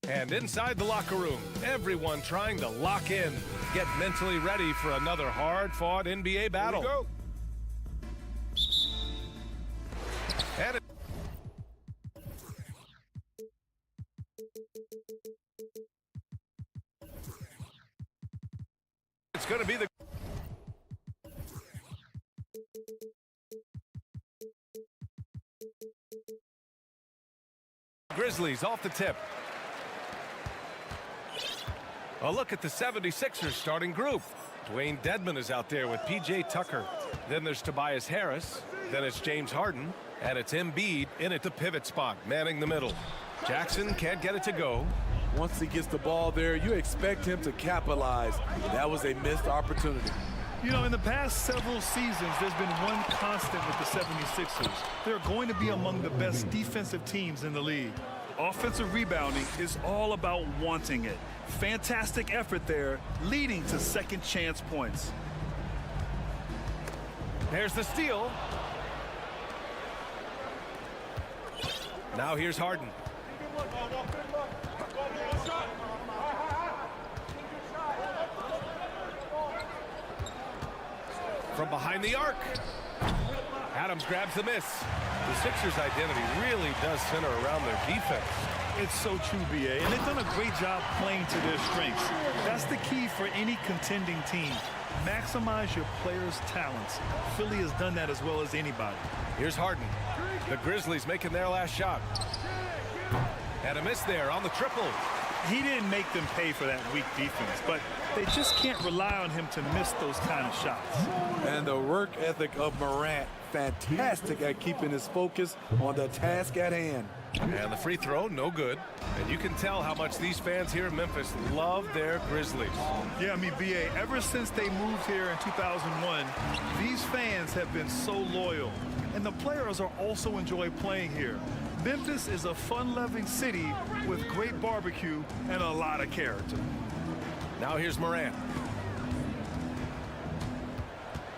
And inside the locker room, everyone trying to lock in, get mentally ready for another hard-fought NBA battle. Here we go. And it's going to be the Grizzlies off the tip. A look at the 76ers starting group. Dwayne Dedmon is out there with P.J. Tucker. Then there's Tobias Harris. Then it's James Harden. And it's Embiid in at the pivot spot, manning the middle. Jackson can't get it to go. Once he gets the ball there, you expect him to capitalize. That was a missed opportunity. You know, in the past several seasons, there's been one constant with the 76ers. They're going to be among the best defensive teams in the league. Offensive rebounding is all about wanting it. Fantastic effort there, leading to second chance points. There's the steal. Now here's Harden. From behind the arc. Adams grabs the miss. The Sixers' identity really does center around their defense. It's so true, B.A., and they've done a great job playing to their strengths. That's the key for any contending team. Maximize your players' talents. Philly has done that as well as anybody. Here's Harden. The Grizzlies making their last shot. And a miss there on the triple. He didn't make them pay for that weak defense, but they just can't rely on him to miss those kind of shots. And the work ethic of Morant, fantastic at keeping his focus on the task at hand. And the free throw, no good. And you can tell how much these fans here in Memphis love their Grizzlies. Yeah, I mean, B.A., ever since they moved here in 2001, these fans have been so loyal. And the players are also enjoy playing here. Memphis is a fun-loving city with great barbecue and a lot of character. Now here's Morant.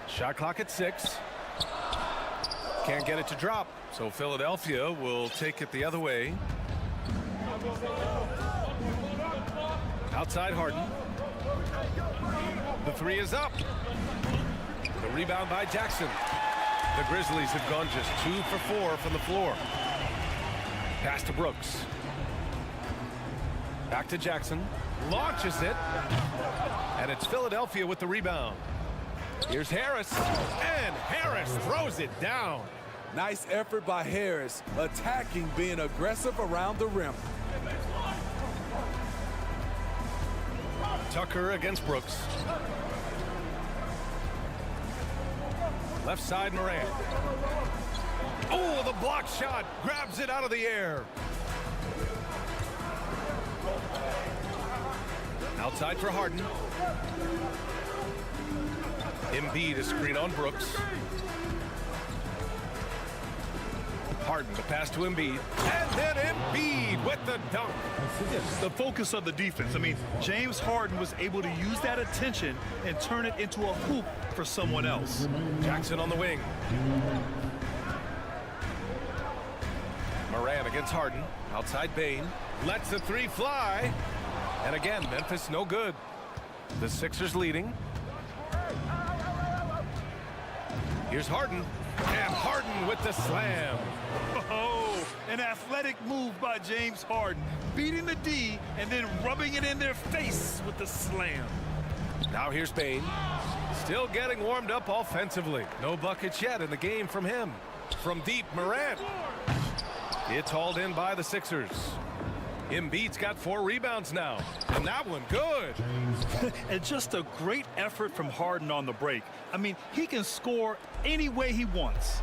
Shot clock at 6. Can't get it to drop, so Philadelphia will take it the other way. Outside Harden. The three is up. The rebound by Jackson. The Grizzlies have gone just 2 for 4 from the floor. Pass to Brooks. Back to Jackson. Launches it. And it's Philadelphia with the rebound. Here's Harris. And Harris throws it down. Nice effort by Harris, attacking, being aggressive around the rim. Tucker against Brooks. Left side Morant. Oh, the block shot. Grabs it out of the air. Outside for Harden. Embiid, a screen on Brooks. Harden, the pass to Embiid. And then Embiid with the dunk. The focus of the defense. I mean, James Harden was able to use that attention and turn it into a hoop for someone else. Jackson on the wing. Morant against Harden. Outside Bane. Lets the three fly. And again, Memphis no good. The Sixers leading. Here's Harden. And Harden with the slam. Oh, an athletic move by James Harden. Beating the D and then rubbing it in their face with the slam. Now here's Bane. Still getting warmed up offensively. No buckets yet in the game from him. From deep, Morant. It's hauled in by the Sixers. Embiid's got 4 rebounds now. And that one good. And just a great effort from Harden on the break. I mean, he can score any way he wants.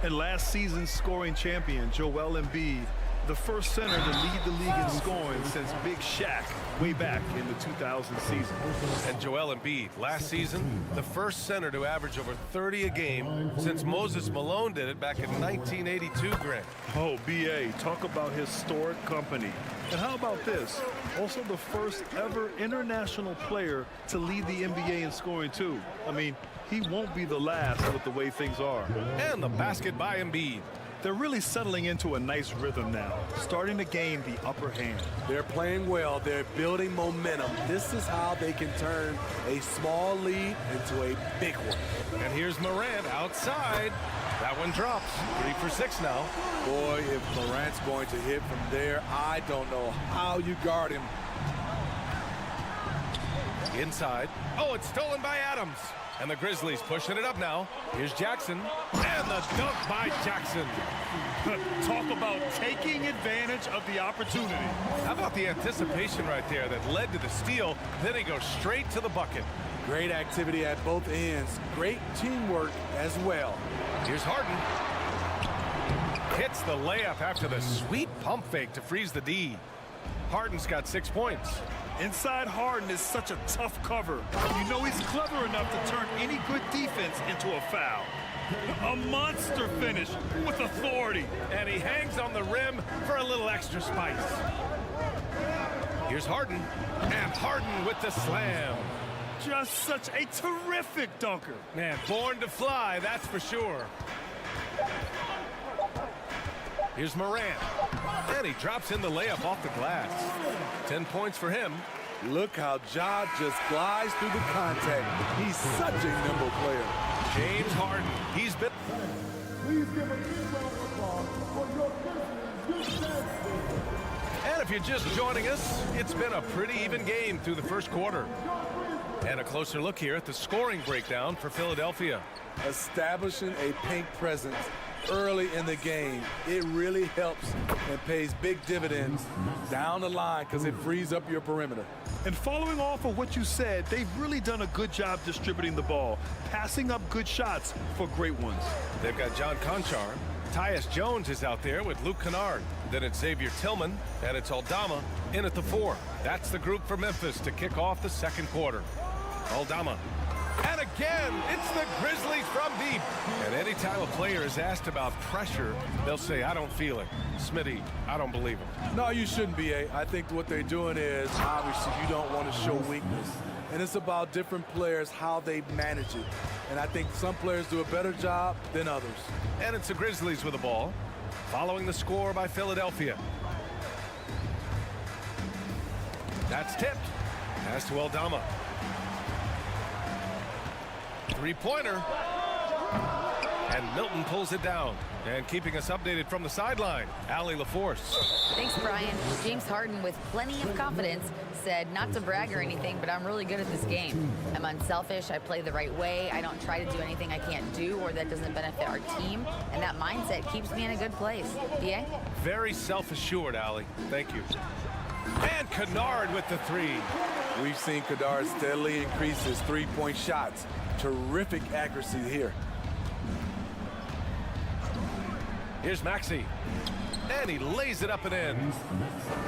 And last season's scoring champion, Joel Embiid, the first center to lead the league in scoring since Big Shaq way back in the 2000 season. And Joel Embiid, last season, the first center to average over 30 a game since Moses Malone did it back in 1982, Greg. Oh, B.A., talk about historic company. And how about this? Also the first ever international player to lead the NBA in scoring, too. I mean, he won't be the last with the way things are. And the basket by Embiid. They're really settling into a nice rhythm now, starting to gain the upper hand. They're playing well. They're building momentum. This is how they can turn a small lead into a big one. And here's Morant outside. That one drops. 3 for 6 now. Boy, if Morant's going to hit from there, I don't know how you guard him. Inside. Oh, it's stolen by Adams. And the Grizzlies pushing it up now. Here's Jackson. And the dunk by Jackson. Talk about taking advantage of the opportunity. How about the anticipation right there that led to the steal? Then he goes straight to the bucket. Great activity at both ends. Great teamwork as well. Here's Harden. Hits the layup after the sweet pump fake to freeze the D. Harden's got 6 points. Inside Harden is such a tough cover. You know he's clever enough to turn any good defense into a foul. A monster finish with authority. And he hangs on the rim for a little extra spice. Here's Harden. And Harden with the slam. Just such a terrific dunker. Man, born to fly, that's for sure. Here's Morant. And he drops in the layup off the glass. 10 points for him. Look how Ja just glides through the contact. He's such a nimble player. James Harden. He's been... Please give a big round of applause for your Grizzlies. And if you're just joining us, it's been a pretty even game through the first quarter. And a closer look here at the scoring breakdown for Philadelphia. Establishing a paint presence early in the game, it really helps and pays big dividends down the line because it frees up your perimeter. And following off of what you said, they've really done a good job distributing the ball, passing up good shots for great ones. They've got John Conchar. Tyus Jones is out there with Luke Kennard. Then it's Xavier Tillman, and it's Aldama in at the 4. That's the group for Memphis to kick off the second quarter. Aldama. And again, it's the Grizzlies from deep. And anytime a player is asked about pressure, they'll say, I don't feel it. Smitty, I don't believe it. No, you shouldn't be, A. I think what they're doing is, obviously, you don't want to show weakness. And it's about different players, how they manage it. And I think some players do a better job than others. And it's the Grizzlies with the ball, following the score by Philadelphia. That's tipped. Pass to Aldama. Three-pointer. And Milton pulls it down. And keeping us updated from the sideline, Allie LaForce. Thanks, Brian. James Harden, with plenty of confidence, said not to brag or anything, but I'm really good at this game. I'm unselfish. I play the right way. I don't try to do anything I can't do or that doesn't benefit our team. And that mindset keeps me in a good place. DA? Very self-assured, Allie. Thank you. And Kennard with the 3. We've seen Kennard steadily increase his three-point shots. Terrific accuracy here. Here's Maxey. And he lays it up and in.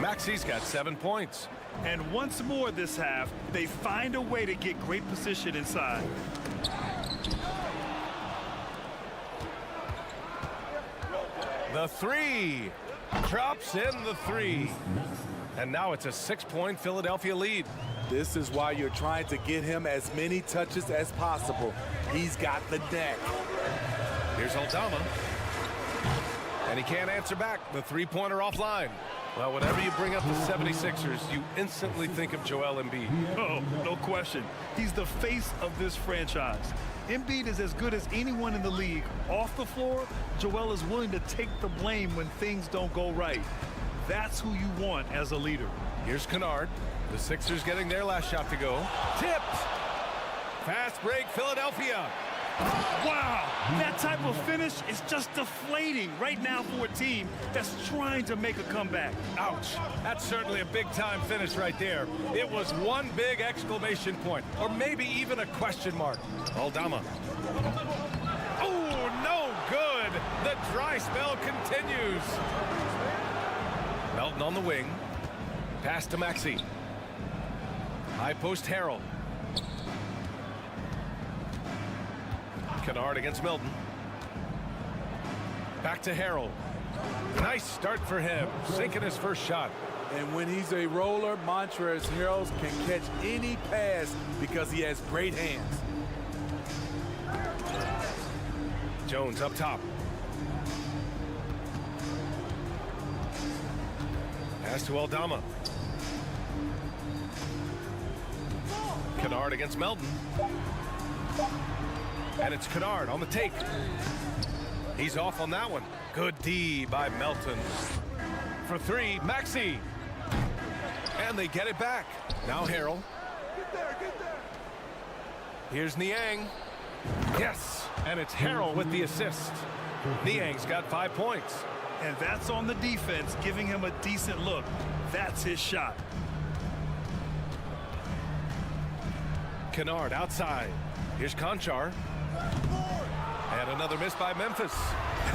Maxey's got 7 points. And once more this half, they find a way to get great position inside. The 3. Drops in the 3. And now it's a 6-point Philadelphia lead. This is why you're trying to get him as many touches as possible. He's got the knack. Here's Aldama. And he can't answer back. The three-pointer offline. Well, whenever you bring up the 76ers, you instantly think of Joel Embiid. Oh, no question. He's the face of this franchise. Embiid is as good as anyone in the league. Off the floor, Joel is willing to take the blame when things don't go right. That's who you want as a leader. Here's Kennard. The Sixers getting their last shot to go. Tipped. Fast break, Philadelphia. Wow, that type of finish is just deflating right now for a team that's trying to make a comeback. Ouch. That's certainly a big-time finish right there. It was one big exclamation point, or maybe even a question mark. Aldama. Oh, no good. The dry spell continues. Melton on the wing. Pass to Maxey. High post Harrell. Kennard against Milton. Back to Harrell. Nice start for him, sinking his first shot. And when he's a roller, Montrezl Harrell can catch any pass because he has great hands. Jones up top. Pass to Aldama. Kennard against Melton. And it's Kennard on the take. He's off on that one. Good D by Melton. For three, Maxey. And they get it back. Now Harrell. Here's Niang. Yes, and it's Harrell with the assist. Niang's got 5 points. And that's on the defense, giving him a decent look. That's his shot. Kennard outside. Here's Conchar. And another miss by Memphis.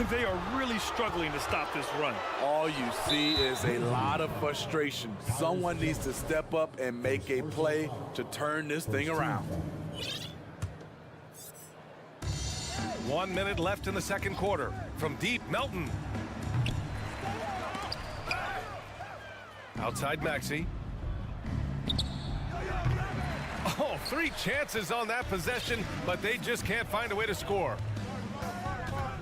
They are really struggling to stop this run. All you see is a lot of frustration. Someone needs to step up and make a play to turn this thing around. 1 minute left in the second quarter. From deep, Melton. Outside Maxey. Oh, 3 chances on that possession, but they just can't find a way to score.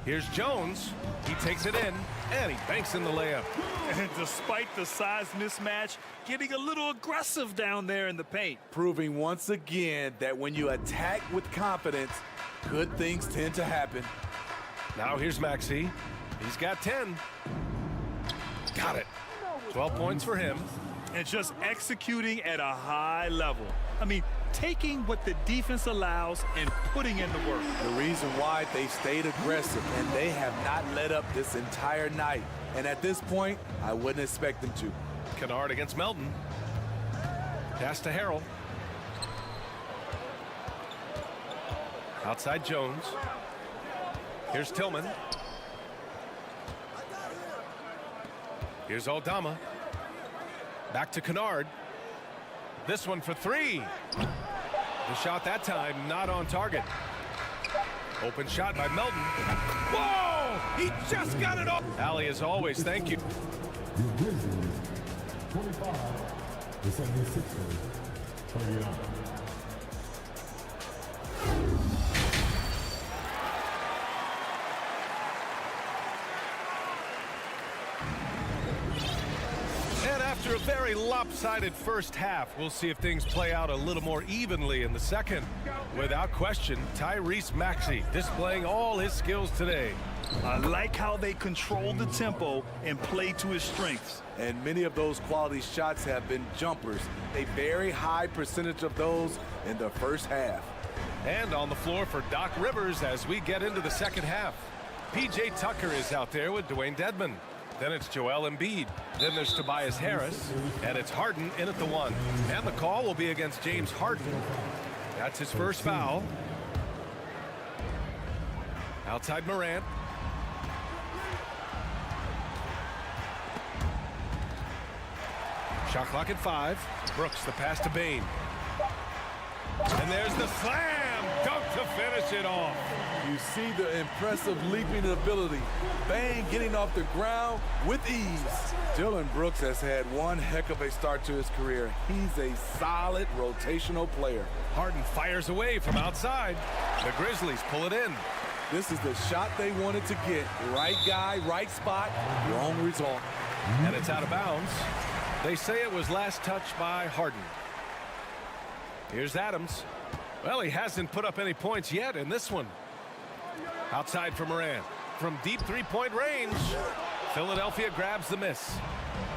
Here's Jones. He takes it in, and he banks in the layup. And despite the size mismatch, getting a little aggressive down there in the paint. Proving once again that when you attack with confidence, good things tend to happen. Now here's Maxey. He's got 10. Got it. 12 points for him. And just executing at a high level. I mean, taking what the defense allows and putting in the work. The reason why they stayed aggressive, and they have not let up this entire night. And at this point, I wouldn't expect them to. Kennard against Melton. Pass to Harrell. Outside Jones. Here's Tillman. Here's Aldama. Back to Kennard. This one for 3. The shot that time not on target. Open shot by Melton. Whoa! He just got it off. Allie, as always, thank you. The Grizzlies, 25. The 76ers, 39. And after a very lopsided first half, we'll see if things play out a little more evenly in the second. Without question, Tyrese Maxey displaying all his skills today. I like how they control the tempo and play to his strengths. And many of those quality shots have been jumpers. A very high percentage of those in the first half. And on the floor for Doc Rivers as we get into the second half. P.J. Tucker is out there with Dwayne Dedmon. Then it's Joel Embiid. Then there's Tobias Harris. And it's Harden in at the 1. And the call will be against James Harden. That's his first foul. Outside Morant. Shot clock at 5. Brooks, the pass to Bane. And there's the slam dunk to finish it off. You see the impressive leaping ability. Bane getting off the ground with ease. Dillon Brooks has had one heck of a start to his career. He's a solid rotational player. Harden fires away from outside. The Grizzlies pull it in. This is the shot they wanted to get. Right guy, right spot, wrong result. And it's out of bounds. They say it was last touched by Harden. Here's Adams. Well, he hasn't put up any points yet in this one. Outside for Morant. From deep three-point range, Philadelphia grabs the miss.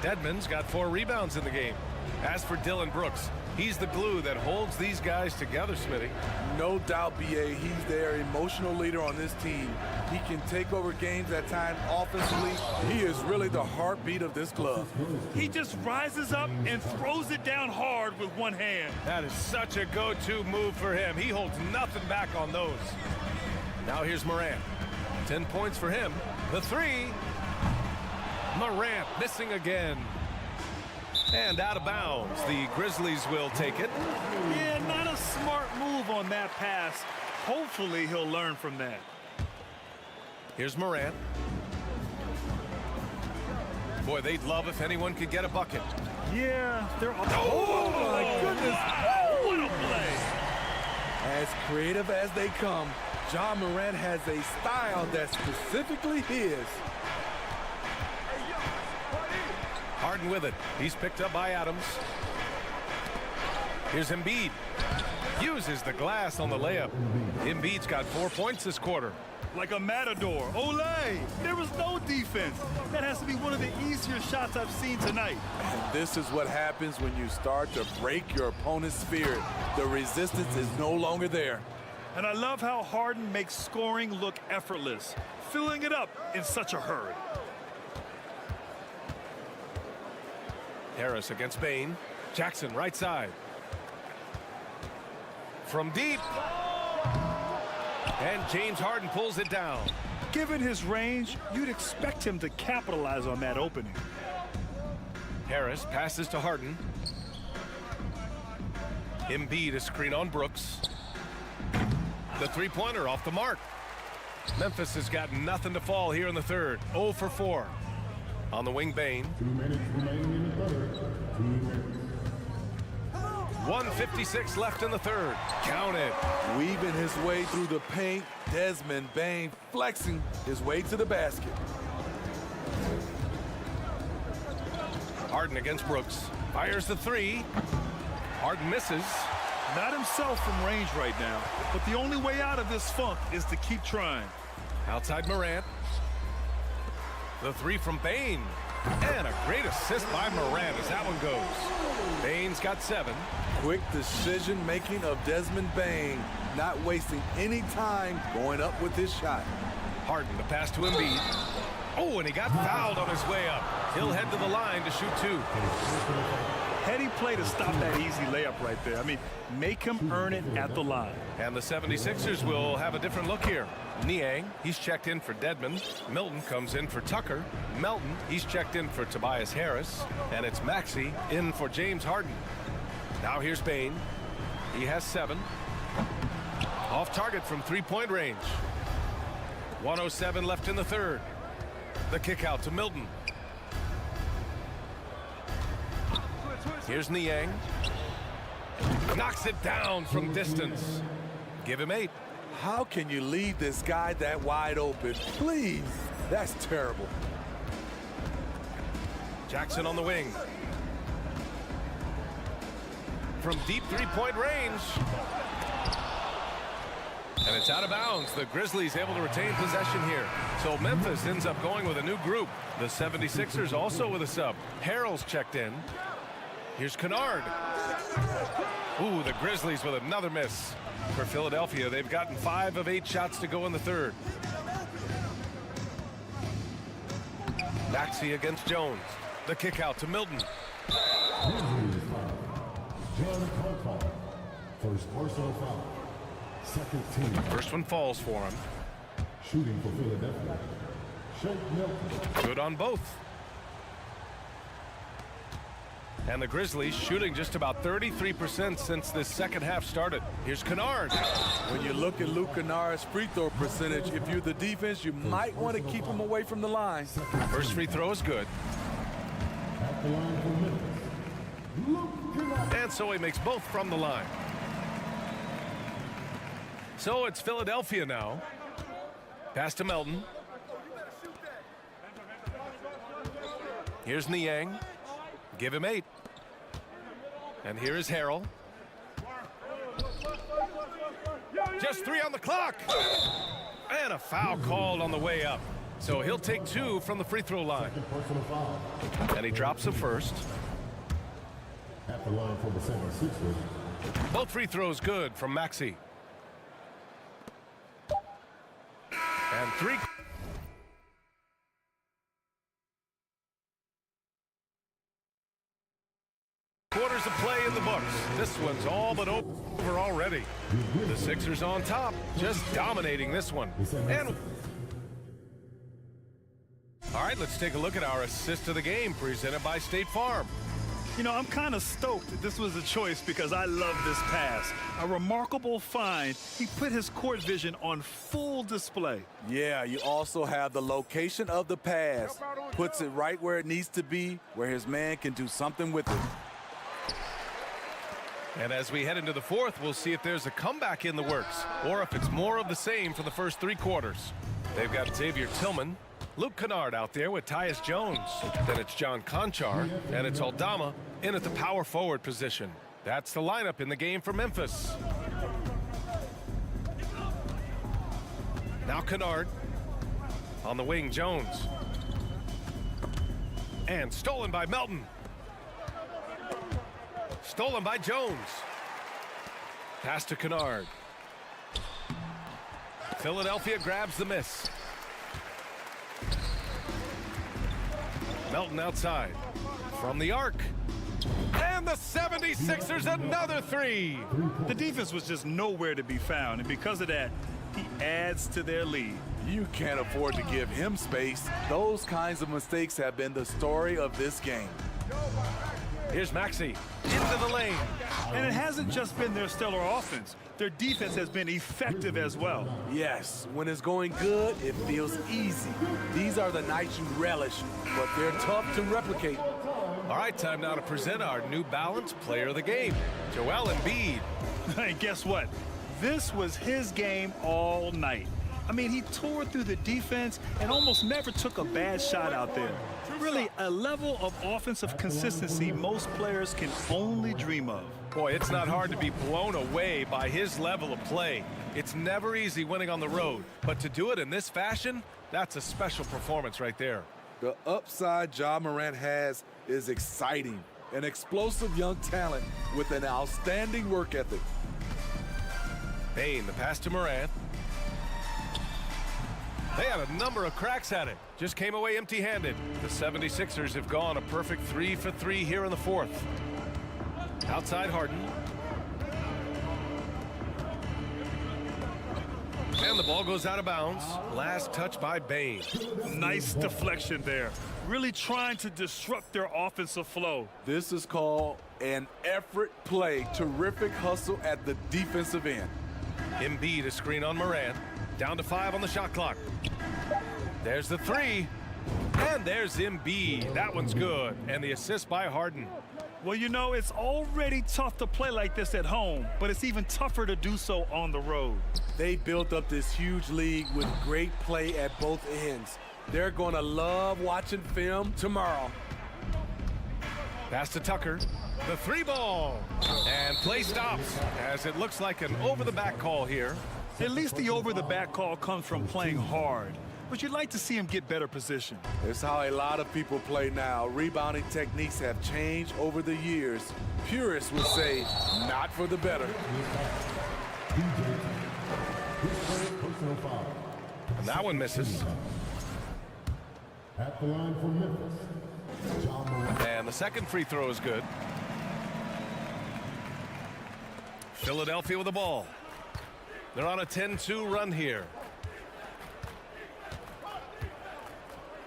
Dedmon's got 4 rebounds in the game. As for Dillon Brooks, he's the glue that holds these guys together, Smitty. No doubt, B.A., he's their emotional leader on this team. He can take over games at times offensively. He is really the heartbeat of this club. He just rises up and throws it down hard with one hand. That is such a go-to move for him. He holds nothing back on those. Now here's Morant. 10 points for him. The 3. Morant missing again. And out of bounds. The Grizzlies will take it. Yeah, not a smart move on that pass. Hopefully he'll learn from that. Here's Morant. Boy, they'd love if anyone could get a bucket. Yeah, they're... Oh, my goodness. What a play. As creative as they come, Ja Morant has a style that's specifically his. Harden with it. He's picked up by Adams. Here's Embiid. Uses the glass on the layup. Embiid's got 4 points this quarter. Like a matador. Olay! There was no defense. That has to be one of the easier shots I've seen tonight. And this is what happens when you start to break your opponent's spirit. The resistance is no longer there. And I love how Harden makes scoring look effortless, filling it up in such a hurry. Harris against Bane. Jackson right side. From deep. And James Harden pulls it down. Given his range, you'd expect him to capitalize on that opening. Harris passes to Harden. Embiid a screen on Brooks. The three-pointer off the mark. Memphis has got nothing to fall here in the third. 0 for 4. On the wing, Bane. 2 minutes remaining in the third. 2 minutes. 1:56 left in the third. Count it. Weaving his way through the paint, Desmond Bane flexing his way to the basket. Harden against Brooks. Fires the three. Harden misses. Not himself from range right now, but the only way out of this funk is to keep trying. Outside Morant. The three from Bane. And a great assist by Morant as that one goes. Bane's got 7. Quick decision-making of Desmond Bane, not wasting any time going up with his shot. Harden, the pass to Embiid. Oh, and he got fouled on his way up. He'll head to the line to shoot 2. Heady play to stop that easy layup right there. I mean, make him earn it at the line. And the 76ers will have a different look here. Niang, he's checked in for Dedmon. Milton comes in for Tucker. Melton, he's checked in for Tobias Harris. And it's Maxey in for James Harden. Now here's Bane. He has 7. Off target from three-point range. 1:07 left in the third. The kick out to Milton. Here's Niang. Knocks it down from distance. Give him 8. How can you leave this guy that wide open? Please, that's terrible. Jackson on the wing. From deep three-point range. And it's out of bounds. The Grizzlies able to retain possession here. So Memphis ends up going with a new group. The 76ers also with a sub. Harrell's checked in. Here's Kennard. Ooh, the Grizzlies with another miss. For Philadelphia, they've gotten 5 of 8 shots to go in the third. Maxey against Jones. The kick out to Milton. First personal foul. Second team. First one falls for him. Shooting for Philadelphia. Shake Milton. Good on both. And the Grizzlies shooting just about 33% since this second half started. Here's Kennard. When you look at Luke Kennard's free throw percentage, if you're the defense, you might want to keep him away from the line. First free throw is good. At the line for Memphis. Luke Kennard. And so he makes both from the line. So it's Philadelphia now. Pass to Melton. Here's Niang. Give him 8. And here is Harrell. Just 3 on the clock. And a foul called on the way up. So he'll take 2 from the free throw line. Personal foul. And he drops the first. At the line for the 76ers. Both free throws good from Maxey. And 3. Quarters of play in the books. This one's all but over already. The Sixers on top, just dominating this one. And all right, let's take a look at our assist of the game presented by State Farm. You know, I'm kind of stoked that this was a choice because I love this pass. A remarkable find. He put his court vision on full display. Yeah, you also have the location of the pass. Puts it right where it needs to be, where his man can do something with it. And as we head into the fourth, we'll see if there's a comeback in the works or if it's more of the same for the first 3 quarters. They've got Xavier Tillman. Luke Kennard out there with Tyus Jones. Then it's John Conchar, and it's Aldama in at the power forward position. That's the lineup in the game for Memphis. Now Kennard. On the wing, Jones. And stolen by Melton. Stolen by Jones. Pass to Kennard. Philadelphia grabs the miss. Melton outside. From the arc. And the 76ers another three. The defense was just nowhere to be found, and because of that, he adds to their lead. You can't afford to give him space. Those kinds of mistakes have been the story of this game. Here's Maxey into the lane. And it hasn't just been their stellar offense. Their defense has been effective as well. Yes, when it's going good, it feels easy. These are the nights you relish, but they're tough to replicate. All right, time now to present our New Balance Player of the Game, Joel Embiid. And guess what? This was his game all night. I mean, he tore through the defense and almost never took a bad shot out there. Really, a level of offensive consistency most players can only dream of. Boy, it's not hard to be blown away by his level of play. It's never easy winning on the road, but to do it in this fashion, that's a special performance right there. The upside Ja Morant has is exciting. An explosive young talent with an outstanding work ethic. Bane, the pass to Morant. They had a number of cracks at it. Just came away empty-handed. The 76ers have gone a perfect 3 for 3 here in the fourth. Outside Harden. And the ball goes out of bounds. Last touch by Bane. Nice deflection there. Really trying to disrupt their offensive flow. This is called an effort play. Terrific hustle at the defensive end. Embiid, a screen on Morant. Down to 5 on the shot clock. There's the three. And there's Embiid. That one's good. And the assist by Harden. Well, you know, it's already tough to play like this at home, but it's even tougher to do so on the road. They built up this huge lead with great play at both ends. They're going to love watching film tomorrow. Pass to Tucker. The three ball. And play stops as it looks like an over-the-back call here. At least the over-the-back call comes from playing hard, but you'd like to see him get better position. It's how a lot of people play now. Rebounding techniques have changed over the years. Purists would say, not for the better. And that one misses. At the line for Memphis, Ja Morant. And the second free throw is good. Philadelphia with the ball. They're on a 10-2 run here.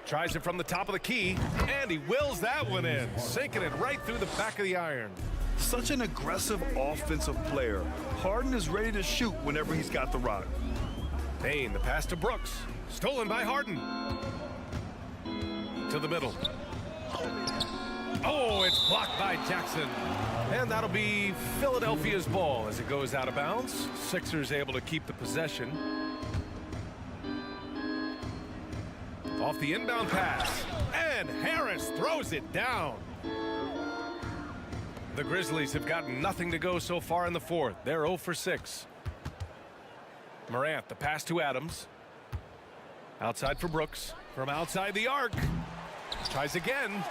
Tries it from the top of the key, and he wills that one in, sinking it right through the back of the iron. Such an aggressive offensive player. Harden is ready to shoot whenever he's got the rock. Bane, the pass to Brooks. Stolen by Harden. To the middle. Oh, it's blocked by Jackson. And that'll be Philadelphia's ball as it goes out of bounds. Sixers able to keep the possession. Off the inbound pass. And Harris throws it down. The Grizzlies have gotten nothing to go so far in the fourth. They're 0 for 6. Morant, the pass to Adams. Outside for Brooks. From outside the arc. Tries again.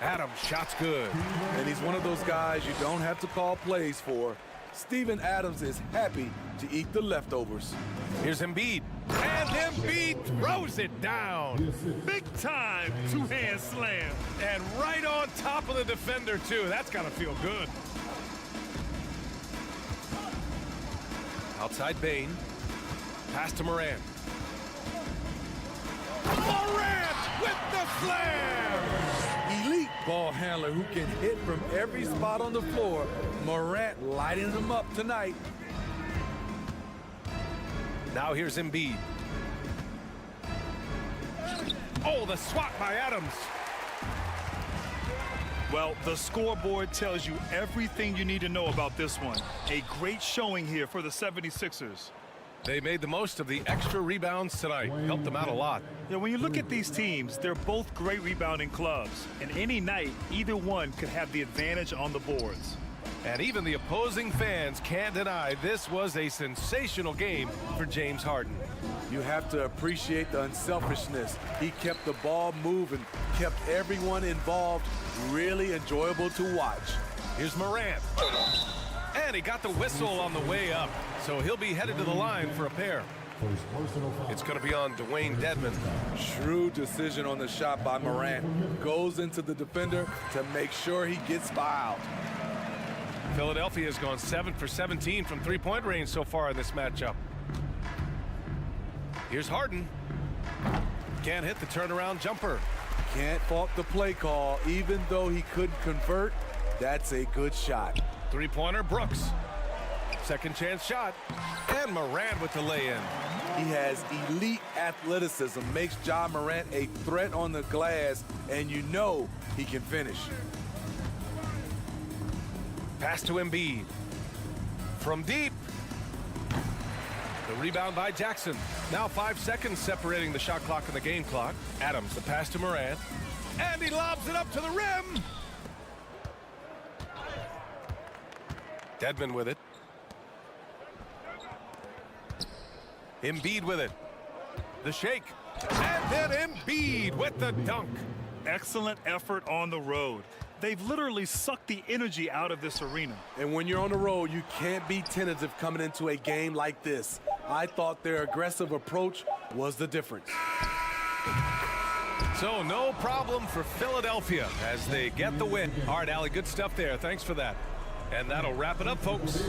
Adams, shot's good. And he's one of those guys you don't have to call plays for. Steven Adams is happy to eat the leftovers. Here's Embiid. And Embiid throws it down. Big time two-hand slam. And right on top of the defender, too. That's got to feel good. Outside Bane. Pass to Morant. Morant with the slam! Elite ball handler who can hit from every spot on the floor. Morant lighting them up tonight. Now here's Embiid. Oh, the swat by Adams. Well, the scoreboard tells you everything you need to know about this one. A great showing here for the 76ers. They made the most of the extra rebounds tonight. Helped them out a lot. Yeah, when you look at these teams, they're both great rebounding clubs. And any night, either one could have the advantage on the boards. And even the opposing fans can't deny this was a sensational game for James Harden. You have to appreciate the unselfishness. He kept the ball moving, kept everyone involved, really enjoyable to watch. Here's Morant. And he got the whistle on the way up. So he'll be headed to the line for a pair. It's going to be on Dwayne Dedmon. Shrewd decision on the shot by Morant. Goes into the defender to make sure he gets fouled. Philadelphia has gone 7 for 17 from three-point range so far in this matchup. Here's Harden. Can't hit the turnaround jumper. Can't fault the play call. Even though he couldn't convert, that's a good shot. Three-pointer, Brooks. Second chance shot. And Morant with the lay-in. He has elite athleticism, makes Ja Morant a threat on the glass, and you know he can finish. Pass to Embiid. From deep. The rebound by Jackson. Now 5 seconds separating the shot clock and the game clock. Adams, the pass to Morant. And he lobs it up to the rim. Dedmon with it. Embiid with it. The shake. And then Embiid with the dunk. Excellent effort on the road. They've literally sucked the energy out of this arena. And when you're on the road, you can't be tentative coming into a game like this. I thought their aggressive approach was the difference. So no problem for Philadelphia as they get the win. All right, Allie, good stuff there. Thanks for that. And that'll wrap it up, folks.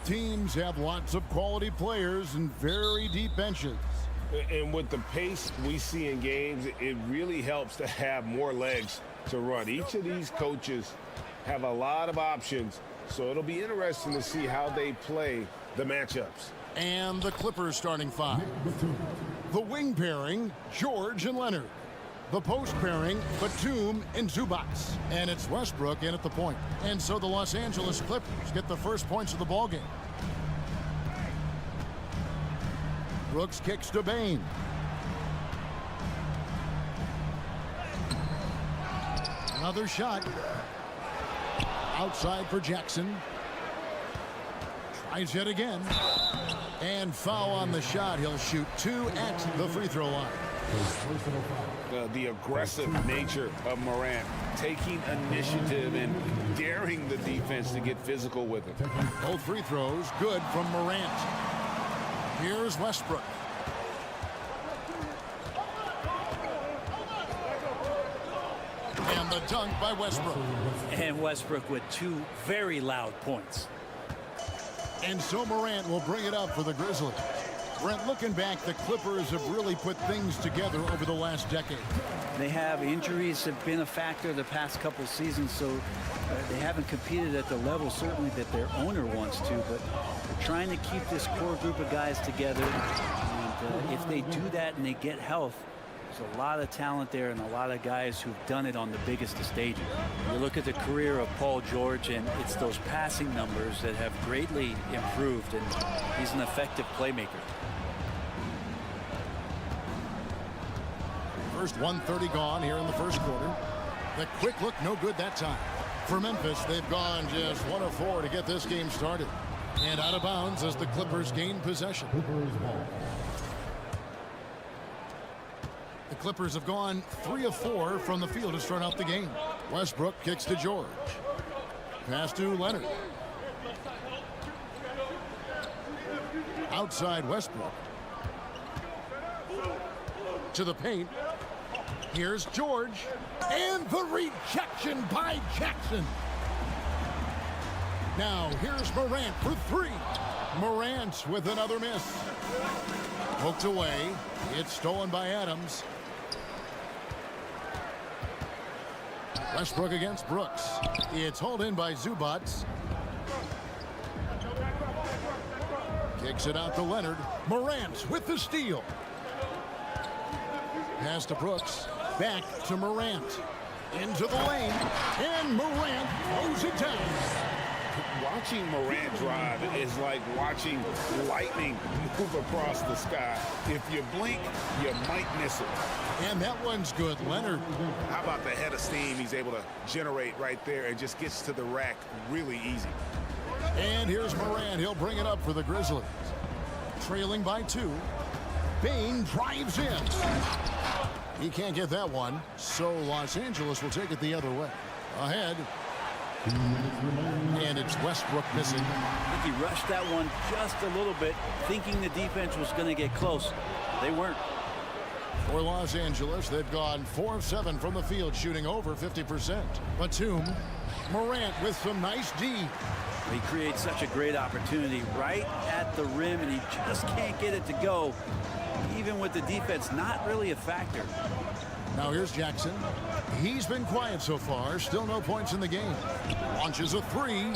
Teams have lots of quality players and very deep benches. And with the pace we see in games, it really helps to have more legs to run. Each of these coaches have a lot of options, so it'll be interesting to see how they play the matchups. And the Clippers starting five. The wing pairing, George and Leonard. The post pairing, Batum and Zubac. And it's Westbrook in at the point. And so the Los Angeles Clippers get the first points of the ballgame. Brooks kicks to Bane. Another shot. Outside for Jackson. Tries it again. And foul on the shot. He'll shoot 2 at the free throw line. The aggressive nature of Morant, taking initiative and daring the defense to get physical with it. Both free throws good from Morant. Here's Westbrook. And the dunk by Westbrook. And Westbrook with 2 very loud points. And so Morant will bring it up for the Grizzlies. Brent, looking back, the Clippers have really put things together over the last decade. They have injuries have been a factor the past couple seasons, so they haven't competed at the level certainly that their owner wants to, but they're trying to keep this core group of guys together. And if they do that and they get health, there's a lot of talent there and a lot of guys who've done it on the biggest of stages. You look at the career of Paul George, and it's those passing numbers that have greatly improved, and he's an effective playmaker. First 1:30 gone here in the first quarter. The quick look, no good that time. For Memphis, they've gone just 1 of 4 to get this game started. And out of bounds as the Clippers gain possession. The Clippers have gone 3 of 4 from the field to start out the game. Westbrook kicks to George. Pass to Leonard. Outside Westbrook. To the paint. Here's George. And the rejection by Jackson. Now here's Morant for 3. Morant with another miss. Poked away. It's stolen by Adams. Westbrook against Brooks. It's hauled in by Zubac. Kicks it out to Leonard. Morant with the steal. Pass to Brooks. Back to Morant. Into the lane. And Morant throws it down. Watching Morant drive is like watching lightning move across the sky. If you blink, you might miss it. And that one's good, Leonard. How about the head of steam he's able to generate right there and just gets to the rack really easy. And here's Morant. He'll bring it up for the Grizzlies. Trailing by 2. Bane drives in. He can't get that one, so Los Angeles will take it the other way. Ahead. And it's Westbrook missing. I think he rushed that one just a little bit, thinking the defense was going to get close. They weren't. For Los Angeles, they've gone 4 of 7 from the field, shooting over 50%. Batum, Morant with some nice D. He creates such a great opportunity right at the rim, and he just can't get it to go. Even with the defense not really a factor. Now here's Jackson. He's been quiet so far. Still no points in the game. Launches a 3.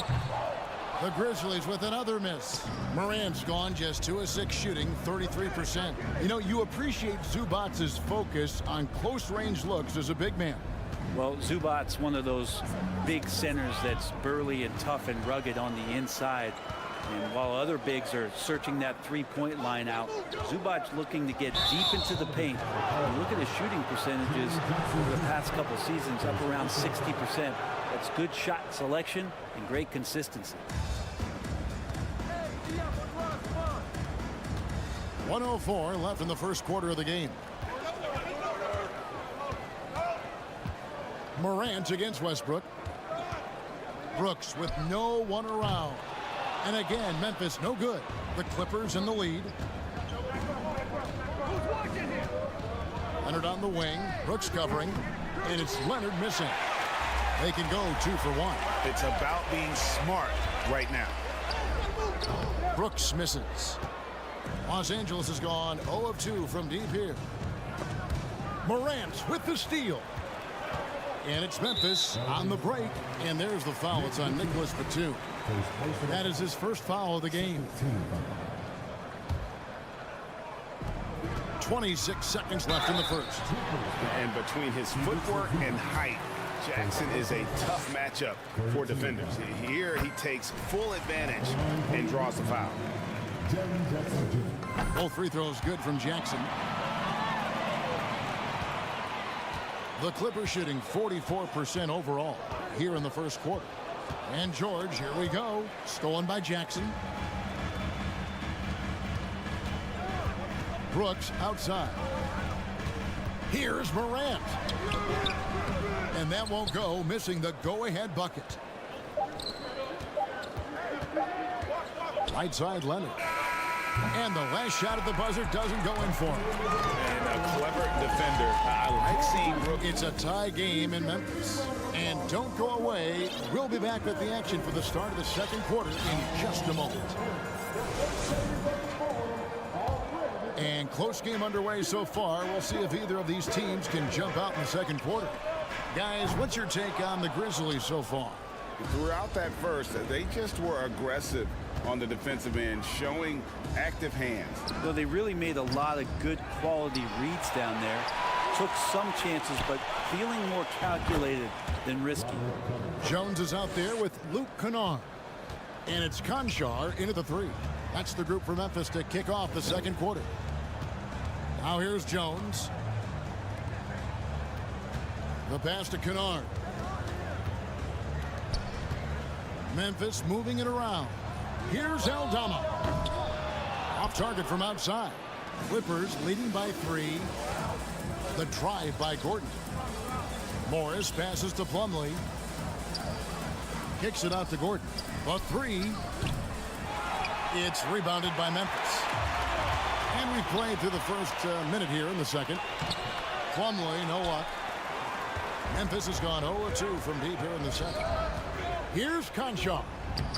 The Grizzlies with another miss. Morant's gone just 2 of 6 shooting, 33%. You know, you appreciate Zubac's focus on close-range looks as a big man. Well, Zubac's one of those big centers that's burly and tough and rugged on the inside. And while other bigs are searching that three-point line out, Zubac's looking to get deep into the paint. And look at his shooting percentages over the past couple seasons, up around 60%. That's good shot selection and great consistency. 1:04 left in the first quarter of the game. Morant against Westbrook. Brooks with no one around. And again, Memphis no good. The Clippers in the lead. Leonard on the wing. Brooks covering. And it's Leonard missing. They can go 2 for 1. It's about being smart right now. Brooks misses. Los Angeles has gone 0 of 2 from deep here. Morant with the steal. And it's Memphis on the break. And there's the foul. It's on Nicholas Batum. That is his first foul of the game. 26 seconds left in the first. And between his footwork and height, Jackson is a tough matchup for defenders. Here he takes full advantage and draws the foul. Both free throws good from Jackson. The Clippers shooting 44% overall here in the first quarter. And George, here we go. Stolen by Jackson. Brooks outside. Here's Morant. And that won't go, missing the go-ahead bucket. Right side, Leonard. And the last shot at the buzzer doesn't go in for him. And a clever defender. I like seeing Brooks. It's a tie game in Memphis. And don't go away. We'll be back with the action for the start of the second quarter in just a moment. And close game underway so far. We'll see if either of these teams can jump out in the second quarter. Guys, what's your take on the Grizzlies so far? Throughout that first, they just were aggressive on the defensive end, showing active hands. Well, they really made a lot of good quality reads down there. Took some chances, but feeling more calculated than risky. Jones is out there with Luke Kennard. And it's Conchar into the three. That's the group for Memphis to kick off the second quarter. Now here's Jones. The pass to Kennard. Memphis moving it around. Here's Aldama. Off target from outside. Clippers leading by 3. The drive by Gordon. Morris passes to Plumlee. Kicks it out to Gordon. The 3. It's rebounded by Memphis. And we've played through the first minute here in the second. Plumlee, no luck. Memphis has gone 0 of 2 from deep here in the second. Here's Conchar.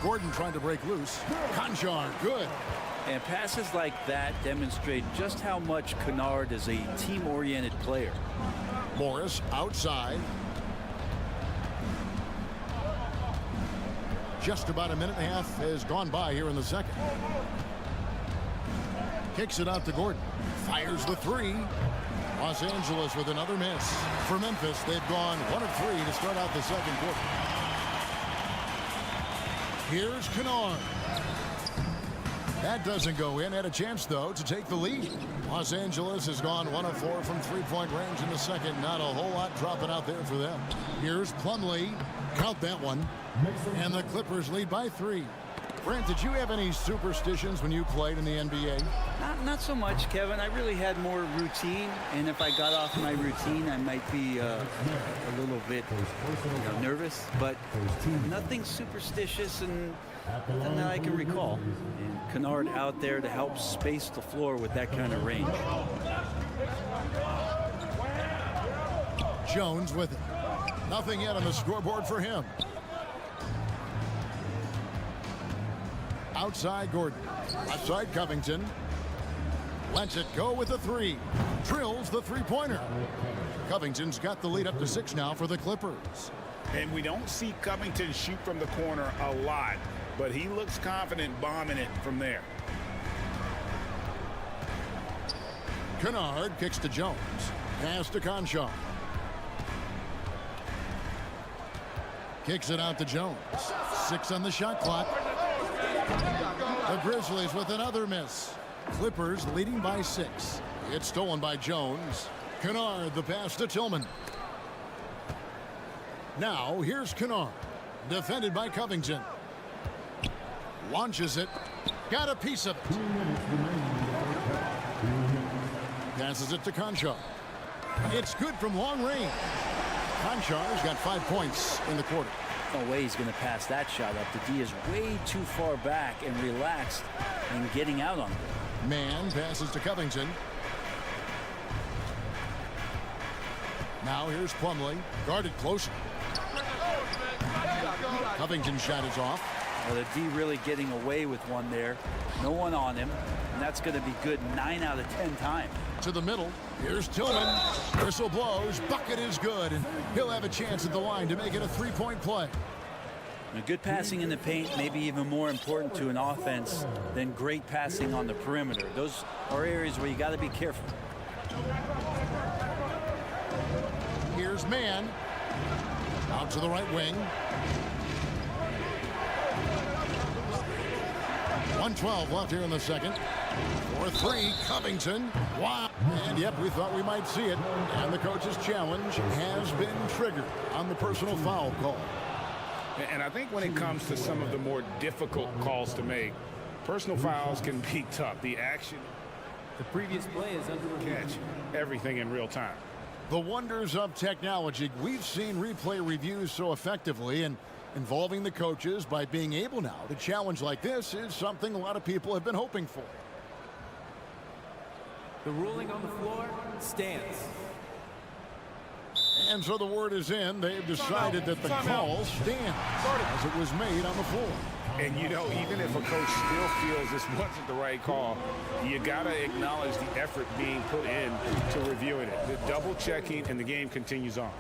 Gordon trying to break loose. Conchar, good. And passes like that demonstrate just how much Kennard is a team-oriented player. Morris outside. Just about a minute and a half has gone by here in the second. Kicks it out to Gordon. Fires the 3. Los Angeles with another miss. For Memphis, they've gone 1 of 3 to start out the second quarter. Here's Kennard. That doesn't go in. Had a chance, though, to take the lead. Los Angeles has gone 1 of 4 from three-point range in the second. Not a whole lot dropping out there for them. Here's Plumlee. Count that one. And the Clippers lead by 3. Brent, did you have any superstitions when you played in the NBA? Not so much, Kevin. I really had more routine, and if I got off my routine, I might be a little bit nervous, but nothing superstitious and nothing that I can recall. And Kennard out there to help space the floor with that kind of range. Jones with it. Nothing yet on the scoreboard for him. Outside Gordon. Left side Covington. Lets it go with the 3. Drills the three-pointer. Covington's got the lead up to 6 now for the Clippers. And we don't see Covington shoot from the corner a lot, but he looks confident bombing it from there. Kennard kicks to Jones. Pass to Conchar. Kicks it out to Jones. 6 on the shot clock. The Grizzlies with another miss. Clippers leading by 6. It's stolen by Jones. Kennard, the pass to Tillman. Now here's Kennard. Defended by Covington. Launches it. Got a piece of it. Passes it to Conchar. It's good from long range. Conchar's got 5 points in the quarter. No way he's going to pass that shot up. The D is way too far back and relaxed and getting out on it. Man passes to Covington. Now here's Plumlee. Guarded closely. Covington's shot is off. Well, the D really getting away with one there. No one on him, and that's going to be good 9 out of 10 times. To the middle. Here's Tillman. Whistle blows. Bucket is good, and he'll have a chance at the line to make it a three-point play. And good passing in the paint may be even more important to an offense than great passing on the perimeter. Those are areas where you got to be careful. Here's Mann. Out to the right wing. 1:12 left here in the second. For three, Covington. Wow. And yep, we thought we might see it. And the coach's challenge has been triggered on the personal foul call. And I think when it comes to some of the more difficult calls to make, personal fouls can be tough. The action, the previous play is under catch everything in real time. The wonders of technology. We've seen replay reviews so effectively, and involving the coaches by being able now to challenge like this is something a lot of people have been hoping for. The ruling on the floor stands. And so the word is in. They've decided that the call stands as it was made on the floor. And, you know, even if a coach still feels this wasn't the right call, you got to acknowledge the effort being put in to reviewing it. The double checking, and the game continues on.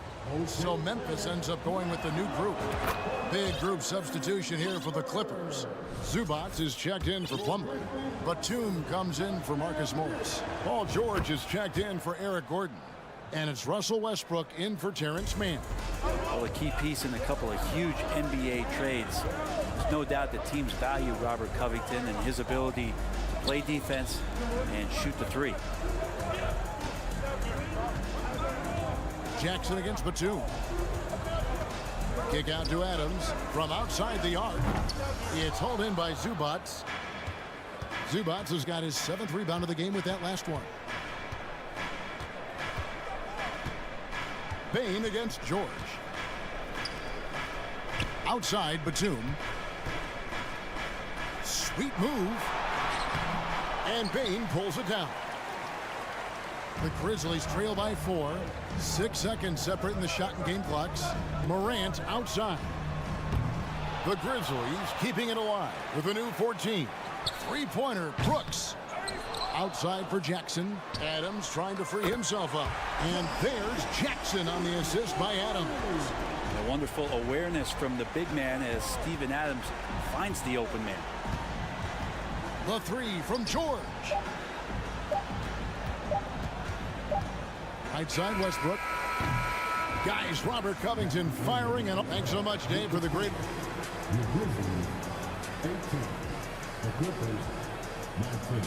So Memphis ends up going with the new group. Big group substitution here for the Clippers. Zubac is checked in for Plumlee. Batum comes in for Marcus Morris. Paul George is checked in for Eric Gordon. And it's Russell Westbrook in for Terrence Mann. Well, a key piece in a couple of huge NBA trades. There's no doubt that teams value Robert Covington and his ability to play defense and shoot the three. Jackson against Batum. Kick out to Adams from outside the arc. It's hauled in by Zubac. Zubac has got his 7th rebound of the game with that last one. Bain against George. Outside Batum. Sweet move. And Bain pulls it down. The Grizzlies trail by 4. 6 seconds separating the shot and game clocks. Morant outside. The Grizzlies keeping it alive with a new 14. Three-pointer, Brooks. Outside for Jackson. Adams trying to free himself up. And there's Jackson on the assist by Adams. A wonderful awareness from the big man as Steven Adams finds the open man. The three from George. Right side Westbrook. Guys, Robert Covington firing. And thanks so much, Dave, for the great. The Grizzlies, 18. The Clippers, 19.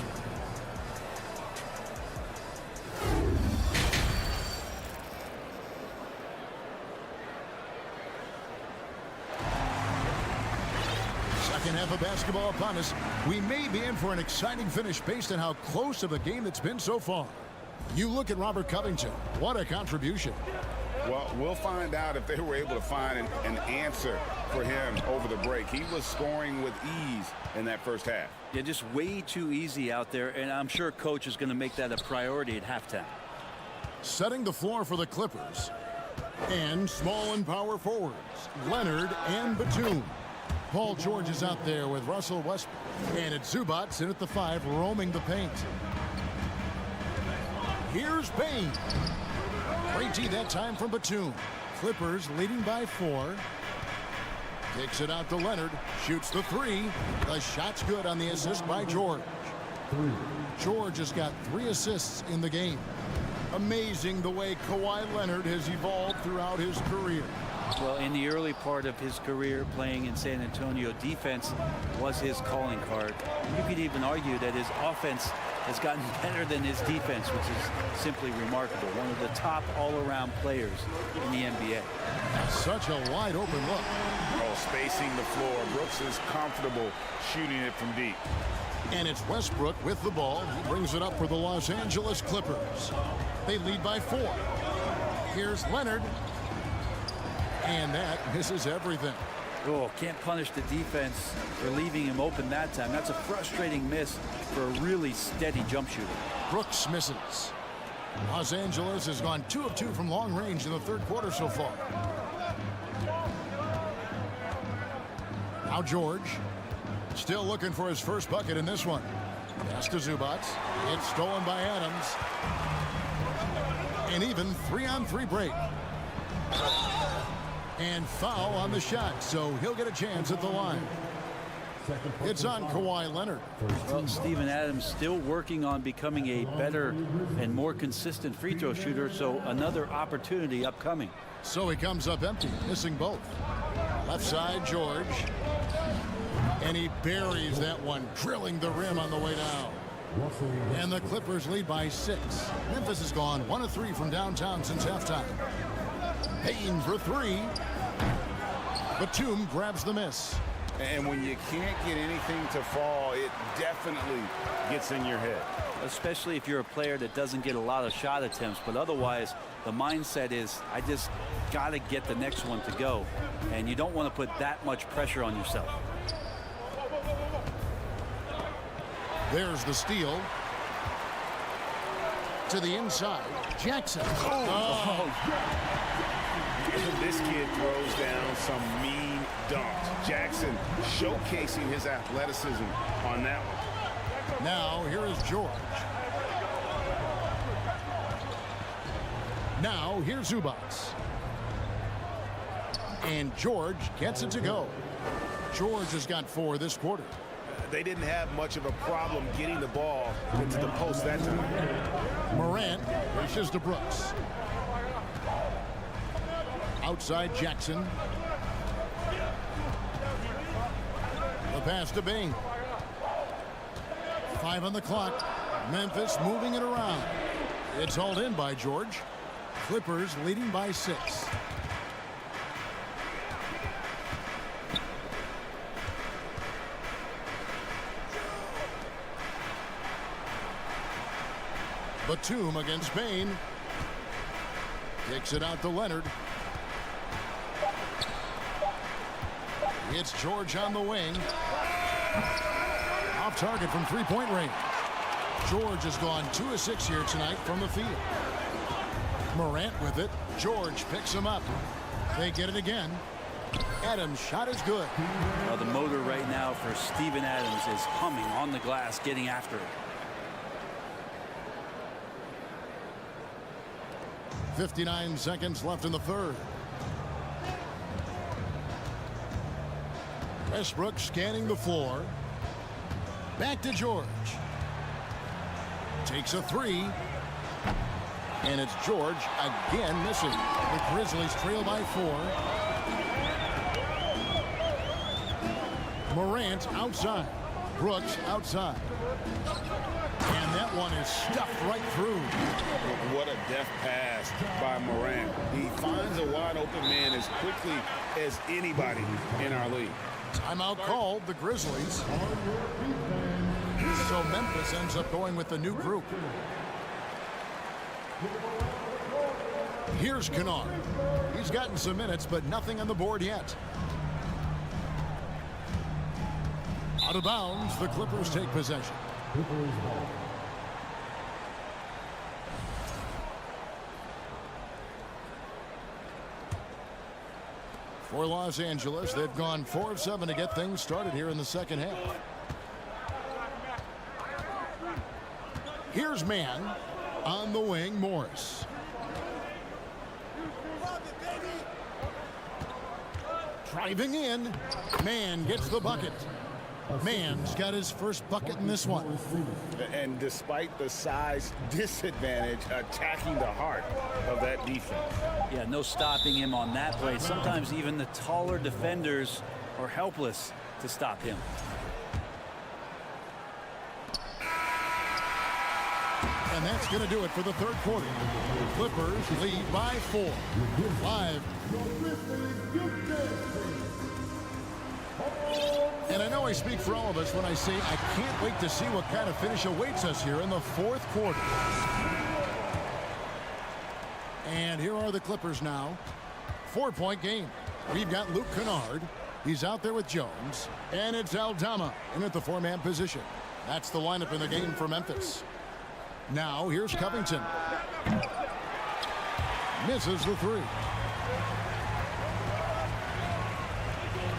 Second half of basketball upon us. We may be in for an exciting finish based on how close of a game it's been so far. You look at Robert Covington. What a contribution. Well, we'll find out if they were able to find an answer for him over the break. He was scoring with ease in that first half. Yeah, just way too easy out there, and I'm sure coach is going to make that a priority at halftime. Setting the floor for the Clippers. And small and power forwards, Leonard and Batum. Paul George is out there with Russell Westbrook. And it's Zubac in at the 5, roaming the paint. Here's Bain. Great D that time from Batum. Clippers leading by 4. Takes it out to Leonard. Shoots the 3. The shot's good on the assist by George. George has got 3 assists in the game. Amazing the way Kawhi Leonard has evolved throughout his career. Well, in the early part of his career playing in San Antonio, defense was his calling card. You could even argue that his offense has gotten better than his defense, which is simply remarkable. One of the top all-around players in the NBA. Such a wide open look. Oh, spacing the floor. Brooks is comfortable shooting it from deep. And it's Westbrook with the ball. He brings it up for the Los Angeles Clippers. They lead by 4. Here's Leonard. And that misses everything. Oh, can't punish the defense for leaving him open that time. That's a frustrating miss for a really steady jump shooter. Brooks misses. Los Angeles has gone 2 of 2 from long range in the third quarter so far. Now George. Still looking for his first bucket in this one. Pass to Zubac. It's stolen by Adams. An even 3-on-3 break. And foul on the shot, so he'll get a chance at the line. It's on Kawhi Leonard. Well, Steven Adams still working on becoming a better and more consistent free throw shooter, so another opportunity upcoming. So he comes up empty, missing both. Left side, George. And he buries that one, drilling the rim on the way down. And the Clippers lead by 6. Memphis has gone 1 of 3 from downtown since halftime. Payne for 3. Batum grabs the miss. And when you can't get anything to fall, it definitely gets in your head. Especially if you're a player that doesn't get a lot of shot attempts, but otherwise the mindset is, I just got to get the next one to go. And you don't want to put that much pressure on yourself. There's the steal. To the inside. Jackson. Oh. This kid throws down some mean dunks. Jackson showcasing his athleticism on that one. Now here is George. Now here's Zubac. And George gets it to go. George has got 4 this quarter. They didn't have much of a problem getting the ball into the post that time. Morant pushes to Brooks. Outside Jackson. The pass to Bing. 5 on the clock. Memphis moving it around. It's hauled in by George. Clippers leading by 6. Batum against Payne. Kicks it out to Leonard. It's George on the wing. Off target from three-point range. George has gone 2 of 6 here tonight from the field. Morant with it. George picks him up. They get it again. Adams' shot is good. The motor right now for Steven Adams is humming on the glass, getting after it. 59 seconds left in the third. Westbrook scanning the floor. Back to George. Takes a 3. And it's George again missing. The Grizzlies trail by 4. Morant outside. Brooks outside. And that one is stuffed right through. What a deft pass by Morant. He finds a wide open man as quickly as anybody in our league. Timeout called, the Grizzlies. So Memphis ends up going with the new group. Here's Kennard. He's gotten some minutes, but nothing on the board yet. Out of bounds, the Clippers take possession. For Los Angeles, they've gone 4 of 7 to get things started here in the second half. Here's man on the wing, Morris. Driving in. Man gets the bucket. Man's got his first bucket in this one. And despite the size disadvantage, attacking the heart of that defense. Yeah, no stopping him on that play. Sometimes even the taller defenders are helpless to stop him. And that's going to do it for the third quarter. Clippers lead by 4. Live. And I know I speak for all of us when I say I can't wait to see what kind of finish awaits us here in the fourth quarter. And here are the Clippers now. 4-point game. We've got Luke Kennard. He's out there with Jones. And it's Aldama in at the 4-man position. That's the lineup in the game for Memphis. Now here's Covington. Misses the 3.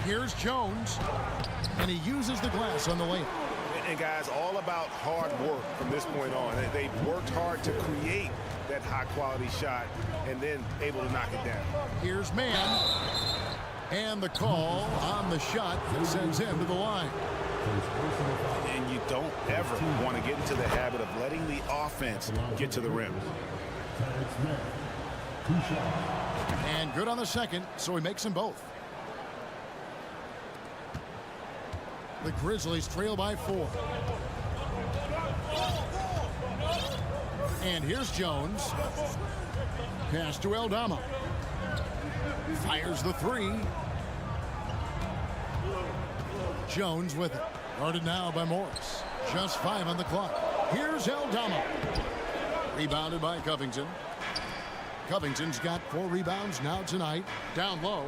Here's Jones, and he uses the glass on the layup. And guys, all about hard work from this point on. They've worked hard to create that high-quality shot and then able to knock it down. Here's Mann, and the call on the shot that sends him to the line. And you don't ever want to get into the habit of letting the offense get to the rim. And good on the second, so he makes them both. The Grizzlies trail by 4. And here's Jones. Pass to Aldama. Fires the 3. Jones with it. Guarded now by Morris. Just 5 on the clock. Here's Aldama. Rebounded by Covington. Covington's got 4 rebounds now tonight. Down low.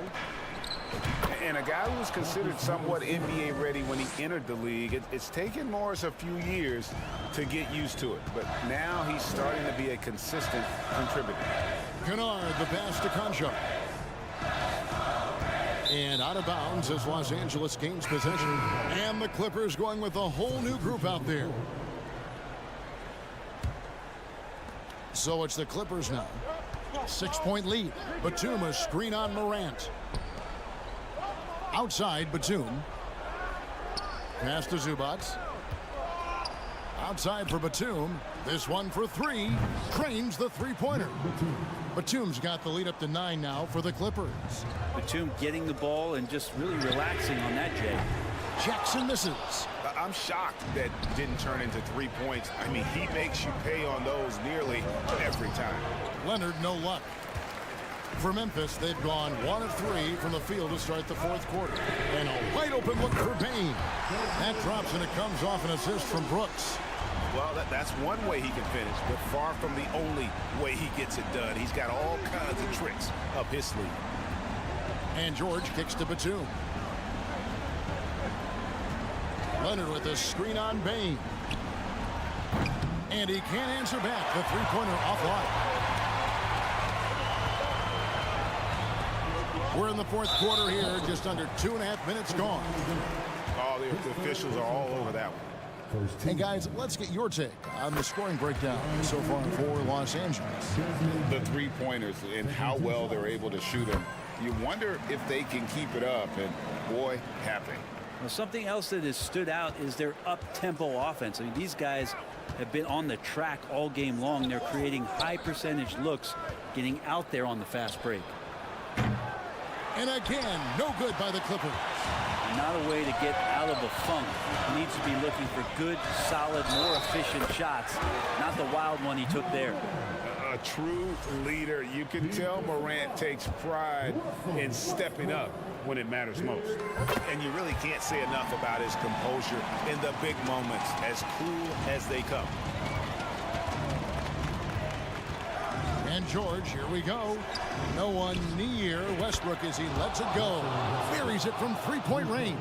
And a guy who was considered somewhat NBA ready when he entered the league, it's taken Morris a few years to get used to it. But now he's starting to be a consistent contributor. Kennard, the pass to Concho. And out of bounds as Los Angeles gains possession. And the Clippers going with a whole new group out there. So it's the Clippers now. 6-point lead. Batum, a screen on Morant. Outside Batum. Pass to Zubac. Outside for Batum. This one for 3. Trains the three-pointer. Batum's got the lead up to 9 now for the Clippers. Batum getting the ball and just really relaxing on that, Jay. Jackson misses. I'm shocked that didn't turn into 3 points. I mean, he makes you pay on those nearly every time. Leonard, no luck. For Memphis, they've gone 1 of 3 from the field to start the 4th quarter. And a wide open look for Bain. That drops and it comes off an assist from Brooks. Well, that's one way he can finish, but far from the only way he gets it done. He's got all kinds of tricks up his sleeve. And George kicks to Batum. Leonard with a screen on Bain. And he can't answer back. The three-pointer offline. We're in the 4th quarter here, just under 2.5 minutes gone. Oh, the officials are all over that one. Hey, guys, let's get your take on the scoring breakdown so far for Los Angeles. The three-pointers and how well they're able to shoot them. You wonder if they can keep it up, and boy, have they. Well, something else that has stood out is their up-tempo offense. I mean, these guys have been on the track all game long. They're creating high-percentage looks, getting out there on the fast break. And again, no good by the Clippers. Not a way to get out of a funk. He needs to be looking for good, solid, more efficient shots, not the wild one he took there. A true leader. You can tell Morant takes pride in stepping up when it matters most. And you really can't say enough about his composure in the big moments, as cool as they come. And George, here we go. No one near Westbrook as he lets it go. Buries it from 3-point range.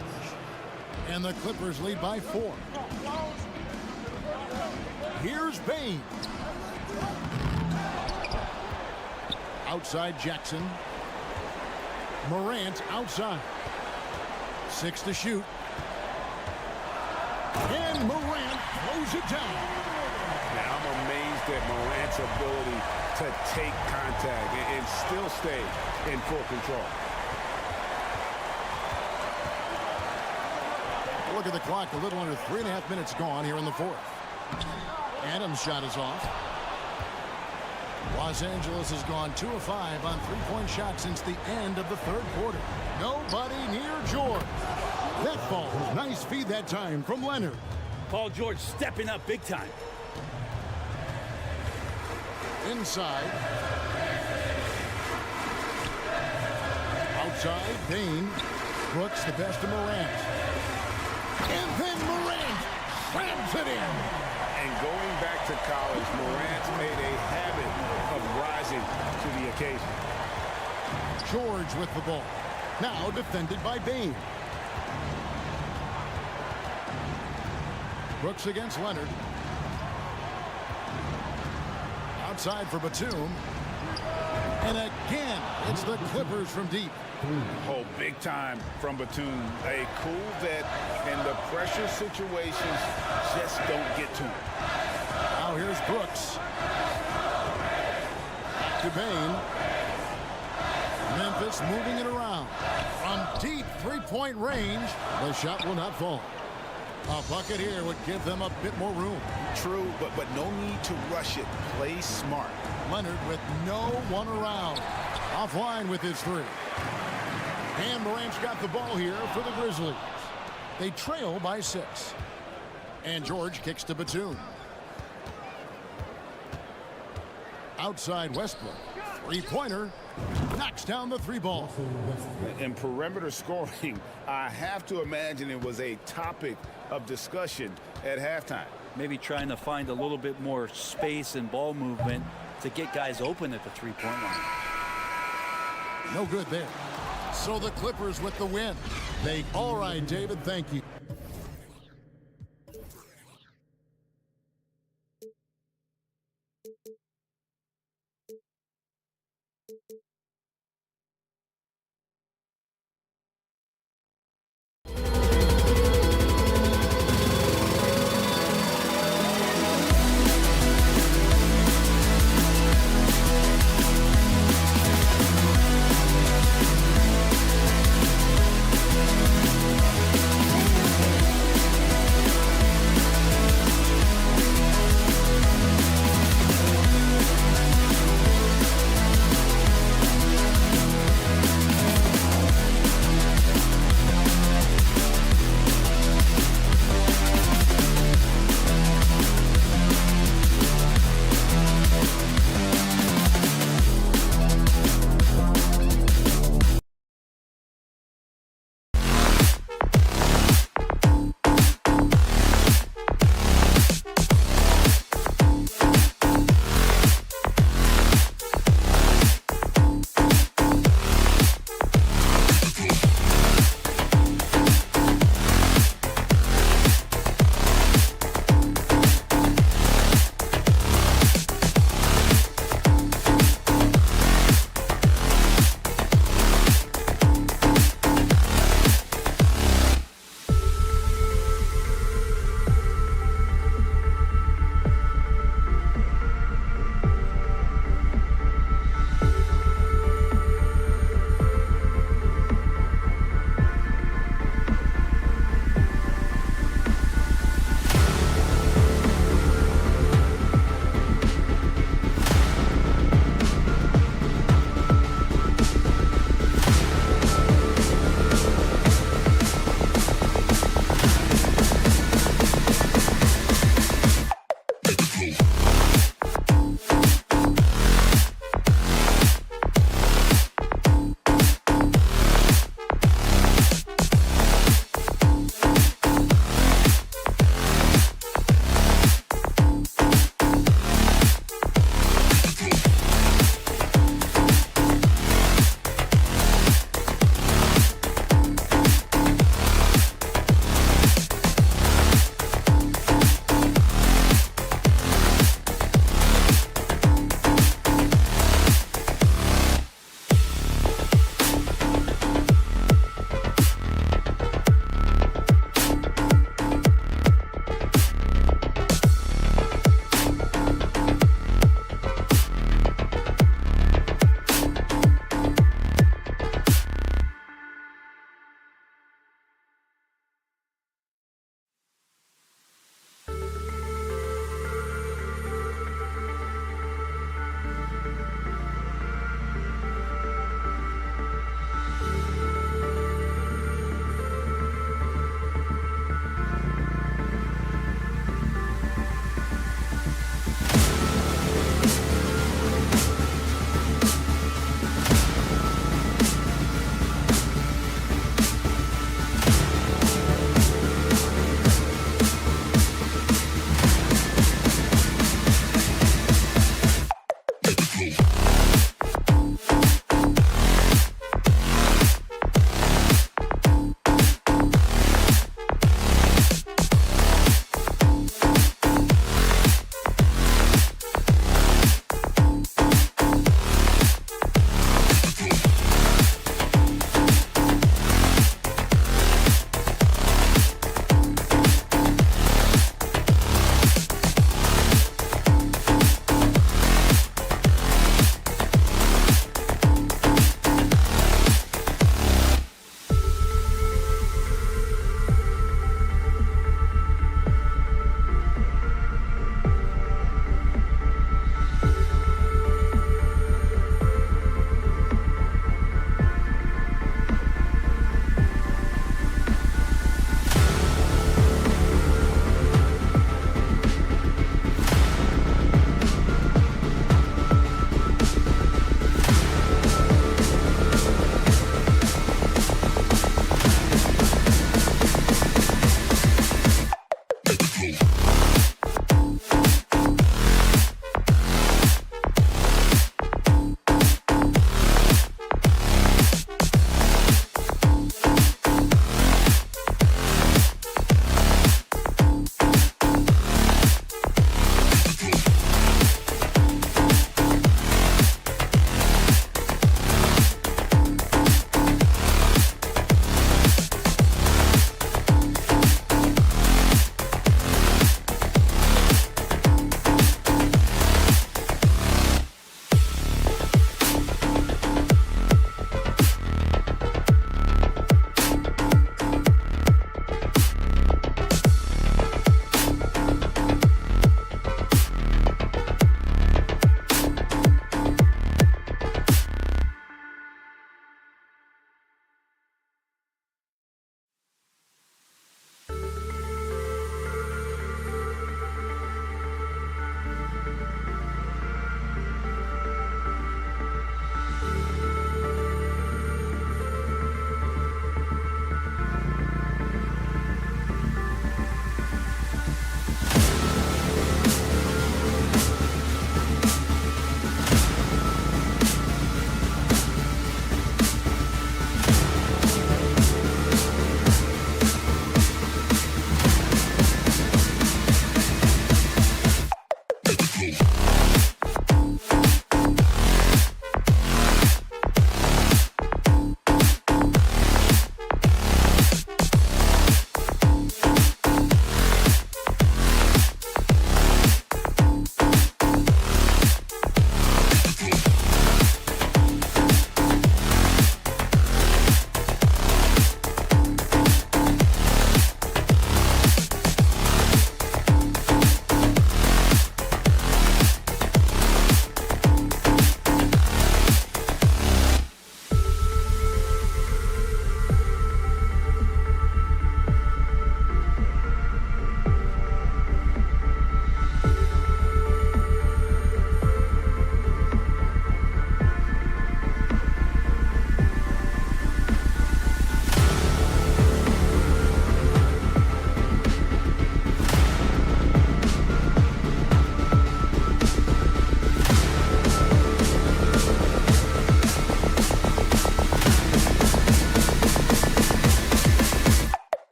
And the Clippers lead by 4. Here's Bain. Outside Jackson. Morant outside. 6 to shoot. And Morant throws it down. Now, I'm amazed at Morant's ability to take contact and still stay in full control. Look at the clock, a little under 3.5 minutes gone here in the 4th. Adams' shot is off. Los Angeles has gone 2 of 5 on 3-point shots since the end of the 3rd quarter. Nobody near George. That falls. Nice feed that time from Leonard. Paul George stepping up big time. Inside. Outside, Bain. Brooks the best of Morant. And then Morant slams it in. And going back to college, Morant's made a habit of rising to the occasion. George with the ball. Now defended by Bain. Brooks against Leonard. Outside for Batum. And again, it's the Clippers from deep. Oh, big time from Batum. A cool vet, and the pressure situations just don't get to him. Now here's Brooks. Back to Bain. Memphis moving it around. From deep three-point range, the shot will not fall. A bucket here would give them a bit more room. True, but no need to rush it. Play smart. Leonard with no one around. Offline with his three. And Morant's got the ball here for the Grizzlies. They trail by 6. And George kicks to Batum. Outside Westbrook. Three-pointer. Knocks down the three ball. In perimeter scoring, I have to imagine it was a topic of discussion at halftime. Maybe trying to find a little bit more space and ball movement to get guys open at the three-point line. No good there. So the Clippers with the win. All right, David, thank you.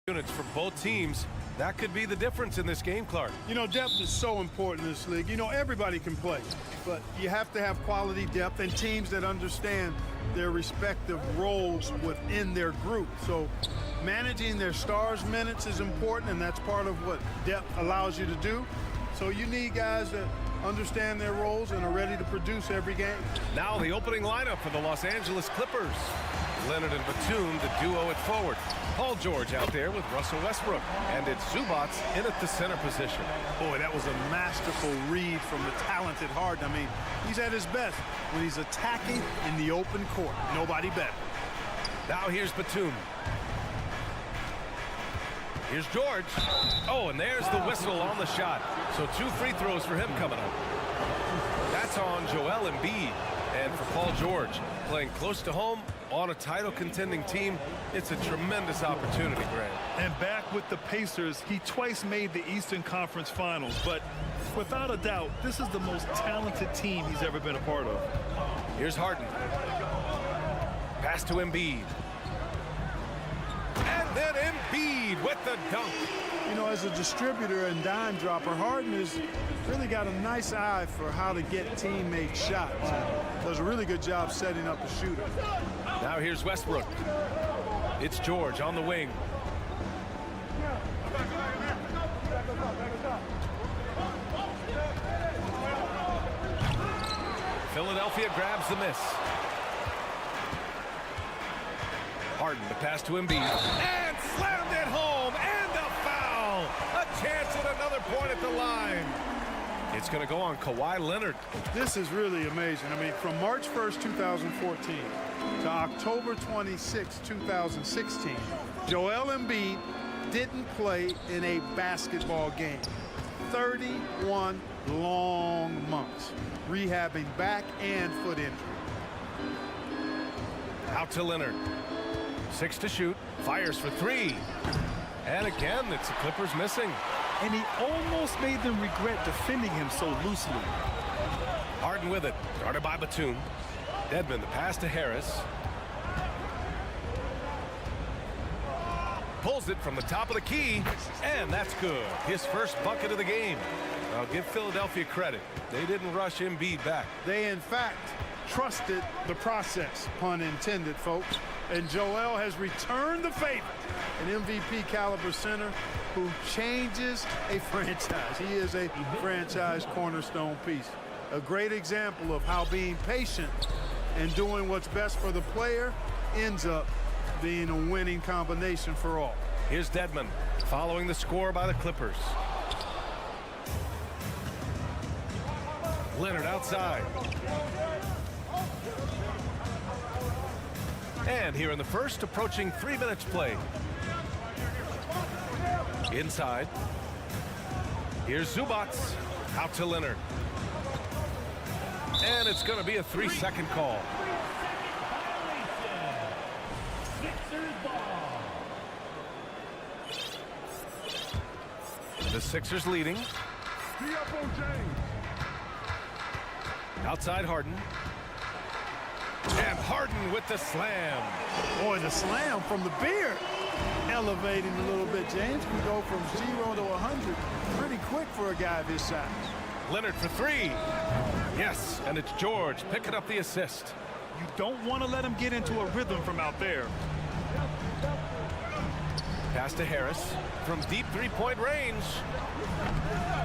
Units for both teams. That could be the difference in this game, Clark. You know, depth is so important in this league. You know, everybody can play, but you have to have quality depth and teams that understand their respective roles within their group. So managing their stars' minutes is important, and that's part of what depth allows you to do. So you need guys that understand their roles and are ready to produce every game. Now the opening lineup for the Los Angeles Clippers. Leonard and Batum, the duo at forward. Paul George out there with Russell Westbrook. And it's Zubac in at the center position. Boy, that was a masterful read from the talented Harden. I mean, he's at his best when he's attacking in the open court. Nobody better. Now here's Batum. Here's George. Oh, and there's the whistle on the shot. So 2 free throws for him coming up. That's on Joel Embiid. And for Paul George, playing close to home on a title contending team, it's a tremendous opportunity, Grant. And back with the Pacers, he twice made the Eastern Conference Finals, but without a doubt, this is the most talented team he's ever been a part of. Here's Harden. Pass to Embiid. And then Embiid with the dunk. You know, as a distributor and dime dropper, Harden has really got a nice eye for how to get teammate shots. Does a really good job setting up a shooter. Now here's Westbrook. It's George on the wing. Philadelphia grabs the miss. Harden, the pass to Embiid. And slammed it home, and a foul. A chance at another point at the line. It's going to go on Kawhi Leonard. This is really amazing. I mean, from March 1st, 2014 to October 26, 2016, Joel Embiid didn't play in a basketball game. 31 long months, rehabbing back and foot injury. Out to Leonard. 6 to shoot. Fires for 3. And again, it's the Clippers missing. And he almost made them regret defending him so loosely. Harden with it. Guarded by Batum. Dedmon, the pass to Harris. Pulls it from the top of the key. And that's good. His first bucket of the game. I'll give Philadelphia credit. They didn't rush Embiid back. They, in fact, trusted the process, pun intended, folks. And Joel has returned the favor. An MVP caliber center who changes a franchise. He is a franchise cornerstone piece. A great example of how being patient and doing what's best for the player ends up being a winning combination for all. Here's Dedmon following the score by the Clippers. Leonard outside. And here in the first, approaching 3 minutes played. Inside. Here's Zubac. Out to Leonard. And it's going to be a 3-second call. The Sixers leading. Outside Harden. And Harden with the slam. Boy, the slam from the beard. Elevating a little bit. James can go from 0 to 100 pretty quick for a guy of his size. Leonard for 3. Yes, and it's George picking up the assist. You don't want to let him get into a rhythm from out there. Pass to Harris from deep three-point range.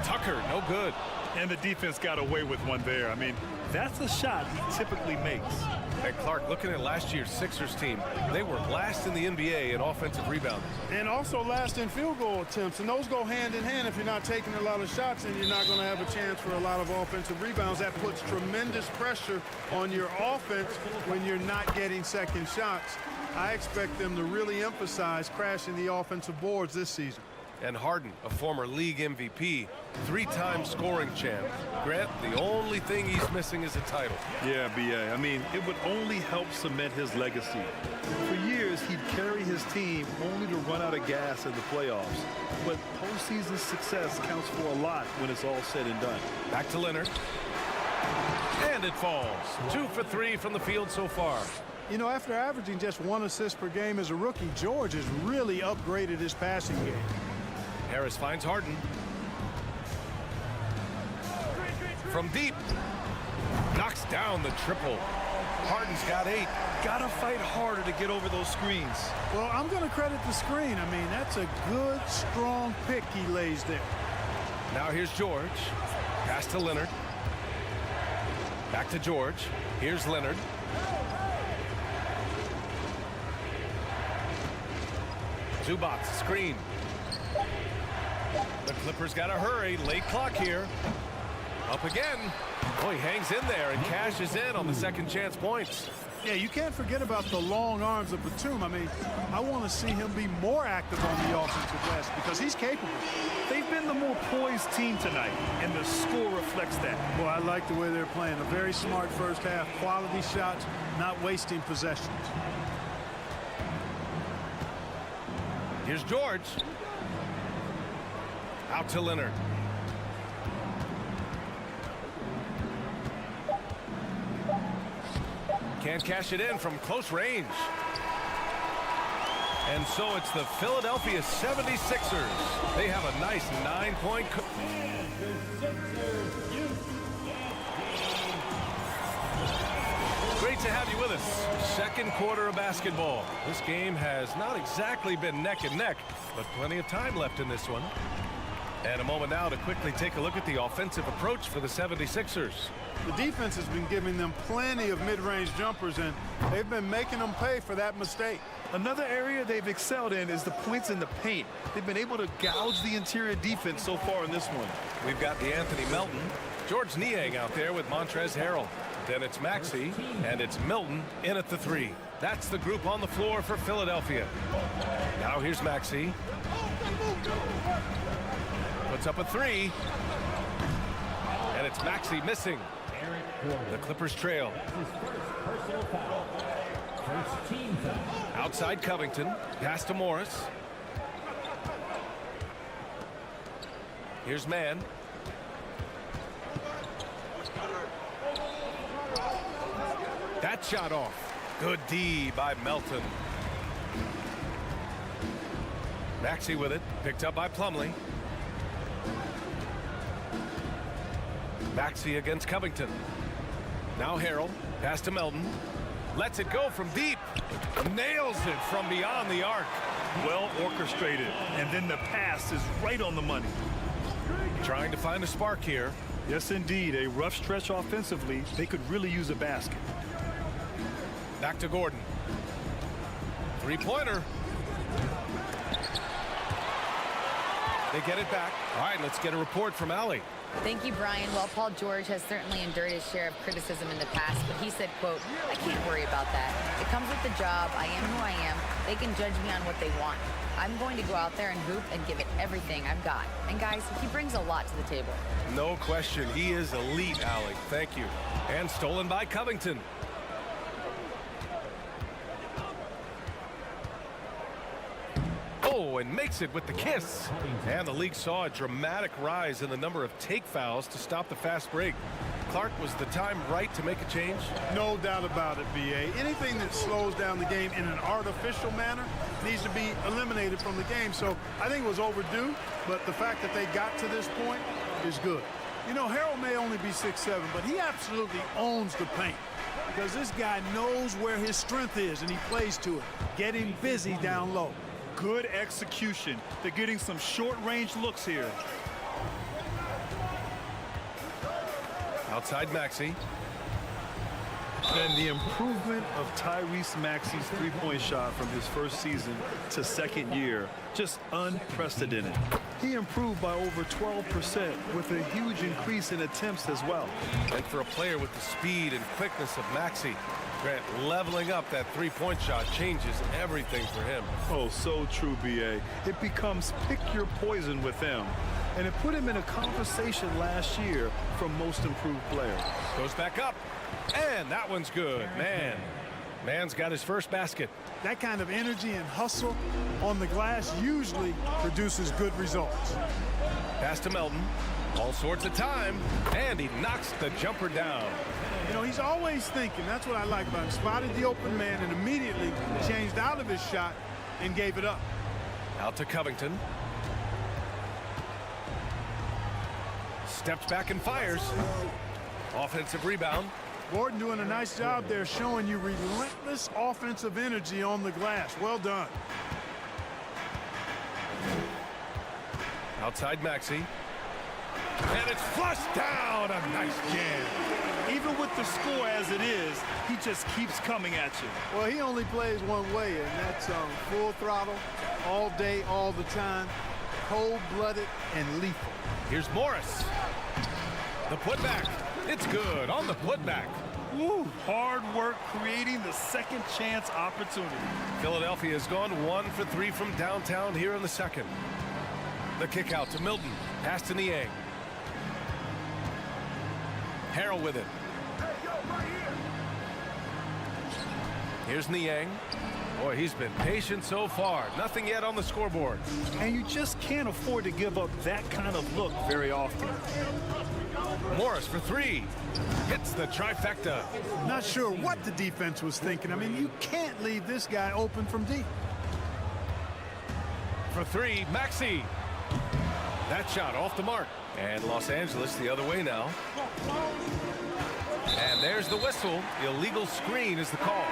Tucker, no good. And the defense got away with one there. I mean, that's a shot he typically makes. And Clark, looking at last year's Sixers team, they were last in the NBA in offensive rebounding. And also last in field goal attempts. And those go hand in hand. If you're not taking a lot of shots, and you're not going to have a chance for a lot of offensive rebounds. That puts tremendous pressure on your offense when you're not getting second shots. I expect them to really emphasize crashing the offensive boards this season. And Harden, a former league MVP, 3-time scoring champ. Grant, the only thing he's missing is a title. Yeah, B.A. I mean, it would only help cement his legacy. For years, he'd carry his team only to run out of gas in the playoffs. But postseason success counts for a lot when it's all said and done. Back to Leonard. And it falls. 2 for 3 from the field so far. You know, after averaging just 1 assist per game as a rookie, George has really upgraded his passing game. Harris finds Harden. From deep. Knocks down the triple. Harden's got 8. Gotta fight harder to get over those screens. Well, I'm going to credit the screen. I mean, that's a good, strong pick he lays there. Now here's George. Pass to Leonard. Back to George. Here's Leonard. Zubac, screen. The Clippers got to hurry. Late clock here. Up again. Oh, he hangs in there and cashes in on the second chance points. Yeah, you can't forget about the long arms of Batum. I mean, I want to see him be more active on the offensive glass because he's capable. They've been the more poised team tonight, and the score reflects that. Well, I like the way they're playing. A very smart first half. Quality shots, not wasting possessions. Here's George. Out to Leonard. Can't cash it in from close range. And so it's the Philadelphia 76ers. They have a nice 9-point. Great to have you with us. Second quarter of basketball. This game has not exactly been neck and neck, but plenty of time left in this one. And a moment now to quickly take a look at the offensive approach for the 76ers. The defense has been giving them plenty of mid-range jumpers, and they've been making them pay for that mistake. Another area they've excelled in is the points in the paint. They've been able to gouge the interior defense so far in this one. We've got the Anthony Melton, George Niang out there with Montrezl Harrell. Then it's Maxey, and it's Milton in at the 3. That's the group on the floor for Philadelphia. Now here's Maxey. Puts up a 3. And it's Maxey missing. The Clippers trail. Outside Covington. Pass to Morris. Here's Mann. That shot off. Good D by Melton. Maxey with it. Picked up by Plumlee. Maxey against Covington. Now Harrell. Pass to Melton. Lets it go from deep. Nails it from beyond the arc. Well orchestrated. And then the pass is right on the money. Trying to find a spark here. Yes, indeed. A rough stretch offensively. They could really use a basket. Back to Gordon. Three-pointer. They get it back. All right, let's get a report from Allie. Thank you, Brian. Well, Paul George has certainly endured his share of criticism in the past, but he said, quote, "I can't worry about that. It comes with the job. I am who I am. They can judge me on what they want. I'm going to go out there and hoop and give it everything I've got." And guys, he brings a lot to the table. No question. He is elite, Allie. Thank you. And stolen by Covington. Oh, and makes it with the kiss. And the league saw a dramatic rise in the number of take fouls to stop the fast break. Clark, was the time right to make a change? No doubt about it, B.A. Anything that slows down the game in an artificial manner needs to be eliminated from the game. So I think it was overdue, but the fact that they got to this point is good. You know, Harrell may only be 6'7", but he absolutely owns the paint because this guy knows where his strength is, and he plays to it, getting busy down low. Good execution. They're getting some short-range looks here. Outside Maxey. And the improvement of Tyrese Maxey's three-point shot from his first season to second year, just unprecedented. He improved by over 12% with a huge increase in attempts as well. And for a player with the speed and quickness of Maxey, Grant, leveling up that three-point shot changes everything for him. Oh, so true, B.A. It becomes pick your poison with him. And it put him in a conversation last year for most improved player. Goes back up. And that one's good. Man's got his first basket. That kind of energy and hustle on the glass usually produces good results. Pass to Melton. All sorts of time. And he knocks the jumper down. You know, he's always thinking. That's what I like about him. Spotted the open man and immediately changed out of his shot and gave it up. Out to Covington. Steps back and fires. Offensive rebound. Gordon doing a nice job there showing you relentless offensive energy on the glass. Well done. Outside Maxey. And it's flushed down. A nice jam. Even with the score as it is, he just keeps coming at you. Well, he only plays one way, and that's full throttle, all day, all the time, cold-blooded and lethal. Here's Morris. The putback. It's good on the putback. Woo, hard work creating the second chance opportunity. Philadelphia has gone 1 for 3 from downtown here in the second. The kick out to Milton. Pass to Niang. Harrell with it. Here's Niang. Boy, he's been patient so far. Nothing yet on the scoreboard. And you just can't afford to give up that kind of look very often. Morris for 3. Hits the trifecta. Not sure what the defense was thinking. I mean, you can't leave this guy open from deep. For 3, Maxey. That shot off the mark. And Los Angeles the other way now. And there's the whistle. Illegal screen is the call.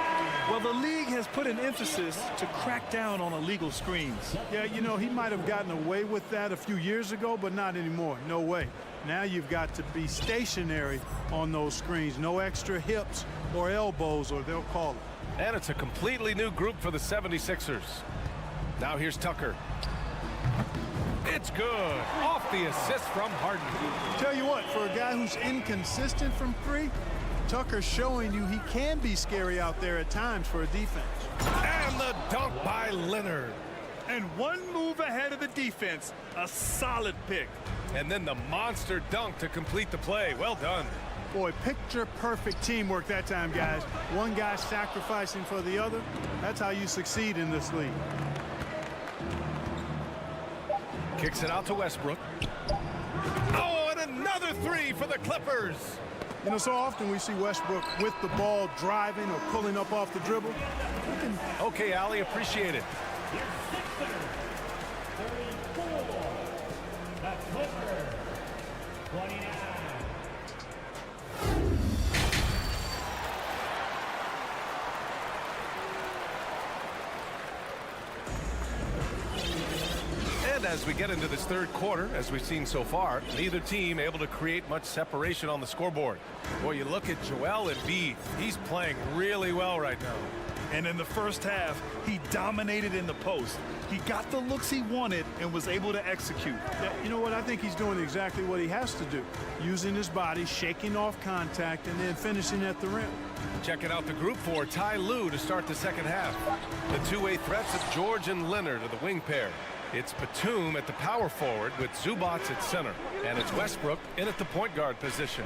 Well, the league has put an emphasis to crack down on illegal screens. Yeah, you know, he might have gotten away with that a few years ago, but not anymore. No way. Now you've got to be stationary on those screens. No extra hips or elbows, or they'll call it. And it's a completely new group for the 76ers. Now here's Tucker. It's good. Off the assist from Harden. Tell you what, for a guy who's inconsistent from 3, Tucker's showing you he can be scary out there at times for a defense. And the dunk by Leonard. And one move ahead of the defense. A solid pick. And then the monster dunk to complete the play. Well done. Boy, picture-perfect teamwork that time, guys. One guy sacrificing for the other. That's how you succeed in this league. Kicks it out to Westbrook. Oh, and another 3 for the Clippers. You know, so often we see Westbrook with the ball driving or pulling up off the dribble. Okay, Ali, appreciate it. And as we get into this third quarter, as we've seen so far, neither team able to create much separation on the scoreboard. Boy, you look at Joel Embiid. He's playing really well right now. And in the first half, he dominated in the post. He got the looks he wanted and was able to execute. Yeah, you know what? I think he's doing exactly what he has to do. Using his body, shaking off contact, and then finishing at the rim. Checking out the group for Ty Lue to start the second half. The two-way threats of George and Leonard are the wing pair. It's Batum at the power forward with Zubac at center. And it's Westbrook in at the point guard position.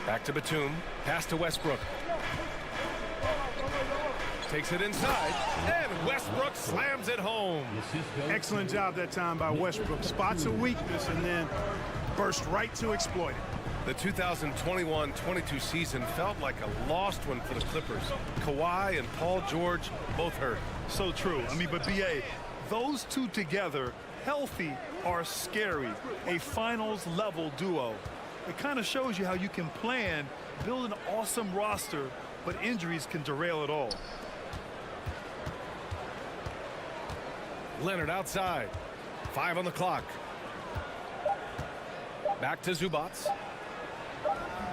Back to Batum. Pass to Westbrook. Takes it inside. And Westbrook slams it home. Excellent job that time by Westbrook. Spots a weakness and then burst right to exploit it. The 2021-22 season felt like a lost one for the Clippers. Kawhi and Paul George both hurt. So true. I mean, but B.A., those two together, healthy, are scary. A finals-level duo. It kind of shows you how you can plan, build an awesome roster, but injuries can derail it all. Leonard outside. 5 on the clock. Back to Zubac.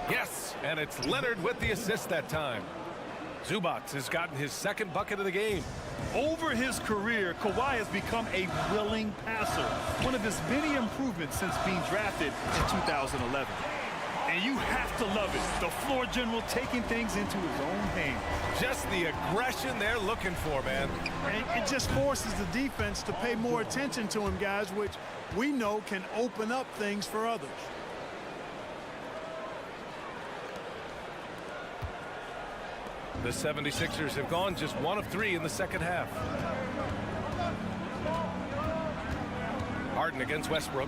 Yes, and it's Leonard with the assist that time. Zubac has gotten his second bucket of the game. Over his career, Kawhi has become a willing passer, one of his many improvements since being drafted in 2011. And you have to love it, the floor general taking things into his own hands. Just the aggression they're looking for, man. And it just forces the defense to pay more attention to him, guys, which we know can open up things for others. The 76ers have gone just 1 of 3 in the second half. Harden against Westbrook.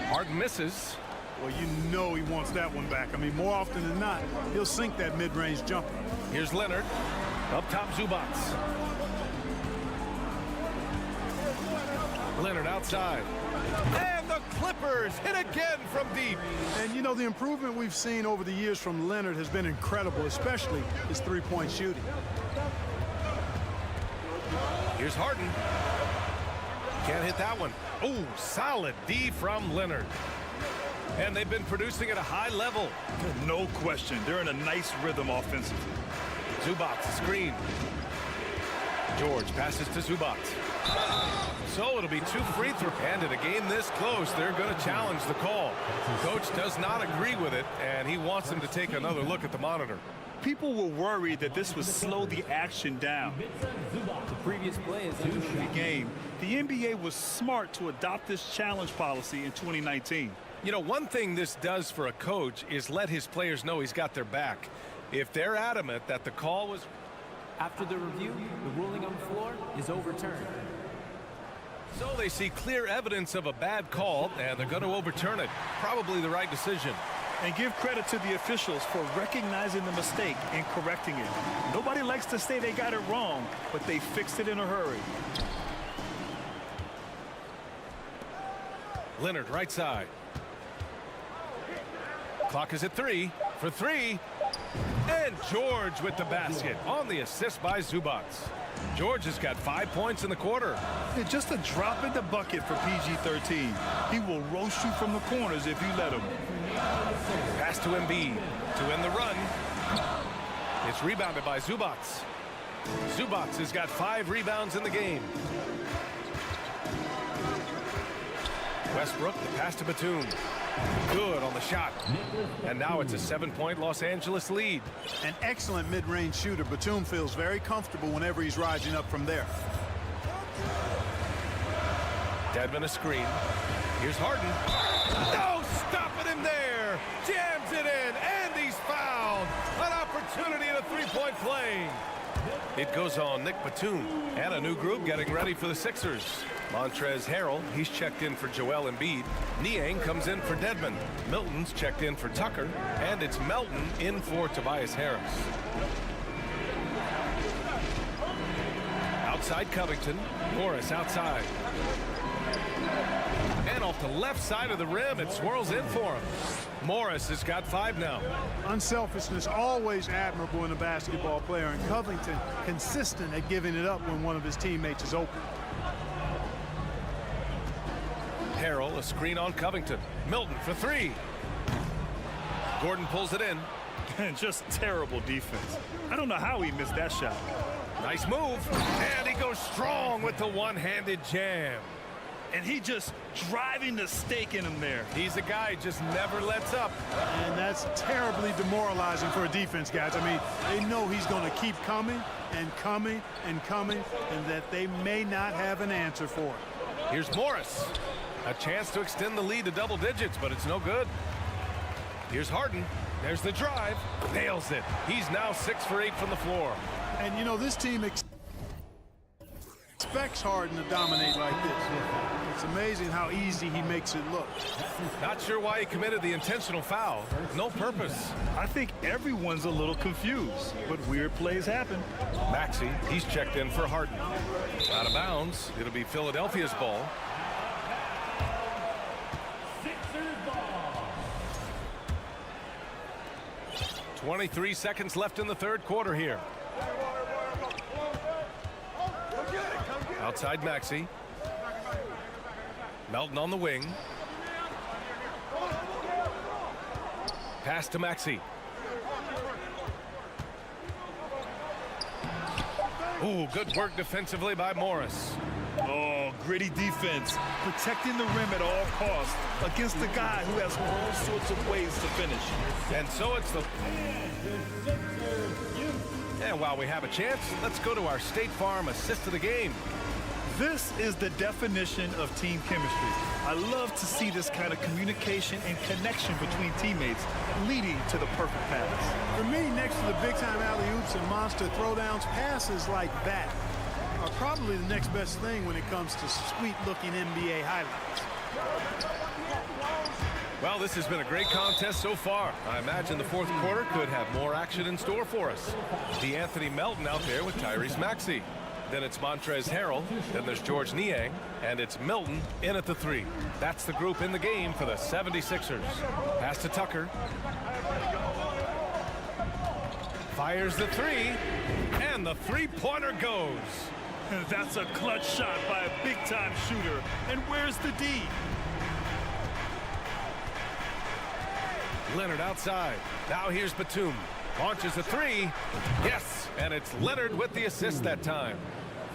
Harden misses. Well, you know he wants that one back. I mean, more often than not, he'll sink that mid-range jumper. Here's Leonard. Up top, Zubac. Leonard outside. And the Clippers hit again from deep. And, you know, the improvement we've seen over the years from Leonard has been incredible, especially his three-point shooting. Here's Harden. Can't hit that one. Oh, solid D from Leonard. And they've been producing at a high level. No question. They're in a nice rhythm offensively. Zubac, screen. George passes to Zubac. So it'll be 2 free throws. And in a game this close, they're going to challenge the call. Coach does not agree with it, and he wants them to take another look at the monitor. People were worried that this would slow the action down. The previous play is Due to the game, the NBA was smart to adopt this challenge policy in 2019. You know, one thing this does for a coach is let his players know he's got their back. If they're adamant that the call was... After the review, the ruling on the floor is overturned. So they see clear evidence of a bad call, and they're going to overturn it. Probably the right decision. And give credit to the officials for recognizing the mistake and correcting it. Nobody likes to say they got it wrong, but they fixed it in a hurry. Leonard, right side. Clock is at 3 for 3. And George with the basket on the assist by Zubac. George has got 5 points in the quarter. It's just a drop in the bucket for PG-13. He will roast you from the corners if you let him. Pass to Embiid to end the run. It's rebounded by Zubac. Zubac has got 5 rebounds in the game. Westbrook, the pass to Batum. Good on the shot. And now it's a 7-point Los Angeles lead. An excellent mid-range shooter. Batum feels very comfortable whenever he's rising up from there. Dedmon a screen. Here's Harden. No, stopping him there. Jams it in, and he's fouled. An opportunity in a 3-point play. It goes on Nick Batum. And a new group getting ready for the Sixers. Montrezl Harrell, he's checked in for Joel Embiid. Niang comes in for Dedmon. Milton's checked in for Tucker. And it's Melton in for Tobias Harris. Outside Covington. Morris outside. And off the left side of the rim, it swirls in for him. Morris has got 5 now. Unselfishness always admirable in a basketball player, and Covington consistent at giving it up when one of his teammates is open. Harrell, a screen on Covington. Milton for 3. Gordon pulls it in. Just terrible defense. I don't know how he missed that shot. Nice move. And he goes strong with the one-handed jam. And he just driving the stake in him there. He's a guy who just never lets up. And that's terribly demoralizing for a defense, guys. I mean, they know he's going to keep coming and coming and coming, and that they may not have an answer for it. Here's Morris. A chance to extend the lead to double digits, but it's no good. Here's Harden. There's the drive. Nails it. He's now 6 for 8 from the floor. And, you know, this team expects Harden to dominate like this. It's amazing how easy he makes it look. Not sure why he committed the intentional foul. No purpose. I think everyone's a little confused, but weird plays happen. Maxey, he's checked in for Harden. Out of bounds. It'll be Philadelphia's ball. 23 seconds left in the third quarter here. Outside Maxey. Melton on the wing. Pass to Maxey. Ooh, good work defensively by Morris. Oh, gritty defense, protecting the rim at all costs against a guy who has all sorts of ways to finish. And so it's the... And while we have a chance, let's go to our State Farm assist of the game. This is the definition of team chemistry. I love to see this kind of communication and connection between teammates leading to the perfect pass. For me, next to the big-time alley-oops and monster throwdowns, passes like that are probably the next best thing when it comes to sweet-looking NBA highlights. Well, this has been a great contest so far. I imagine the fourth quarter could have more action in store for us. DeAnthony Melton out there with Tyrese Maxey. Then it's Montrezl Harrell. Then there's George Niang. And it's Milton in at the 3. That's the group in the game for the 76ers. Pass to Tucker. Fires the 3. And the three-pointer goes. That's a clutch shot by a big-time shooter. And where's the D? Leonard outside. Now here's Batum. Launches a 3. Yes, and it's Leonard with the assist that time.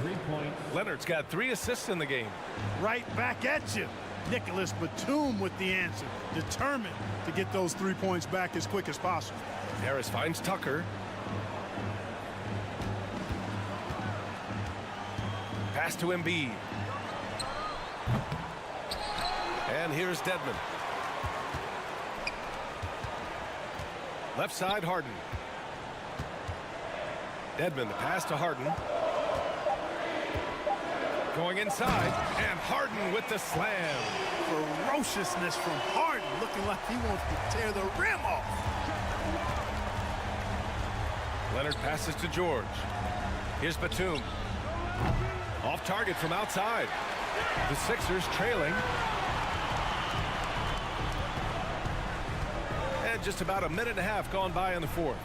3-point. Leonard's got 3 assists in the game. Right back at you. Nicholas Batum with the answer. Determined to get those 3 points back as quick as possible. Harris finds Tucker. Pass to Embiid. And here's Dedmon. Left side, Harden. Dedmon, the pass to Harden. Going inside, and Harden with the slam. Ferociousness from Harden, looking like he wants to tear the rim off. Leonard passes to George. Here's Batum. Off target from outside. The Sixers trailing. And just about a minute and a half gone by in the fourth.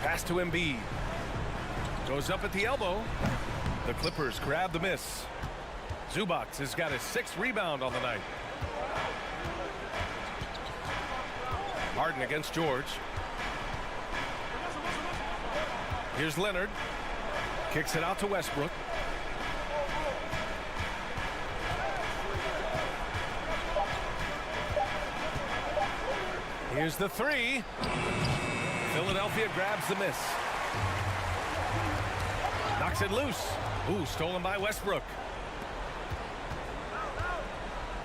Pass to Embiid. Goes up at the elbow. The Clippers grab the miss. Zubac has got his 6th rebound on the night. Harden against George. Here's Leonard. Kicks it out to Westbrook. Here's the 3. Philadelphia grabs the miss. Knocks it loose. Ooh, stolen by Westbrook.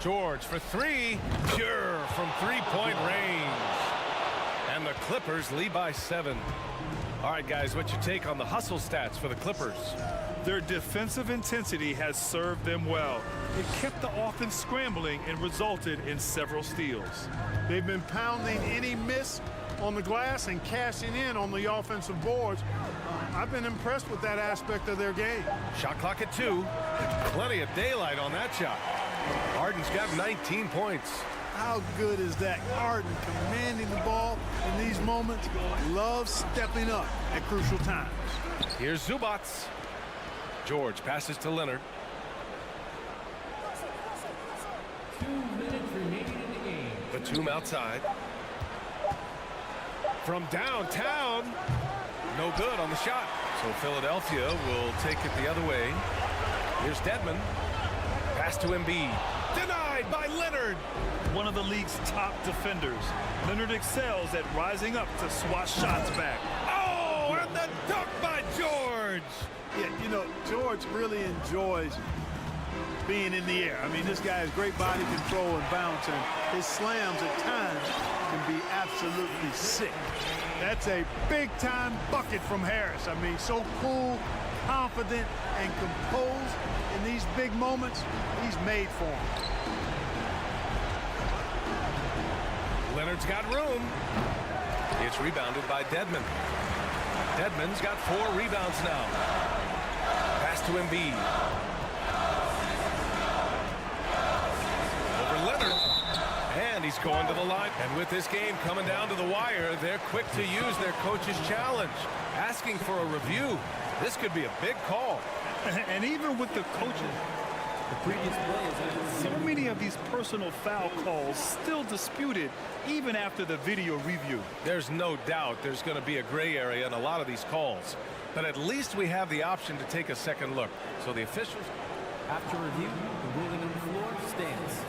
George for 3. Pure from 3-point range. And the Clippers lead by 7. All right, guys, what's your take on the hustle stats for the Clippers? Their defensive intensity has served them well. It kept the offense scrambling and resulted in several steals. They've been pounding any miss on the glass and cashing in on the offensive boards. I've been impressed with that aspect of their game. Shot clock at 2. Plenty of daylight on that shot. Harden's got 19 points. How good is that? Harden commanding the ball in these moments. Loves stepping up at crucial times. Here's Zubac. George passes to Leonard. 2 minutes remaining in the game. Batum outside. From downtown. No good on the shot. So Philadelphia will take it the other way. Here's Dedmon. Pass to Embiid. Denied by Leonard. One of the league's top defenders. Leonard excels at rising up to swat shots back. Oh, and the dunk by George. Yeah, you know, George really enjoys being in the air. I mean, this guy has great body control and bounce, and his slams at times can be absolutely sick. That's a big-time bucket from Harris. I mean, so cool, confident, and composed in these big moments. He's made for him. Leonard's got room. It's rebounded by Dedmon. Dedmon's got 4 rebounds now. Pass to Embiid. Over Leonard. And he's going to the line. And with this game coming down to the wire, they're quick to use their coach's challenge. Asking for a review. This could be a big call. And even with the coaches The previous play is So many of these personal foul calls still disputed even after the video review. There's no doubt there's going to be a gray area in a lot of these calls. But at least we have the option to take a second look. So the officials... After review, the ruling on the floor stands.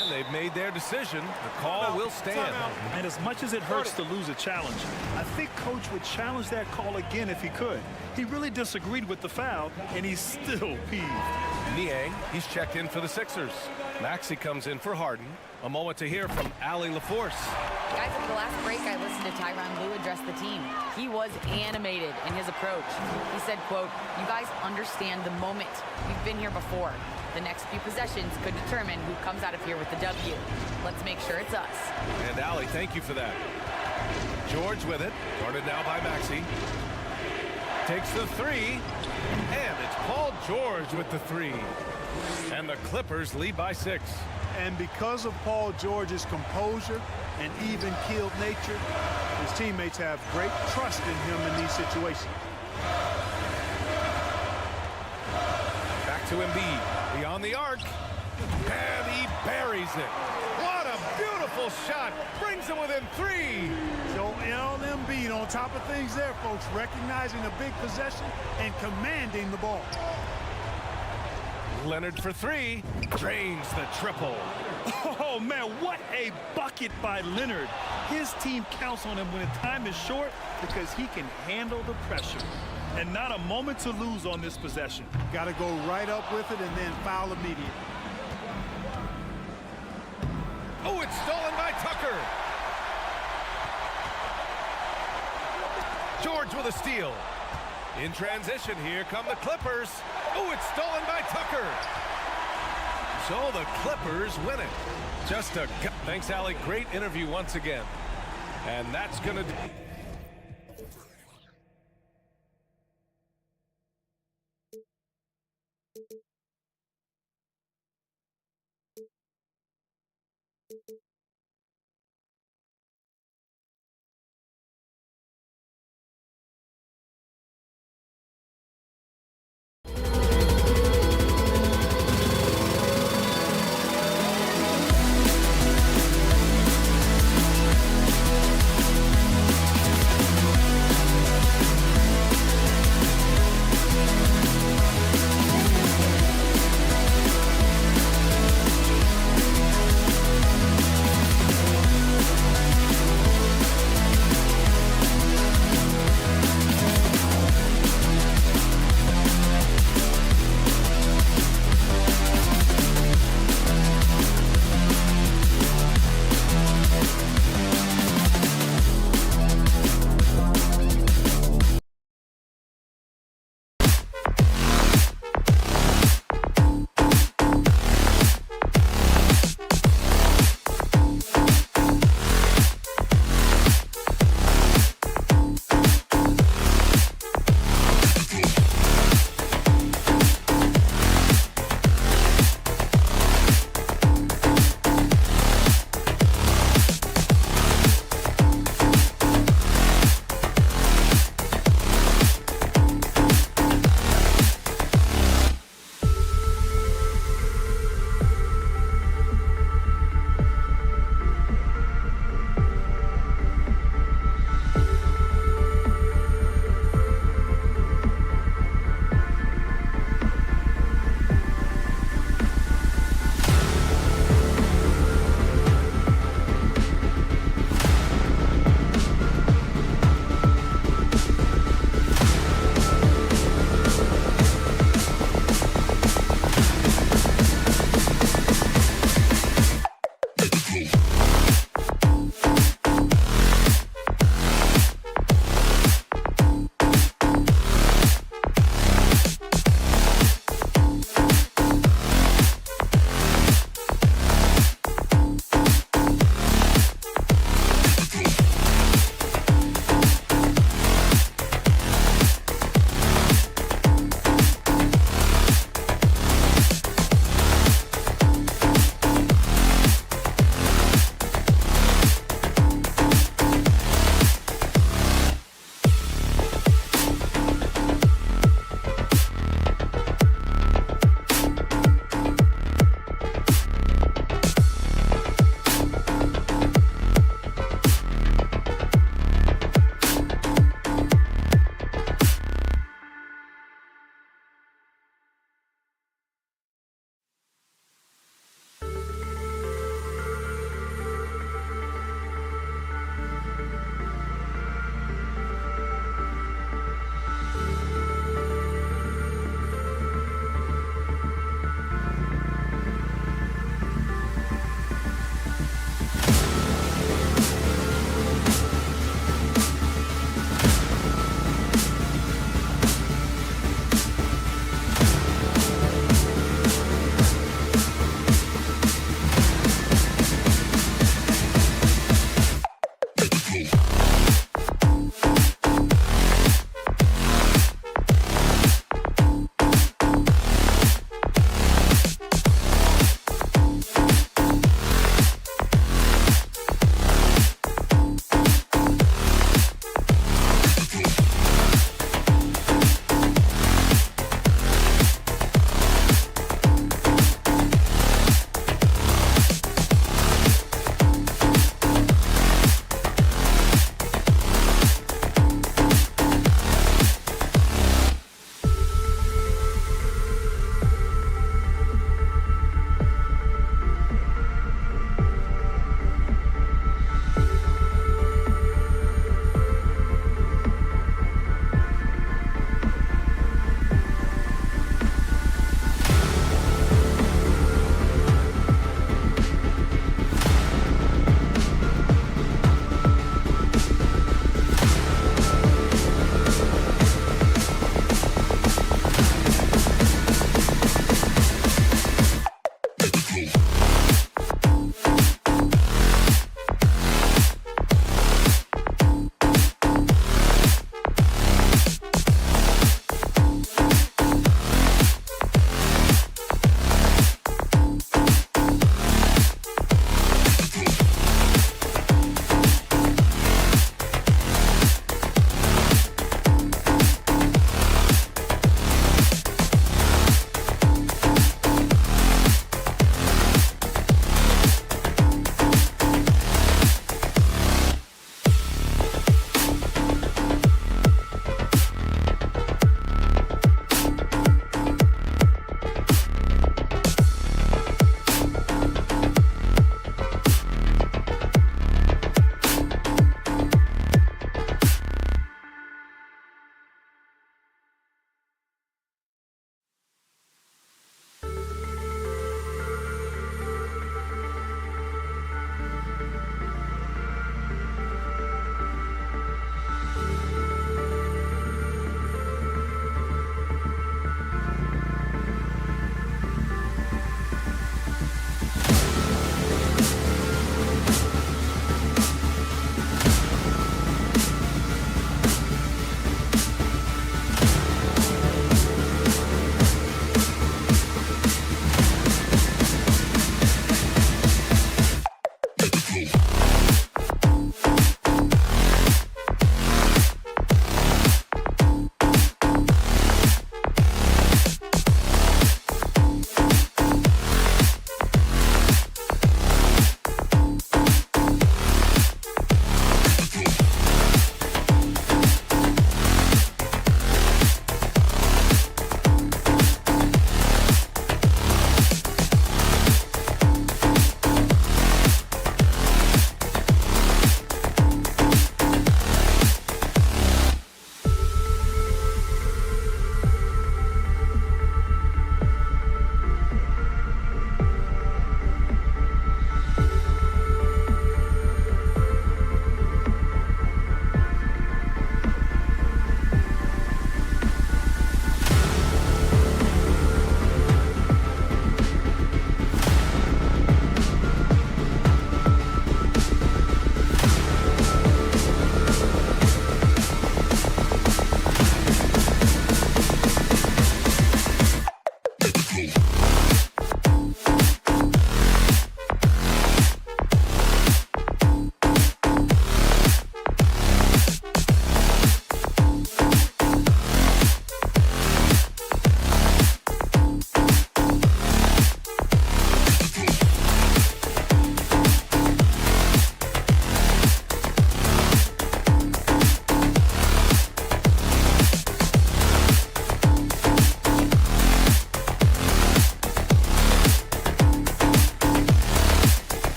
And they've made their decision. The call will stand. And as much as it hurts to lose a challenge, I think Coach would challenge that call again if he could. He really disagreed with the foul, and he's still peeved. Niang, he's checked in for the Sixers. Maxey comes in for Harden. A moment to hear from Ali LaForce. Guys, at the last break, I listened to Tyronn Lue address the team. He was animated in his approach. He said, quote, "You guys understand the moment. We've been here before. The next few possessions could determine who comes out of here with the W. Let's make sure it's us." And Ali, thank you for that. George with it. Guarded now by Maxey. Takes the three. And it's Paul George with the three. And the Clippers lead by 6. And because of Paul George's composure and even-keeled nature, his teammates have great trust in him in these situations. Back to Embiid. Beyond the arc. And he buries it. What a beautiful shot. Brings him within 3. Joel Embiid on top of things there, folks, recognizing a big possession and commanding the ball. Leonard for 3. Drains the triple. Oh, man, what a bucket by Leonard. His team counts on him when time is short because he can handle the pressure. And not a moment to lose on this possession. Got to go right up with it and then foul immediately. Oh, it's stolen by Tucker. George with a steal. In transition, here come the Clippers. Oh, it's stolen by Tucker. So the Clippers win it. Just a... Thanks, Ali. Great interview once again. And that's going to...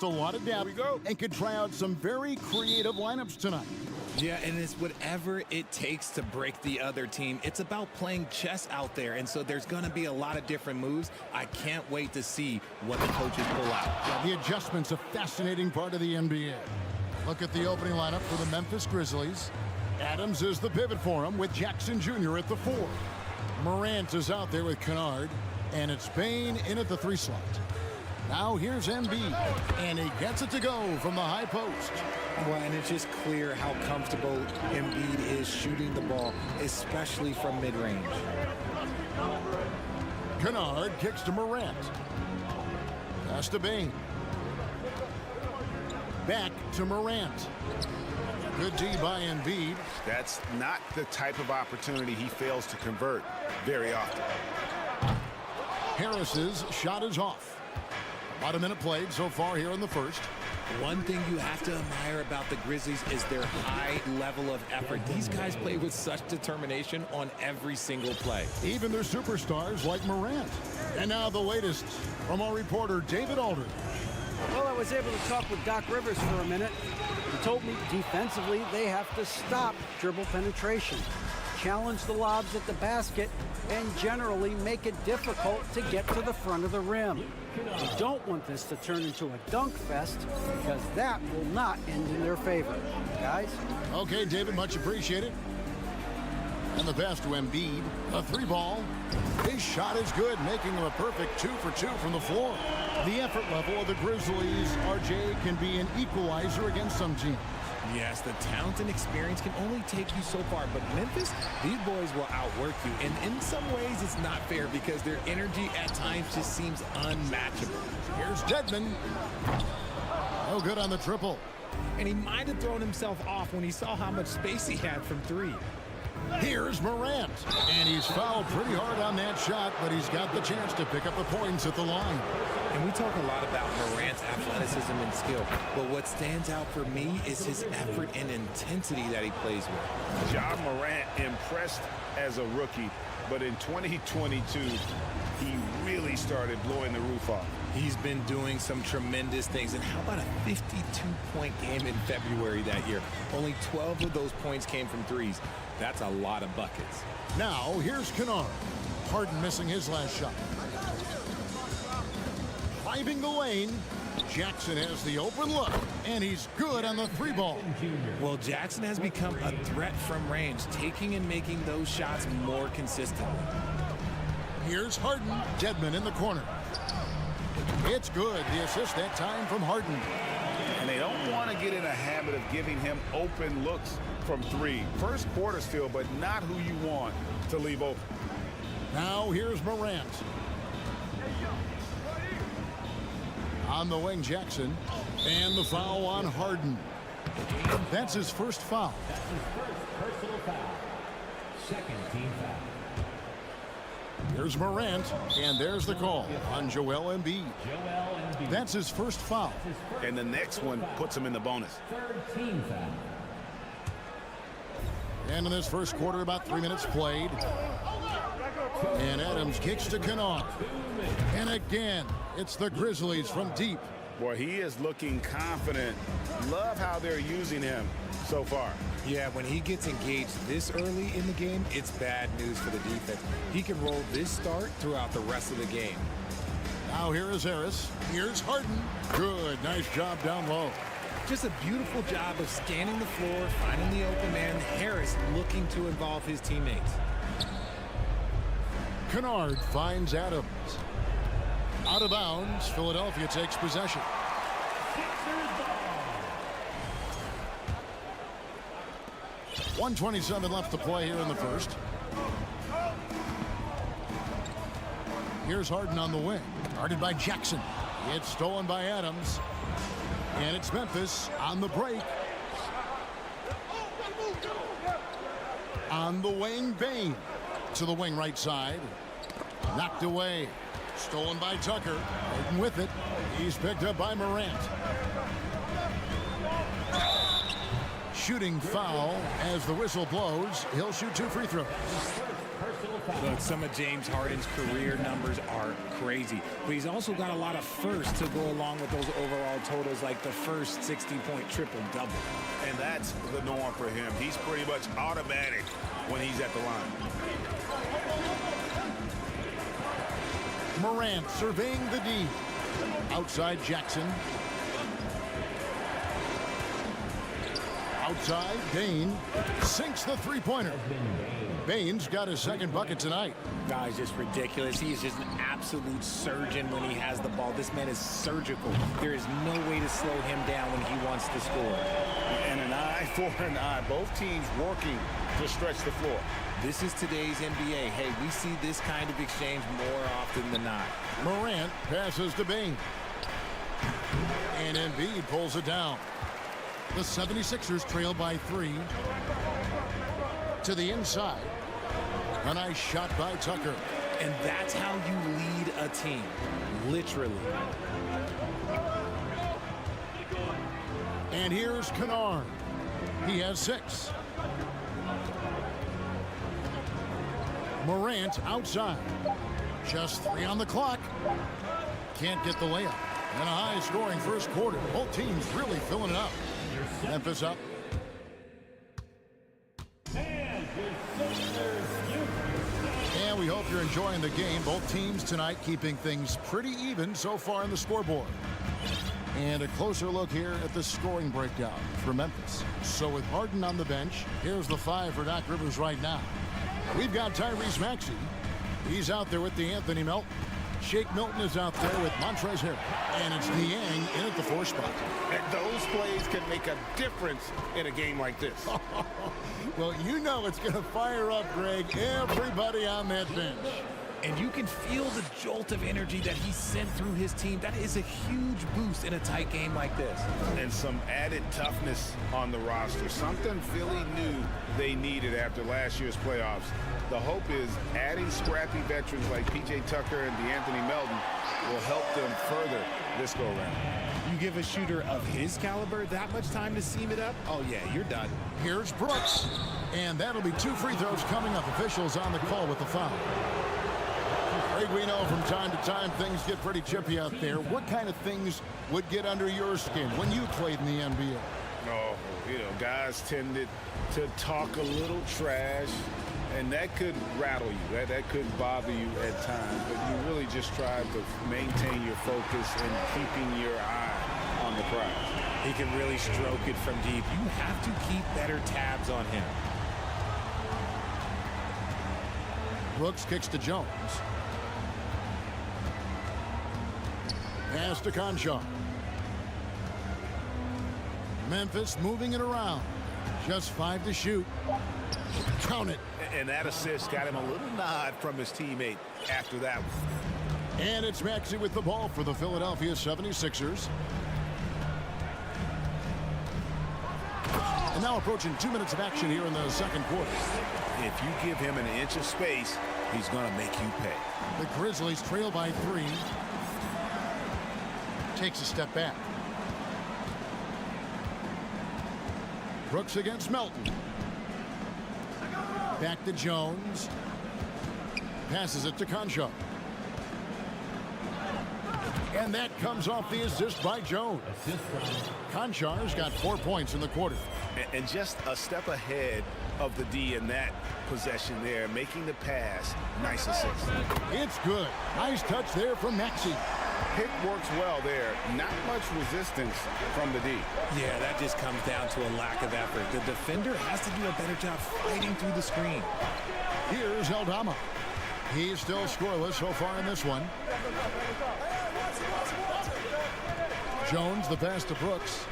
A lot of depth and could try out some very creative lineups tonight. Yeah, and it's whatever it takes to break the other team. It's about playing chess out there, and so there's going to be a lot of different moves. I can't wait to see what the coaches pull out. Yeah, the adjustment's a fascinating part of the NBA. Look at the opening lineup for the Memphis Grizzlies. Adams is the pivot for him with Jackson Jr. at the 4. Morant is out there with Kennard, and it's Bane in at the 3 slot. Now here's Embiid, and he gets it to go from the high post. Well, and it's just clear how comfortable Embiid is shooting the ball, especially from mid-range. Kennard kicks to Morant. Pass to Bane. Back to Morant. Good D by Embiid. That's not the type of opportunity he fails to convert very often. Harris's shot is off. About a minute played so far here in the first. One thing you have to admire about the Grizzlies is their high level of effort. These guys play with such determination on every single play. Even their superstars like Morant. And now the latest from our reporter, David Alder. Well, I was able to talk with Doc Rivers for a minute. He told me defensively they have to stop dribble penetration, challenge the lobs at the basket, and generally make it difficult to get to the front of the rim. You don't want this to turn into a dunk fest because that will not end in their favor. Guys? Okay, David, much appreciated. And the pass to Embiid, a 3-ball. His shot is good, making him a perfect 2 for 2 from the floor. The effort level of the Grizzlies, RJ, can be an equalizer against some teams. Yes, the talent and experience can only take you so far, but Memphis, these boys will outwork you. And in some ways, it's not fair because their energy at times just seems unmatchable. Here's Dedmon. No good on the triple. And he might have thrown himself off when he saw how much space he had from 3. Here's Morant, and he's fouled pretty hard on that shot, but he's got the chance to pick up the points at the line. And we talk a lot about Morant's athleticism and skill, but what stands out for me is his effort and intensity that he plays with. Ja Morant impressed as a rookie, but in 2022, he really started blowing the roof off. He's been doing some tremendous things. And how about a 52-point game in February that year? Only 12 of those points came from 3s. That's a lot of buckets. Now, here's Kennard. Harden missing his last shot. Driving the lane. Jackson has the open look, and he's good on the 3-ball. Well, Jackson has become a threat from range, taking and making those shots more consistently. Here's Harden. Dedmon in the corner. It's good. The assist that time from Harden. And they don't want to get in a habit of giving him open looks from three. First quarter still, but not who you want to leave open. Now here's Morant. On the wing, Jackson. And the foul on Harden. That's his first foul. That's his first personal foul. Second team foul. Here's Morant, and there's the call on Joel Embiid. That's his first foul. And the next one puts him in the bonus. Third team foul. And in this first quarter, about 3 minutes played. And Adams kicks to Kennard. And again, it's the Grizzlies from deep. Boy, he is looking confident. Love how they're using him so far. Yeah, when he gets engaged this early in the game, it's bad news for the defense. He can roll this start throughout the rest of the game. Now here is Harris. Here's Harden. Good, nice job down low. Just a beautiful job of scanning the floor, finding the open man. Harris looking to involve his teammates. Kennard finds Adams. Out of bounds, Philadelphia takes possession. 1:27 left to play here in the first. Here's Harden on the wing. Guarded by Jackson. It's stolen by Adams. And it's Memphis on the break. On the wing, Bane. To the wing right side. Knocked away. Stolen by Tucker. Harden with it. He's picked up by Morant. Shooting foul as the whistle blows. He'll shoot 2 free throws. Look, some of James Harden's career numbers are crazy, but he's also got a lot of firsts to go along with those overall totals, like the first 60-point triple-double. And that's the norm for him. He's pretty much automatic when he's at the line. Morant surveying the D. Outside Jackson. Outside, Bane sinks the three-pointer. Bane's got his second bucket tonight. Guy's just ridiculous. He's just an absolute surgeon when he has the ball. This man is surgical. There is no way to slow him down when he wants to score. And an eye for an eye. Both teams working to stretch the floor. This is today's NBA. Hey, we see this kind of exchange more often than not. Morant passes to Bane. And Embiid pulls it down. The 76ers trail by 3. To the inside. A nice shot by Tucker. And that's how you lead a team. Literally. And here's Kennard. He has 6. Morant outside. Just 3 on the clock. Can't get the layup. And a high-scoring first quarter. Both teams really filling it up. Memphis up. And we hope you're enjoying the game. Both teams tonight keeping things pretty even so far in the scoreboard. And a closer look here at the scoring breakdown for Memphis. So with Harden on the bench, here's the 5 for Doc Rivers right now. We've got Tyrese Maxey. He's out there with the Anthony Melton. Shake Milton is out there with Montrezl Harrell. And it's Niang in at the 4 spot. And those plays can make a difference in a game like this. Well, you know it's going to fire up, Greg, everybody on that bench. And you can feel the jolt of energy that he sent through his team. That is a huge boost in a tight game like this. And some added toughness on the roster. Something Philly knew they needed after last year's playoffs. The hope is adding scrappy veterans like P.J. Tucker and DeAnthony Melton will help them further this go-around. You give a shooter of his caliber that much time to seam it up, oh yeah, you're done. Here's Brooks. And that'll be 2 free throws coming up. Officials on the call with the foul. Greg, we know from time to time things get pretty chippy out there. What kind of things would get under your skin when you played in the NBA? Oh, guys tended to talk a little trash, and that could rattle you. That could bother you at times, but you really just try to maintain your focus and keeping your eye on the prize. He can really stroke it from deep. You have to keep better tabs on him. Brooks kicks to Jones. Pass to Conchar. Memphis moving it around. Just 5 to shoot. Count it. And that assist got him a little nod from his teammate after that one. And it's Maxey with the ball for the Philadelphia 76ers. And now approaching 2 minutes of action here in the second quarter. If you give him an inch of space, he's going to make you pay. The Grizzlies trail by 3. Takes a step back. Brooks against Melton. Back to Jones. Passes it to Conchar. And that comes off the assist by Jones. Konchar's got 4 points in the quarter. And just a step ahead of the D in that possession there, making the pass. Nice assist. It's good. Nice touch there from Maxey. Pick works well there. Not much resistance from the D. Yeah, that just comes down to a lack of effort. The defender has to do a better job fighting through the screen. Here's Aldama. He's still scoreless so far in this one. Jones, the pass to Brooks.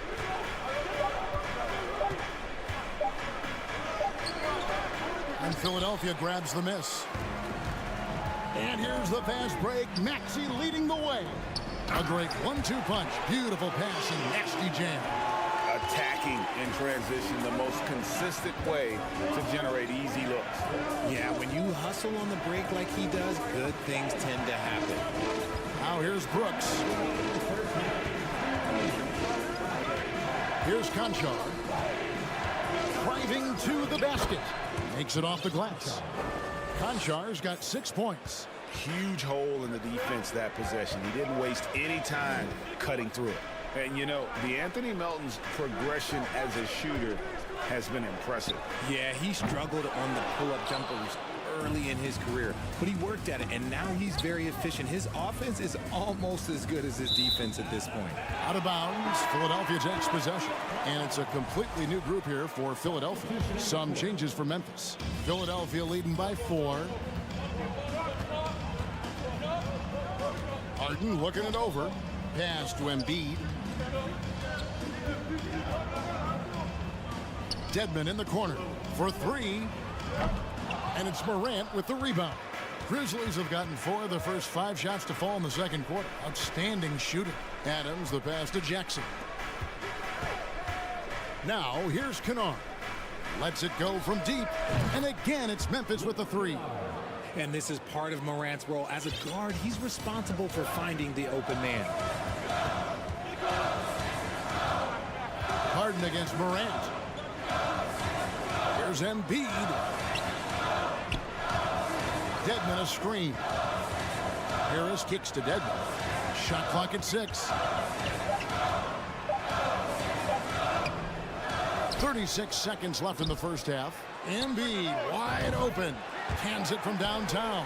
And Philadelphia grabs the miss. And here's the fast break. Maxey leading the way. A great 1-2 punch. Beautiful pass and nasty jam. Attacking in transition, the most consistent way to generate easy looks. Yeah, when you hustle on the break like he does, good things tend to happen. Now here's Brooks. Here's Conchar. Driving to the basket. Makes it off the glass. Konchar's got 6 points. Huge hole in the defense that possession. He didn't waste any time cutting through it. And, you know, Anthony Melton's progression as a shooter has been impressive. Yeah, he struggled on the pull-up jumpers early in his career, but he worked at it, and now he's very efficient. His offense is almost as good as his defense at this point. Out of bounds, Philadelphia takes possession. And it's a completely new group here for Philadelphia. Some changes for Memphis. Philadelphia leading by 4. Harden looking it over. Pass to Embiid. Dedmon in the corner for 3. And it's Morant with the rebound. Grizzlies have gotten 4 of the first 5 shots to fall in the second quarter. Outstanding shooting. Adams, the pass to Jackson. Now, here's Kennard. Lets it go from deep. And again, it's Memphis with the 3. And this is part of Morant's role. As a guard, he's responsible for finding the open man. Harden against Morant. Here's Embiid. Dedmon a screen. Harris kicks to Dedmon. Shot clock at 6. 36 seconds left in the first half. Embiid wide open. Hands it from downtown.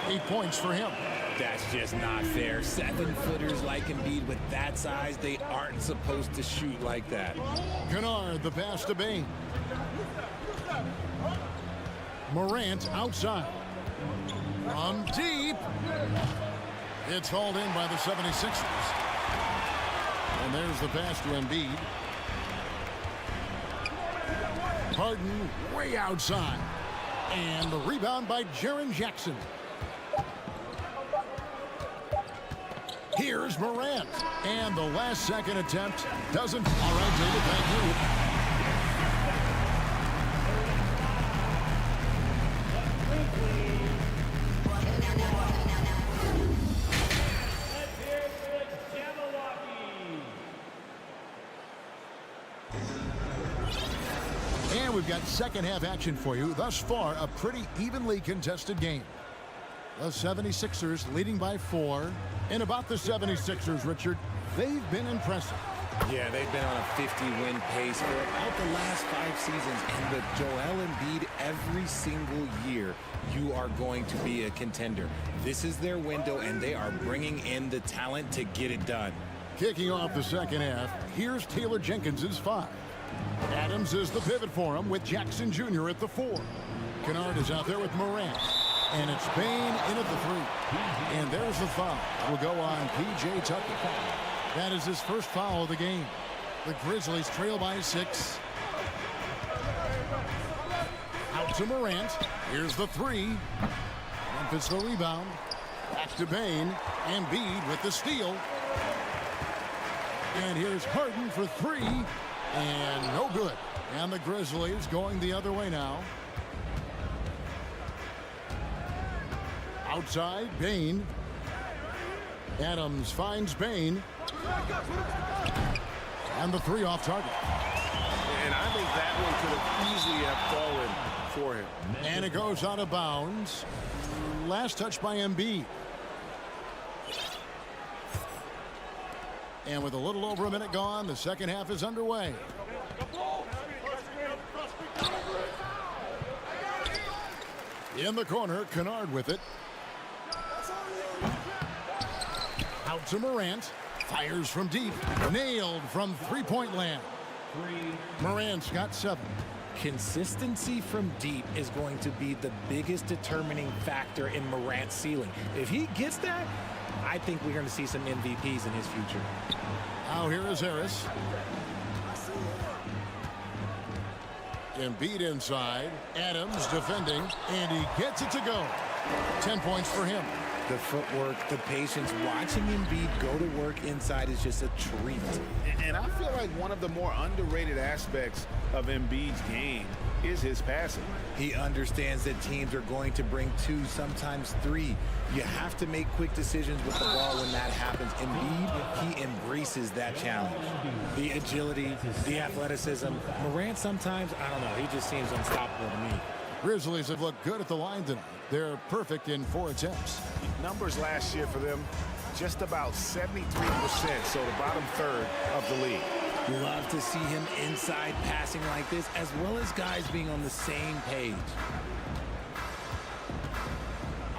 8 points for him. That's just not fair. 7-footers like Embiid with that size, they aren't supposed to shoot like that. Kennard, the pass to Bain. Morant outside. From deep. It's hauled in by the 76ers. And there's the pass to Embiid. Harden way outside. And the rebound by Jaren Jackson. Here's Morant. And the last second attempt doesn't. All right, David, thank you. And we've got second half action for you. Thus far, a pretty evenly contested game. The 76ers leading by 4. And about the 76ers, Richard, they've been impressive. Yeah, they've been on a 50-win pace for about the last 5 seasons. And with Joel Embiid, every single year, you are going to be a contender. This is their window, and they are bringing in the talent to get it done. Kicking off the second half, here's Taylor Jenkins's 5. Adams is the pivot for him with Jackson Jr. at the 4. Kennard is out there with Morant. And it's Bain in at the 3. And there's the foul. Will go on P.J. Tucker. That is his first foul of the game. The Grizzlies trail by 6. Out to Morant. Here's the 3. Memphis the rebound. Back to Bane. Embiid with the steal. And here's Harden for 3. And no good. And the Grizzlies going the other way now. Outside, Bane. Adams finds Bane. And the 3 off target. And I think that one could have easily have fallen for him. And it goes out of bounds. Last touch by Embiid. And with a little over a minute gone, the second half is underway. In the corner, Kennard with it. Out to Morant. Fires from deep. Nailed from three-point land. Morant's got 7. Consistency from deep is going to be the biggest determining factor in Morant's ceiling. If he gets that, I think we're going to see some MVPs in his future. Now here is Harris. Embiid inside. Adams defending. And he gets it to go. 10 points for him. The footwork, the patience, watching Embiid go to work inside is just a treat. And I feel like one of the more underrated aspects of Embiid's game is his passing. He understands that teams are going to bring 2, sometimes 3. You have to make quick decisions with the ball when that happens. Embiid, he embraces that challenge. The agility, the athleticism. Morant sometimes, I don't know, he just seems unstoppable to me. Grizzlies have looked good at the line tonight. They're perfect in 4 attempts. Numbers last year for them, just about 73%, so the bottom third of the league. Love to see him inside passing like this, as well as guys being on the same page.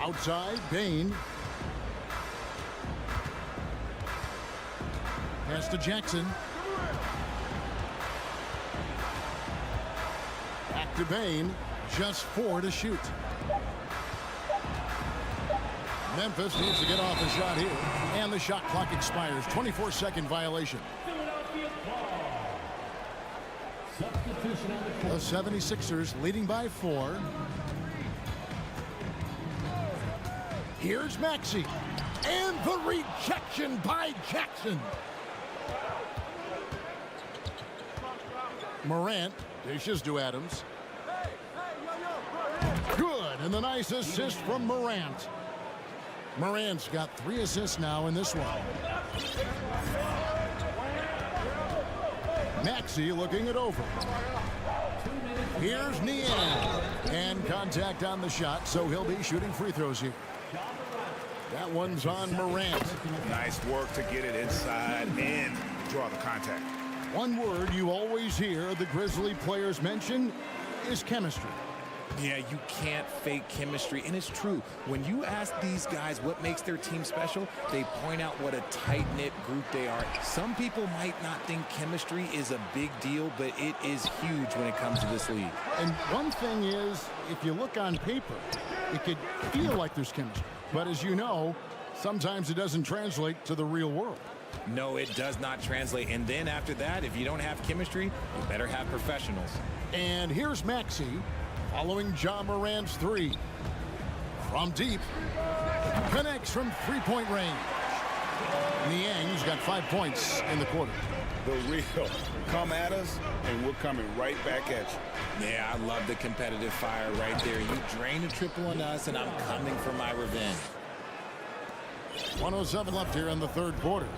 Outside, Bane. Pass to Jackson. Back to Bane. Just 4 to shoot. Memphis needs to get off the shot here. And the shot clock expires. 24-second violation. The 76ers leading by 4. Here's Maxey. And the rejection by Jackson. Morant dishes to Adams. Good, and the nice assist from Morant. Morant's got 3 assists now in this one. Maxey looking it over. Here's Niang. And contact on the shot, so he'll be shooting free throws here. That one's on Morant. Nice work to get it inside and draw the contact. One word you always hear the Grizzly players mention is chemistry. Yeah, you can't fake chemistry, and it's true. When you ask these guys what makes their team special, they point out what a tight-knit group they are. Some people might not think chemistry is a big deal, but it is huge when it comes to this league. And one thing is, if you look on paper, it could feel like there's chemistry. But as you know, sometimes it doesn't translate to the real world. No, it does not translate. And then after that, if you don't have chemistry, you better have professionals. And here's Maxey. Following John Morant's 3. From deep. Connects from three-point range. Niang's got 5 points in the quarter. The real. Come at us, and we're coming right back at you. Yeah, I love the competitive fire right there. You drain a triple on us, and I'm coming for my revenge. 1:07 left here in the third quarter.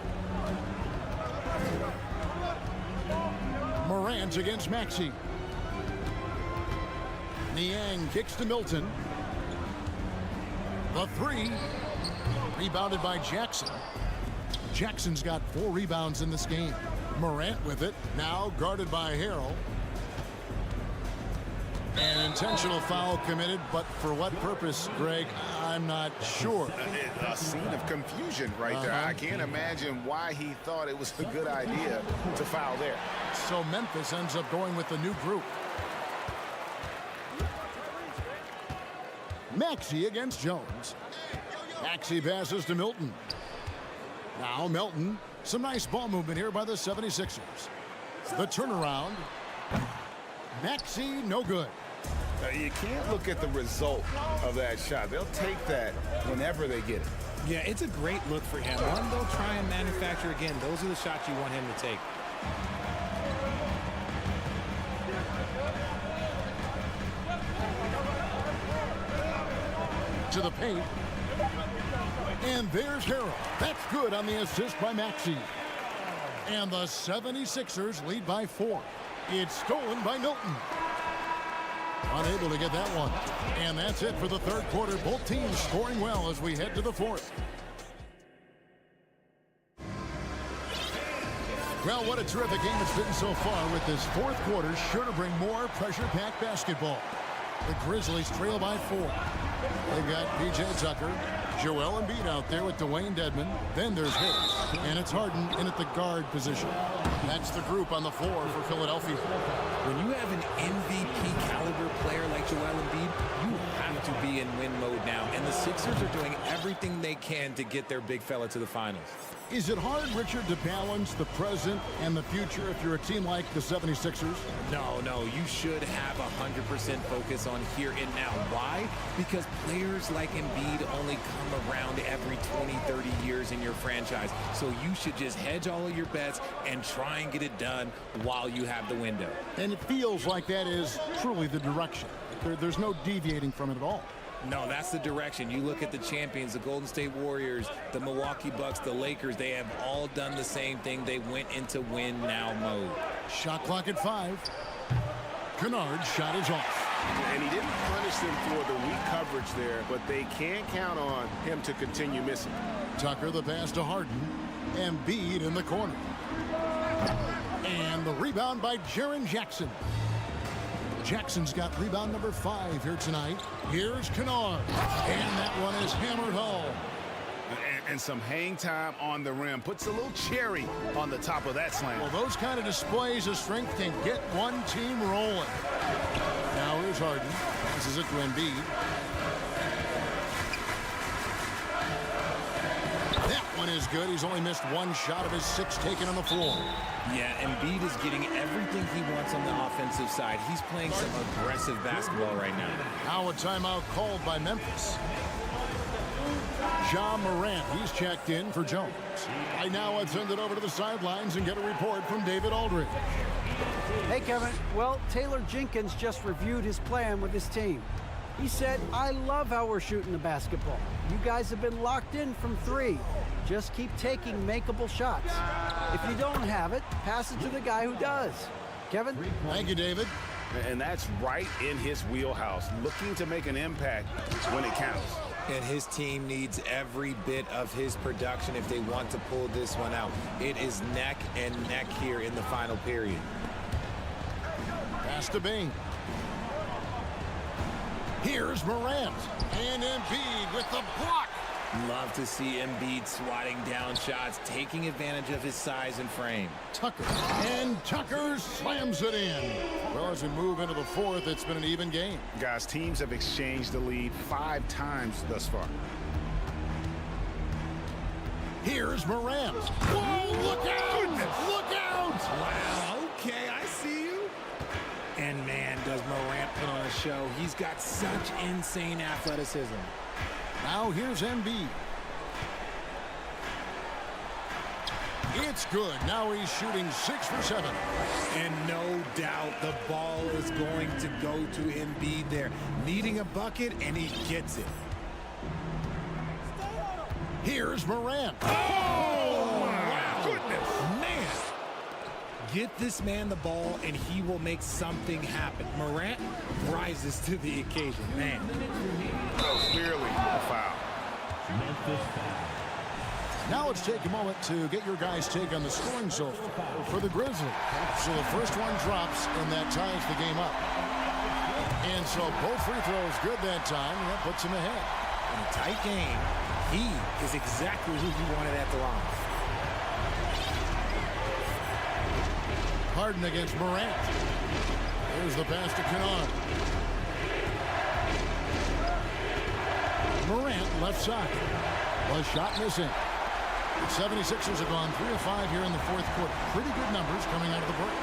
Morant against Maxey. Niang kicks to Milton. The 3. Rebounded by Jackson. Jackson's got 4 rebounds in this game. Morant with it. Now guarded by Harrell. An intentional foul committed, but for what purpose, Greg? I'm not sure. A scene of confusion right there. I can't imagine why he thought it was a good idea to foul there. So Memphis ends up going with the new group. Maxey against Jones. Maxey passes to Milton. Now Milton. Some nice ball movement here by the 76ers. The turnaround. Maxey, no good. You can't look at the result of that shot. They'll take that whenever they get it. Yeah, it's a great look for him. One they'll try and manufacture again. Those are the shots you want him to take. To the paint. And there's Harrell. That's good on the assist by Maxey. And the 76ers lead by 4. It's stolen by Milton. Unable to get that one. And that's it for the third quarter. Both teams scoring well as we head to the fourth. Well, what a terrific game it's been so far, with this fourth quarter sure to bring more pressure-packed basketball. The Grizzlies trail by 4. They've got P.J. Tucker, Joel Embiid out there with Dwayne Dedmon. Then there's Harris, and it's Harden in at the guard position. That's the group on the floor for Philadelphia. When you have an MVP caliber player like Joel Embiid, you have to be in win mode now. And the Sixers are doing everything they can to get their big fella to the finals. Is it hard, Richard, to balance the present and the future if you're a team like the 76ers? No, you should have 100% focus on here and now. Why? Because players like Embiid only come around every 20, 30 years in your franchise. So you should just hedge all of your bets and try and get it done while you have the window. And it feels like that is truly the direction. There's no deviating from it at all. No, that's the direction. You look at the champions, the Golden State Warriors, the Milwaukee Bucks, the Lakers. They have all done the same thing. They went into win now mode. Shot clock at 5. Kennard's shot is off. And he didn't punish them for the weak coverage there, but they can't count on him to continue missing. Tucker, the pass to Harden. Embiid in the corner. And the rebound by Jaren Jackson. Jackson's got rebound number 5 here tonight. Here's Kennard. And that one is hammered home. And some hang time on the rim. Puts a little cherry on the top of that slam. Well, those kind of displays of strength can get one team rolling. Now here's Harden. This is it to Embiid. That one is good. He's only missed one shot of his 6 taken on the floor. Yeah, Embiid is getting everything he wants on the offensive side. He's playing some aggressive basketball right now. Now a timeout called by Memphis. Ja Morant, he's checked in for Jones. Right now, let's send it over to the sidelines and get a report from David Aldridge. Hey, Kevin. Well, Taylor Jenkins just reviewed his plan with his team. He said, I love how we're shooting the basketball. You guys have been locked in from 3. Just keep taking makeable shots. If you don't have it, pass it to the guy who does. Kevin? Thank you, David. And that's right in his wheelhouse, looking to make an impact when it counts. And his team needs every bit of his production if they want to pull this one out. It is neck and neck here in the final period. Pass to Bing. Here's Morant. And Embiid with the block. Love to see Embiid swatting down shots, taking advantage of his size and frame. Tucker. And Tucker slams it in. Well, as we move into the fourth, it's been an even game. Guys, teams have exchanged the lead 5 times thus far. Here's Morant. Whoa, look out! Goodness. Look out! Wow, okay, I see you. And man, does Morant put on a show. He's got such insane athleticism. Now here's Embiid. It's good. Now he's shooting 6 for 7. And no doubt the ball is going to go to Embiid there. Needing a bucket, and he gets it. Here's Morant. Oh, wow. Goodness. Man. Get this man the ball, and he will make something happen. Morant rises to the occasion. Man. Clearly a foul. Now let's take a moment to get your guys' take on the scoring so far for the Grizzlies. So the first one drops, and that ties the game up. And so both free throws good that time, and that puts him ahead. In a tight game, he is exactly who you wanted at the line. Harden against Morant. Here's the pass to Kennard. Morant left side. Was shot missing. The 76ers have gone 3 of 5 here in the fourth quarter. Pretty good numbers coming out of the break.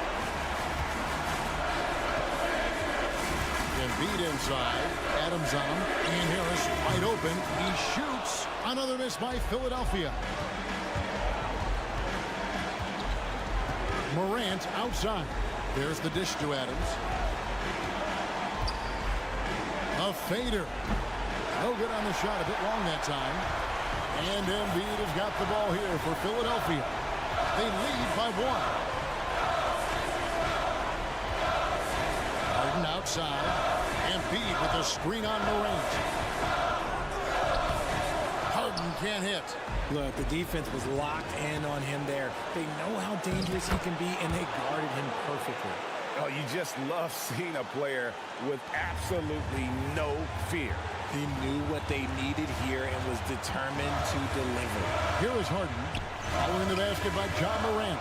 Embiid inside. Adams on him. Ian Harris wide open. He shoots. Another miss by Philadelphia. Morant outside. There's the dish to Adams. A fader. No good on the shot. A bit long that time. And Embiid has got the ball here for Philadelphia. They lead by 1. Harden outside. Embiid with a screen on Morant. Harden can't hit. Look, the defense was locked in on him there. They know how dangerous he can be, and they guarded him perfectly. Oh, you just love seeing a player with absolutely no fear. He knew what they needed here and was determined to deliver. Here is Harden. Following the basket by John Morant.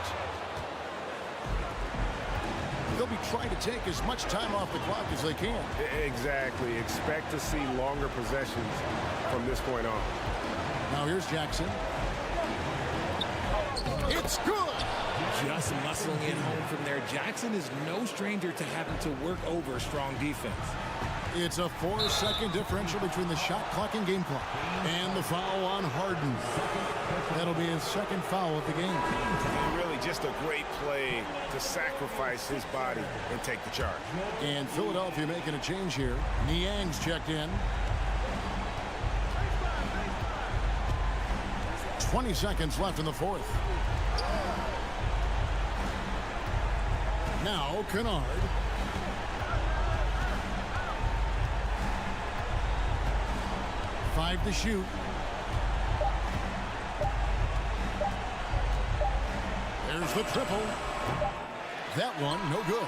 They'll be trying to take as much time off the clock as they can. Exactly. Expect to see longer possessions from this point on. Now here's Jackson. It's good. Just muscling it home from there. Jackson is no stranger to having to work over strong defense. It's a 4-second differential between the shot clock and game clock. And the foul on Harden. That'll be his second foul of the game. And really just a great play to sacrifice his body and take the charge. And Philadelphia making a change here. Niang's checked in. 20 seconds left in the fourth. Now Kennard. Five to shoot. There's the triple. That one, no good.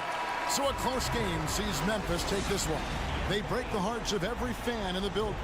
So a close game sees Memphis take this one. They break the hearts of every fan in the building.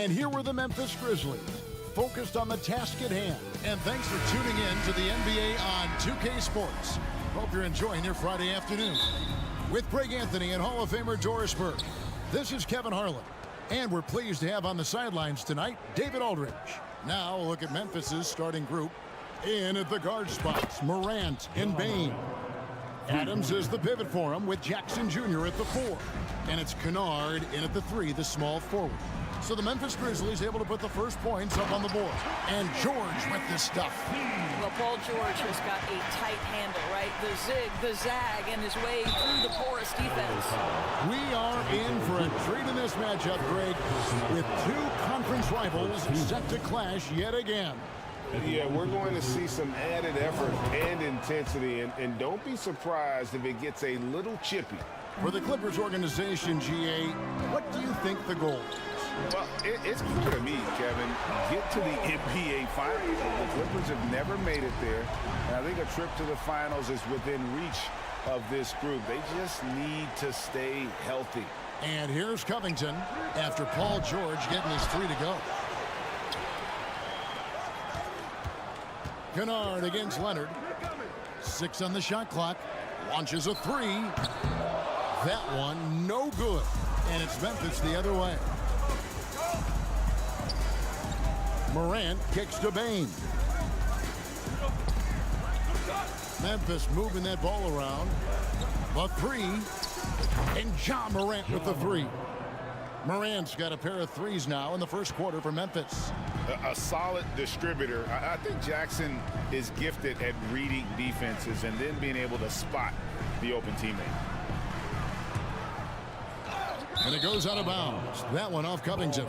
And here were the Memphis Grizzlies, focused on the task at hand. And thanks for tuning in to the NBA on 2K Sports. Hope you're enjoying your Friday afternoon. With Greg Anthony and Hall of Famer Doris Burke, this is Kevin Harlan. And we're pleased to have on the sidelines tonight, David Aldridge. Now a look at Memphis's starting group. In at the guard spots, Morant and Bane. Adams is the pivot for him with Jackson Jr. at the 4. And it's Kennard in at the 3, the small forward. So the Memphis Grizzlies able to put the first points up on the board. And George with this stuff. Well, Paul George has got a tight handle, right? The zig, the zag, and his way through the porous defense. We are in for a treat in this matchup, Greg, with two conference rivals set to clash yet again. Yeah, we're going to see some added effort and intensity, and don't be surprised if it gets a little chippy. For the Clippers organization, GA, what do you think the goal is? Well, it's clear to me, Kevin. Get to the NBA Finals. The Clippers have never made it there. And I think a trip to the Finals is within reach of this group. They just need to stay healthy. And here's Covington after Paul George getting his 3 to go. Kennard against Leonard. 6 on the shot clock. Launches a 3. That one no good. And it's Memphis the other way. Morant kicks to Bane. Memphis moving that ball around. The 3. And Ja Morant with the 3. Morant's got a pair of 3s now in the first quarter for Memphis. A solid distributor. I think Jackson is gifted at reading defenses and then being able to spot the open teammate. And it goes out of bounds. That one off Covington.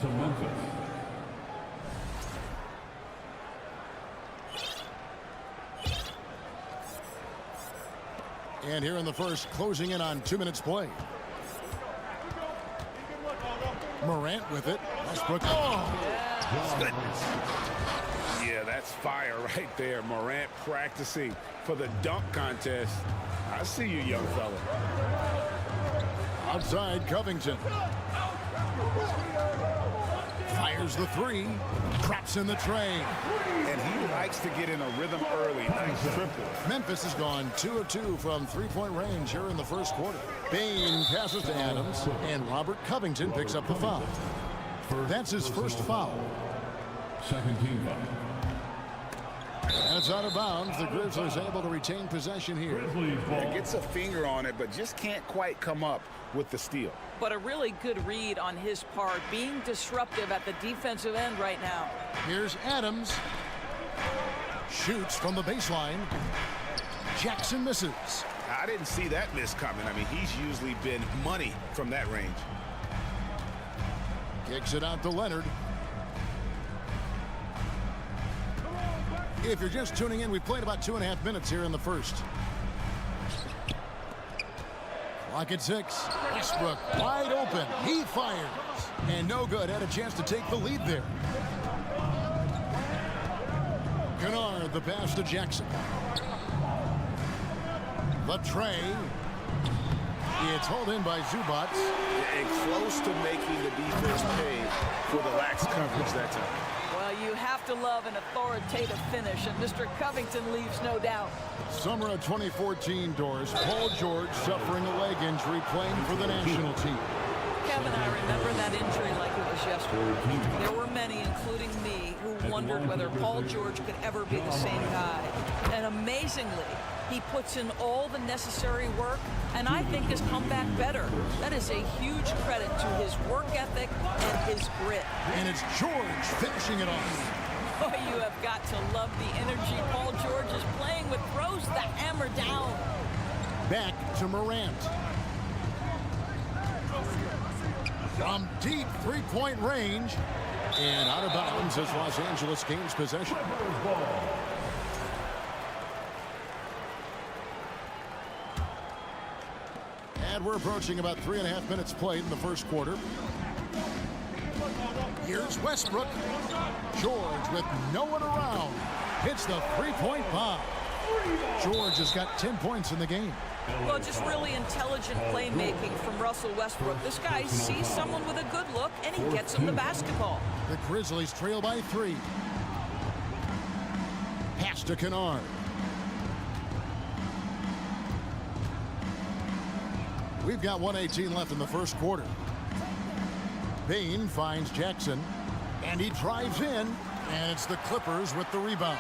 And here in the first, closing in on 2 minutes play. Morant with it. Westbrook. Oh! Goodness. Yeah, that's fire right there. Morant practicing for the dunk contest. I see you, young fella. Outside, Covington. Fires the 3. Traps in the tray. And he likes to get in a rhythm early. Nice triple. Memphis has gone 2 of 2 from three-point range here in the first quarter. Bane passes to Adams, and Robert Covington picks up the foul. That's his first foul. Second team foul. And it's out of bounds. The Grizzlies able to retain possession here. Gets a finger on it, but just can't quite come up with the steal. But a really good read on his part, being disruptive at the defensive end right now. Here's Adams. Shoots from the baseline. Jackson misses. I didn't see that miss coming. I mean, he's usually been money from that range. Kicks it out to Leonard. If you're just tuning in, we've played about 2.5 minutes here in the first. Clock at 6. Westbrook wide open. He fires. And no good. Had a chance to take the lead there. Kennard, the pass to Jackson. The tray. It's hauled in by Zubac. And close to making the defense pay for the lax coverage that time. Well, you have to love an authoritative finish, and Mr. Covington leaves no doubt. Summer of 2014, Doris. Paul George suffering a leg injury playing for the national team. Kevin, I remember that injury like it was yesterday. There were many, including me, who wondered whether Paul George could ever be the same guy. And amazingly, he puts in all the necessary work, and I think has come back better. That is a huge credit to his work ethic and his grit. And it's George finishing it off. Boy, you have got to love the energy Paul George is playing with throws the hammer down. Back to Morant. From deep three-point range. And out of bounds as Los Angeles gains possession. And we're approaching about 3.5 minutes played in the first quarter. Here's Westbrook. George with no one around. Hits the three-point bomb. George has got 10 points in the game. Well, just really intelligent playmaking from Russell Westbrook. This guy sees someone with a good look, and he gets him the basketball. The Grizzlies trail by 3. Pass to Kennard. We've got 1:18 left in the first quarter. Bain finds Jackson, and he drives in, and it's the Clippers with the rebound.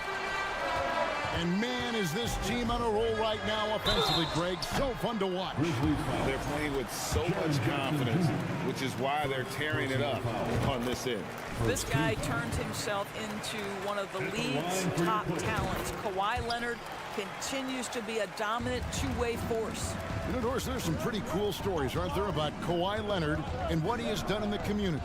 And man, is this team on a roll right now offensively, Greg. So fun to watch. They're playing with so much confidence, which is why they're tearing it up on this end. This guy turned himself into one of the league's top talents. Kawhi Leonard continues to be a dominant two-way force. You know, Doris, there's some pretty cool stories, aren't there, about Kawhi Leonard and what he has done in the community.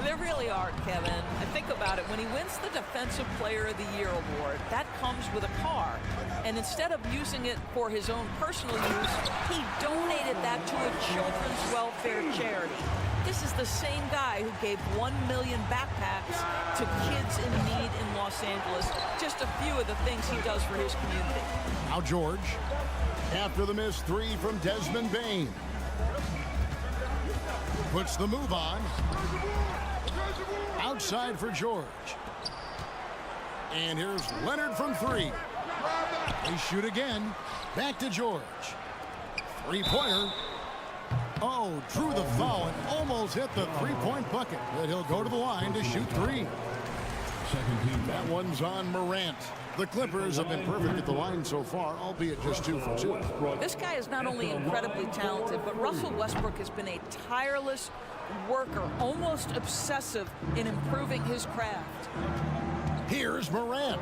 There really are, Kevin. I think about it. When he wins the Defensive Player of the Year award, that comes with a car. And instead of using it for his own personal use, he donated that to a children's welfare charity. This is the same guy who gave 1 million backpacks to kids in need in Los Angeles. Just a few of the things he does for his community. Now George, after the missed 3 from Desmond Bain. Puts the move on. Outside for George. And here's Leonard from 3. They shoot again. Back to George. Three-pointer. Oh, drew the foul and almost hit the three-point bucket. But he'll go to the line to shoot 3. That one's on Morant. The Clippers have been perfect at the line so far, albeit just 2 for 2. This guy is not only incredibly talented, but Russell Westbrook has been a tireless worker, almost obsessive in improving his craft. Here's Morant.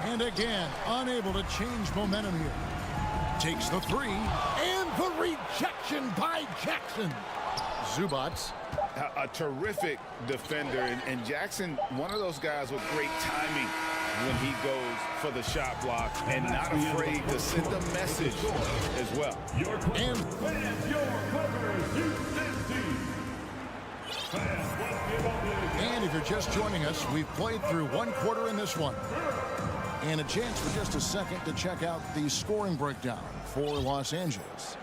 And again, unable to change momentum here. Takes the 3, and the rejection by Jackson. Zubats. A terrific defender, and Jackson, one of those guys with great timing when he goes for the shot block and not afraid to send a message as well. And if you're just joining us, we've played through 1 quarter in this one. And a chance for just a second to check out the scoring breakdown for Los Angeles.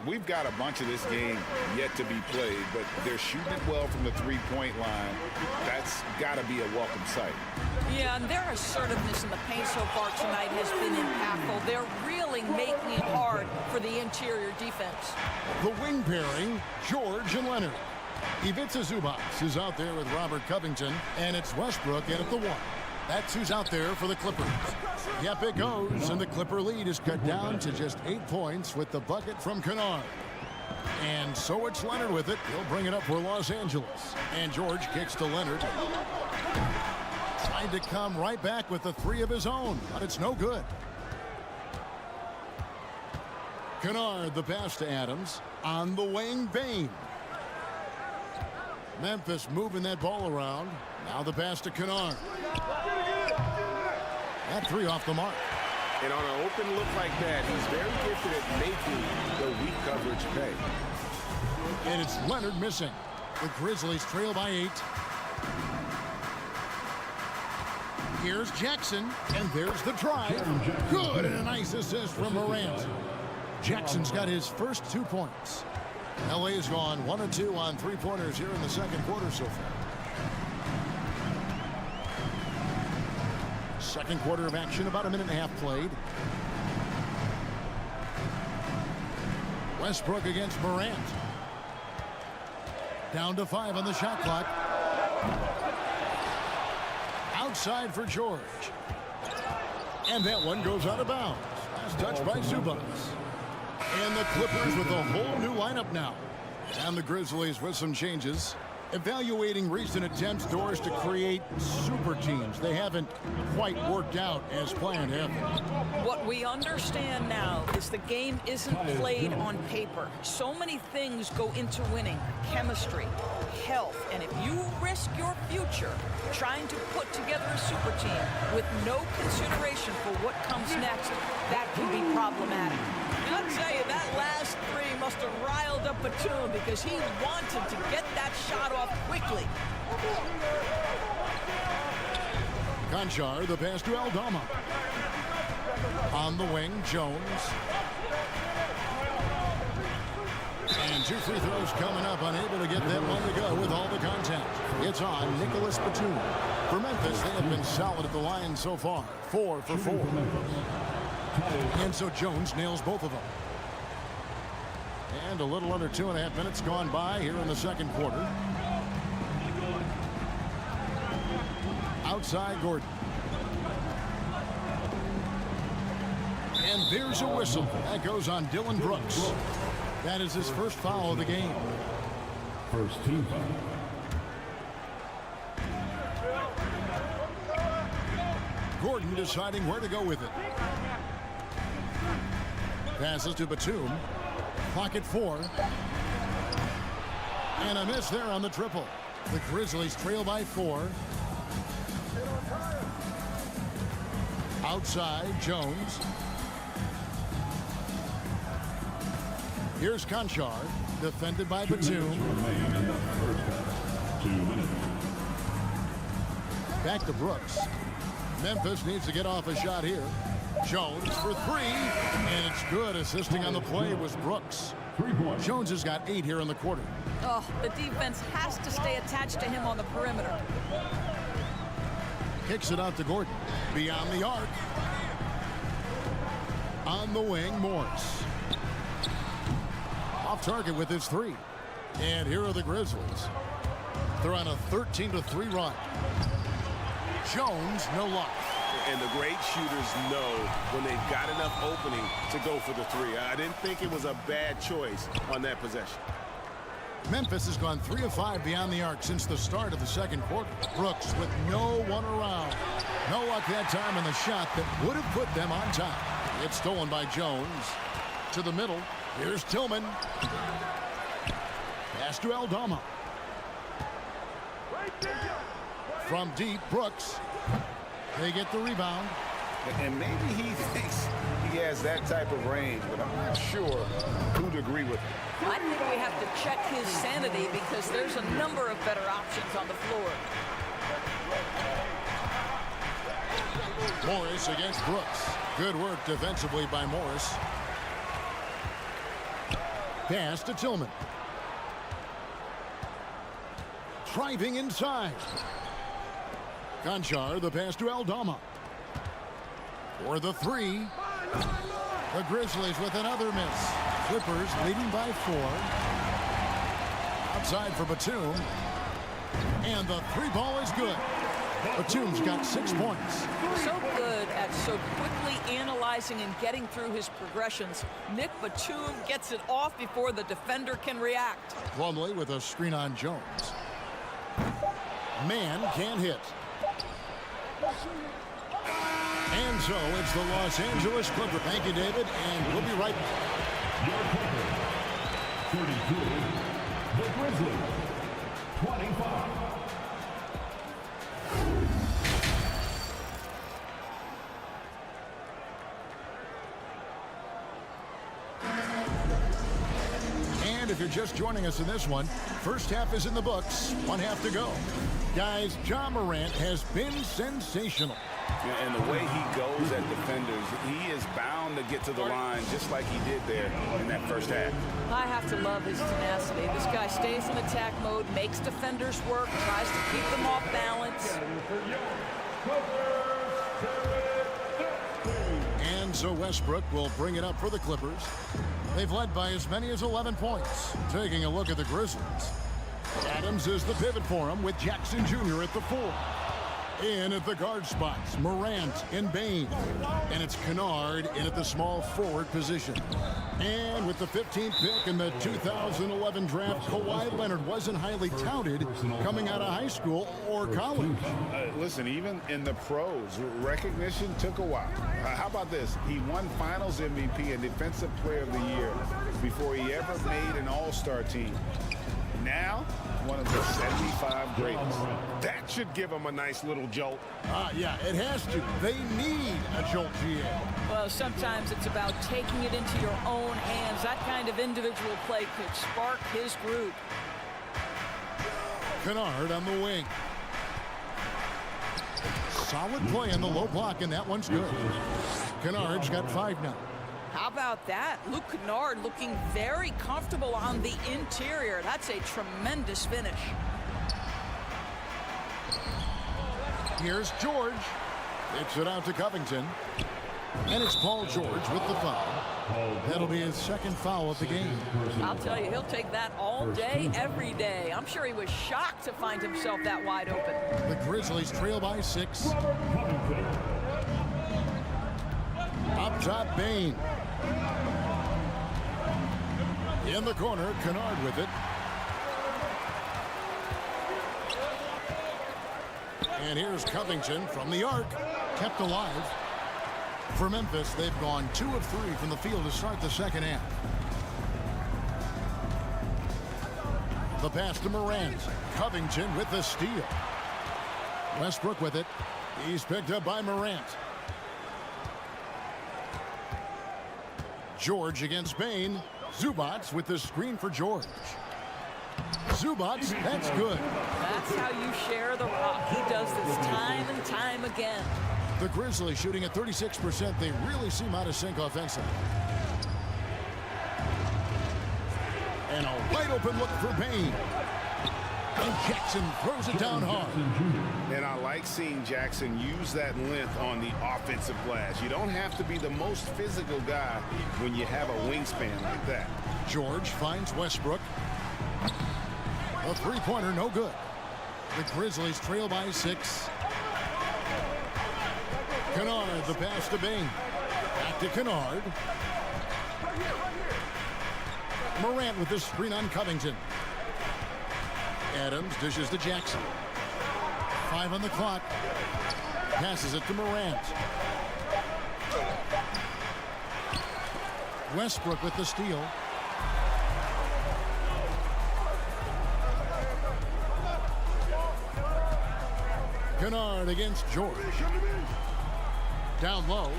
We've got a bunch of this game yet to be played, but they're shooting it well from the three-point line. That's got to be a welcome sight. Yeah, and their assertiveness in the paint so far tonight has been impactful. They're really making it hard for the interior defense. The wing pairing, George and Leonard. Ivica Zubac is out there with Robert Covington, and it's Westbrook in at the 1. That's who's out there for the Clippers. Yep, it goes, and the Clipper lead is cut down to just 8 points with the bucket from Kennard. And so it's Leonard with it. He'll bring it up for Los Angeles. And George kicks to Leonard. Trying to come right back with the 3 of his own, but it's no good. Kennard, the pass to Adams. On the wing, Bain. Memphis moving that ball around. Now the pass to Kennard. That 3 off the mark. And on an open look like that, he's very gifted at making the weak coverage pay. And it's Leonard missing. The Grizzlies trail by 8. Here's Jackson, and there's the drive. Good, and a nice assist from Morant. Jackson's got his first 2 points. LA has gone 1 of 2 on 3-pointers here in the second quarter so far. Second quarter of action, about 1.5 minutes played. Westbrook against Morant. Down to 5 on the shot clock. Outside for George. And that one goes out of bounds. Last touch by Zubac. And the Clippers with a whole new lineup now. And the Grizzlies with some changes. Evaluating recent attempts, Doris, to create super teams. They haven't quite worked out as planned, have they? What we understand now is the game isn't played on paper. So many things go into winning. Chemistry, health, and if you risk your future trying to put together a super team with no consideration for what comes next, that can be problematic. And I'll tell you, that last three must have riled up Batum because he wanted to get that shot off quickly. Conchar, the pass to Aldama. On the wing, Jones. And 2 free throws coming up, unable to get that one to go with all the contact. It's on Nicholas Batum. For Memphis, they have been solid at the line so far. 4 for 4. And so Jones nails both of them. And a little under 2.5 minutes gone by here in the second quarter. Outside Gordon. And there's a whistle. That goes on Dylan Brooks. That is his first foul of the game. First team foul. Gordon deciding where to go with it. Passes to Batum. Clock at 4. And a miss there on the triple. The Grizzlies trail by 4. Outside, Jones. Here's Conchar, defended by Batum. Back to Brooks. Memphis needs to get off a shot here. Jones for 3, and it's good. Assisting on the play was Brooks. Jones has got 8 here in the quarter. Oh, the defense has to stay attached to him on the perimeter. Kicks it out to Gordon. Beyond the arc. On the wing, Morris. Off target with his 3. And here are the Grizzlies. They're on a 13-3 run. Jones, no luck. And the great shooters know when they've got enough opening to go for the 3. I didn't think it was a bad choice on that possession. Memphis has gone 3 of 5 beyond the arc since the start of the second quarter. Brooks with no one around. No luck that time in the shot that would have put them on top. It's stolen by Jones. To the middle. Here's Tillman. Pass to Aldama. From deep, Brooks. They get the rebound. And maybe he thinks he has that type of range, but I'm not sure who'd agree with him. I think we have to check his sanity because there's a number of better options on the floor. Morris against Brooks. Good work defensively by Morris. Pass to Tillman. Driving inside. Conchar, the pass to Aldama. For the 3. The Grizzlies with another miss. Clippers leading by 4. Outside for Batum. And the 3 ball is good. Batum's got 6 points. So good at so quickly analyzing and getting through his progressions. Nick Batum gets it off before the defender can react. Plumlee with a screen on Jones. Man can't hit. And so it's the Los Angeles Clippers. Thank you, David, and we'll be right back. Your Clippers, 32. The Grizzlies, 25. And if you're just joining us in this one, first half is in the books. 1 half to go. Guys, Ja Morant has been sensational. Yeah, and the way he goes at defenders, he is bound to get to the line just like he did there in that first half. I have to love his tenacity. This guy stays in attack mode, makes defenders work, tries to keep them off balance. And so Westbrook will bring it up for the Clippers. They've led by as many as 11 points. Taking a look at the Grizzlies. Adams is the pivot for him with Jackson Jr. at the 4. In at the guard spots, Morant and Bain. And it's Kennard in at the small forward position. And with the 15th pick in the 2011 draft, Kawhi Leonard wasn't highly touted coming out of high school or college. Listen, even in the pros, recognition took a while. How about this? He won Finals MVP and Defensive Player of the Year before he ever made an All-Star team. Now, one of the 75 greatest. That should give him a nice little jolt. Yeah, it has to. They need a jolt, GA. Well, sometimes it's about taking it into your own hands. That kind of individual play could spark his group. Kennard on the wing. Solid play on the low block, and that one's good. Kennard's got 5 now. How about that? Luke Kennard looking very comfortable on the interior. That's a tremendous finish. Here's George. Kicks it out to Covington. And it's Paul George with the foul. That'll be his second foul of the game. I'll tell you, he'll take that all day, every day. I'm sure he was shocked to find himself that wide open. The Grizzlies trail by 6. Up top, Bain. In the corner, Kennard with it. And here's Covington from the arc. Kept alive. For Memphis, they've gone 2 of 3 from the field to start the second half. The pass to Morant. Covington with the steal. Westbrook with it. He's picked up by Morant. George against Bain. Zubats with the screen for George. Zubats, that's good. That's how you share the rock. He does this time and time again. The Grizzlies shooting at 36%. They really seem out of sync offensively. And a wide open look for Bain. And Jackson throws it down hard. And I like seeing Jackson use that length on the offensive glass. You don't have to be the most physical guy when you have a wingspan like that. George finds Westbrook. A three-pointer, no good. The Grizzlies trail by 6. Kennard, the pass to Bain. Back to Kennard. Morant with the screen on Covington. Adams dishes to Jackson. 5 on the clock. Passes it to Morant. Westbrook with the steal. Kennard against George. Down low.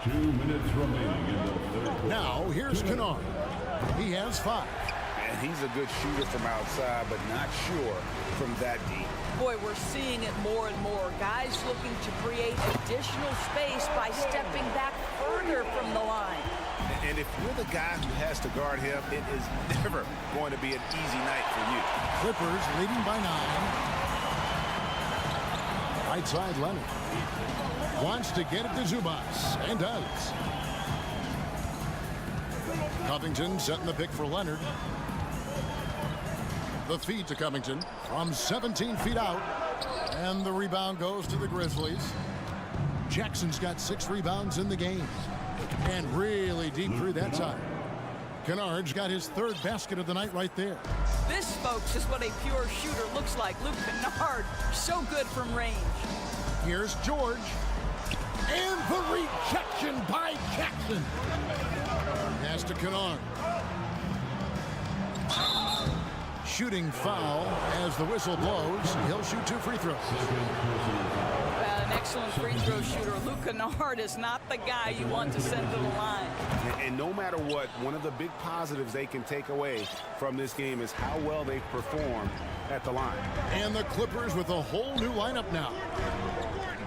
2 minutes remaining in the third quarter. Now here's Kennard. He has 5. And he's a good shooter from outside, but not sure from that deep. Boy, we're seeing it more and more. Guys looking to create additional space by stepping back further from the line. And if you're the guy who has to guard him, it is never going to be an easy night for you. Clippers leading by 9. Right side Leonard. Wants to get it to Zubats, and does. Covington setting the pick for Leonard. The feed to Covington from 17 feet out. And the rebound goes to the Grizzlies. Jackson's got 6 rebounds in the game. And really deep through that time. Kennard's got his 3rd basket of the night right there. This, folks, is what a pure shooter looks like. Luke Kennard, so good from range. Here's George. And the rejection by Jackson. Pass to Kennard. Shooting foul as the whistle blows. He'll shoot 2 free throws. An excellent free throw shooter. Luke Kennard is not the guy you want to send to the line. And no matter what, one of the big positives they can take away from this game is how well they've performed at the line. And the Clippers with a whole new lineup now.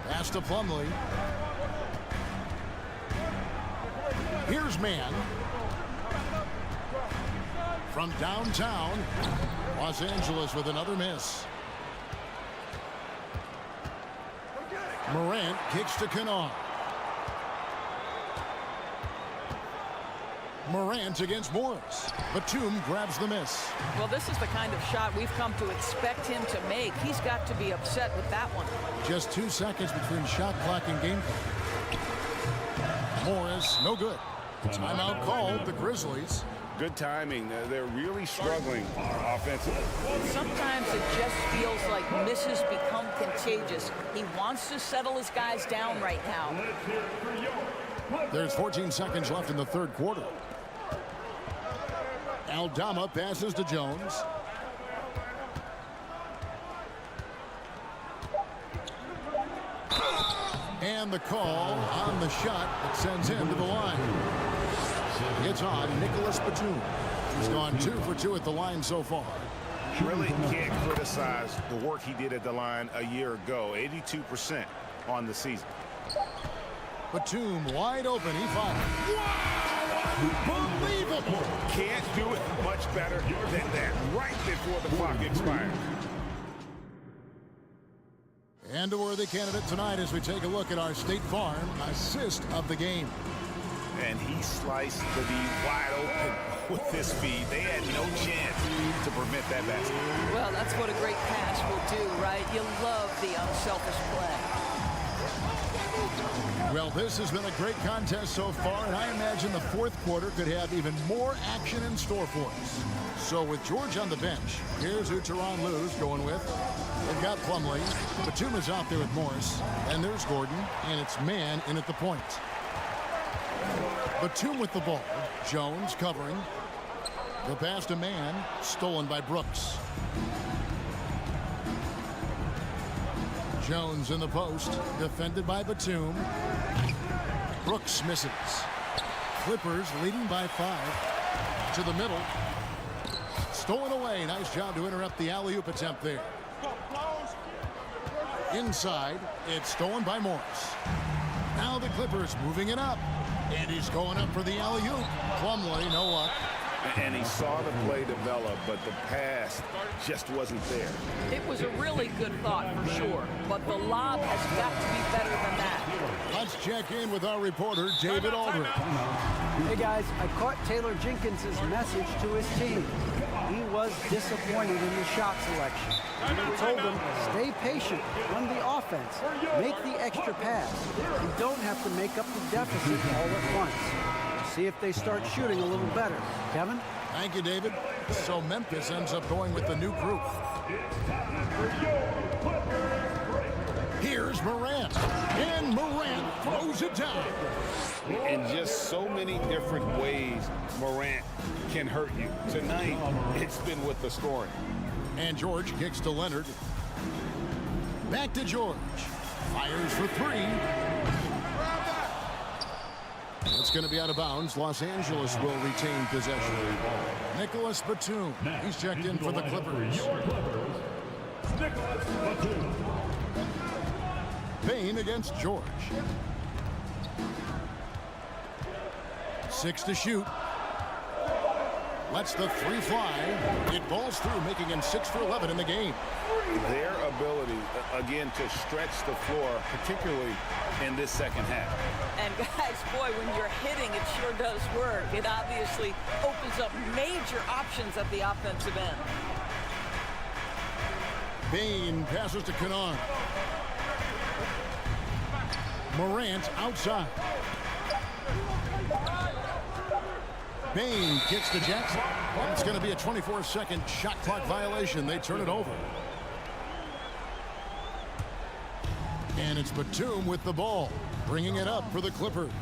Pass to Plumlee. Here's Mann. From downtown, Los Angeles with another miss. Morant kicks to Kennard. Morant against Morris. Batum grabs the miss. Well, this is the kind of shot we've come to expect him to make. He's got to be upset with that one. Just 2 seconds between shot clock and game clock. Morris, no good. Timeout called, the Grizzlies. Good timing. They're really struggling offensively. Sometimes it just feels like misses become contagious. He wants to settle his guys down right now. There's 14 seconds left in the third quarter. Aldama passes to Jones. And the call on the shot that sends him to the line. It's on Nicholas Batum. He's gone 2 for 2 at the line so far. Really can't criticize the work he did at the line a year ago. 82% on the season. Batum wide open. He fouls. Wow! Unbelievable! Can't do it much better than that. Right before the clock expired. And a worthy candidate tonight as we take a look at our State Farm assist of the game. And he sliced the D wide open with his feet. They had no chance to prevent that basket. Well, that's what a great pass will do, right? You love the unselfish play. Well, this has been a great contest so far, and I imagine the fourth quarter could have even more action in store for us. So with George on the bench, here's who Tyronn Lue's going with. They've got Plumlee. Batum is out there with Morris. And there's Gordon, and it's man in at the point. Batum with the ball. Jones covering. The pass to man, stolen by Brooks. Jones in the post, defended by Batum. Brooks misses. Clippers leading by 5. To the middle. Stolen away. Nice job to interrupt the alley-oop attempt there. Inside, it's stolen by Morris. Now the Clippers moving it up. And he's going up for the alley-oop. Plumlee, no luck. And he saw the play develop, but the pass just wasn't there. It was a really good thought for sure, but the lob has got to be better than that. Let's check in with our reporter, David Aldridge. Hey guys, I caught Taylor Jenkins' message to his team. He was disappointed in the shot selection. He told them, stay patient, run the offense, make the extra pass. You don't have to make up the deficit all at once. See if they start shooting a little better. Kevin? Thank you, David. So Memphis ends up going with the new group. Here's Morant. And Morant throws it down. In just so many different ways, Morant can hurt you. Tonight, it's been with the scoring. And George kicks to Leonard. Back to George. Fires for 3. It's going to be out of bounds. Los Angeles will retain possession. Nicholas Batum. He's checked in for the Clippers. Payne against George. 6 to shoot. Lets the 3 fly. It balls through, making him 6 for 11 in the game. Their ability, again, to stretch the floor, particularly in this second half. And guys, boy, when you're hitting, it sure does work. It obviously opens up major options at the offensive end. Payne passes to Kennard. Morant outside. Payne kicks to Jackson. It's going to be a 24-second shot clock violation. They turn it over. And it's Batum with the ball, bringing it up for the Clippers.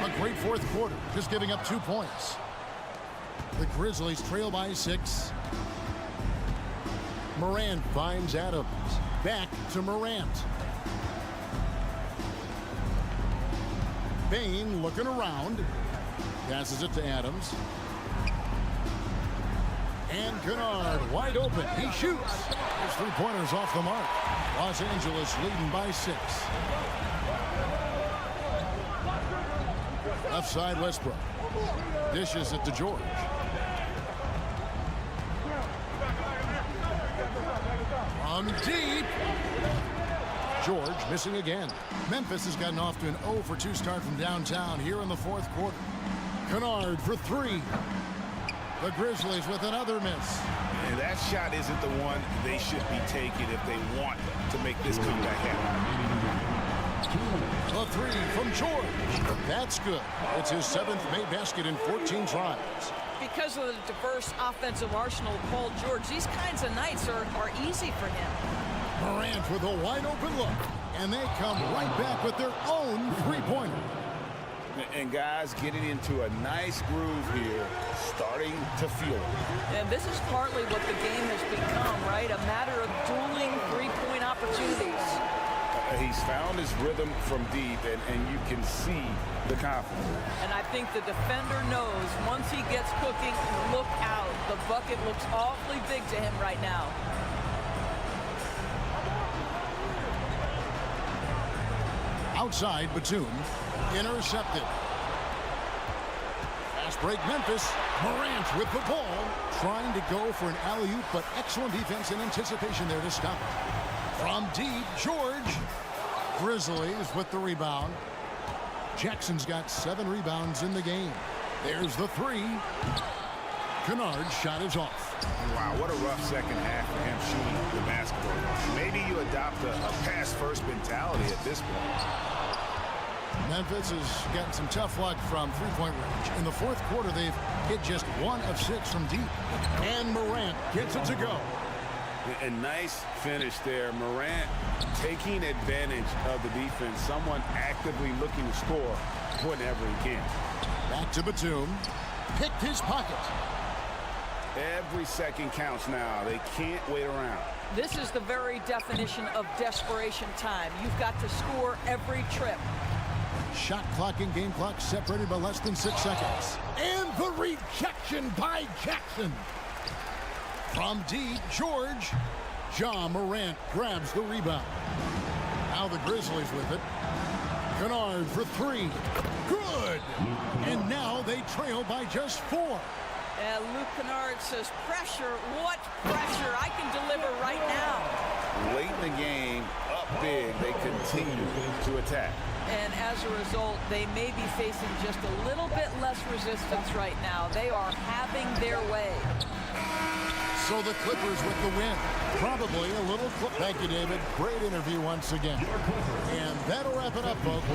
A great fourth quarter, just giving up 2 points. The Grizzlies trail by 6. Morant finds Adams. Back to Morant. Payne looking around. Passes it to Adams. And Kennard wide open. He shoots. His 3-pointers off the mark. Los Angeles leading by 6. Left side Westbrook. Dishes it to George. From deep. George missing again. Memphis has gotten off to an 0 for 2 start from downtown here in the fourth quarter. Kennard for three. The Grizzlies with another miss. And that shot isn't the one they should be taking if they want to make this comeback happen. A three from George. That's good. It's his 7th made basket in 14 tries. Because of the diverse offensive arsenal of Paul George, these kinds of nights are easy for him. Morant with a wide open look. And they come right back with their own three-pointer. And guys getting into a nice groove here, starting to feel it. And this is partly what the game has become, right? A matter of dueling three-point opportunities. He's found his rhythm from deep, and you can see the confidence. And I think the defender knows once he gets cooking, look out. The bucket looks awfully big to him right now. Outside, Batum. Intercepted. Fast break, Memphis. Morant with the ball. Trying to go for an alley-oop, but excellent defense and anticipation there to stop it. From deep, George. Grizzlies with the rebound. Jackson's got 7 rebounds in the game. There's the three. Kennard's shot is off. Wow, what a rough second half for him shooting the basketball. Maybe you adopt a pass-first mentality at this point. Memphis has gotten some tough luck from three-point range. In the fourth quarter, they've hit just 1 of 6 from deep. And Morant gets it to go. A nice finish there. Morant taking advantage of the defense. Someone actively looking to score whenever he can. Back to Batum. Picked his pocket. Every second counts now. They can't wait around. This is the very definition of desperation time. You've got to score every trip. Shot clock and game clock separated by less than 6 seconds. And the rejection by Jackson. From deep, George. Ja Morant grabs the rebound. Now the Grizzlies with it. Kennard for 3. Good. And now they trail by just 4. And Luke Kennard says, pressure, what pressure? I can deliver right now. Late in the game, up big, they continue to attack. And as a result, they may be facing just a little bit less resistance right now. They are having their way. So the Clippers with the win. Probably a little clip. Thank you, David. Great interview once again. And that'll wrap it up, folks.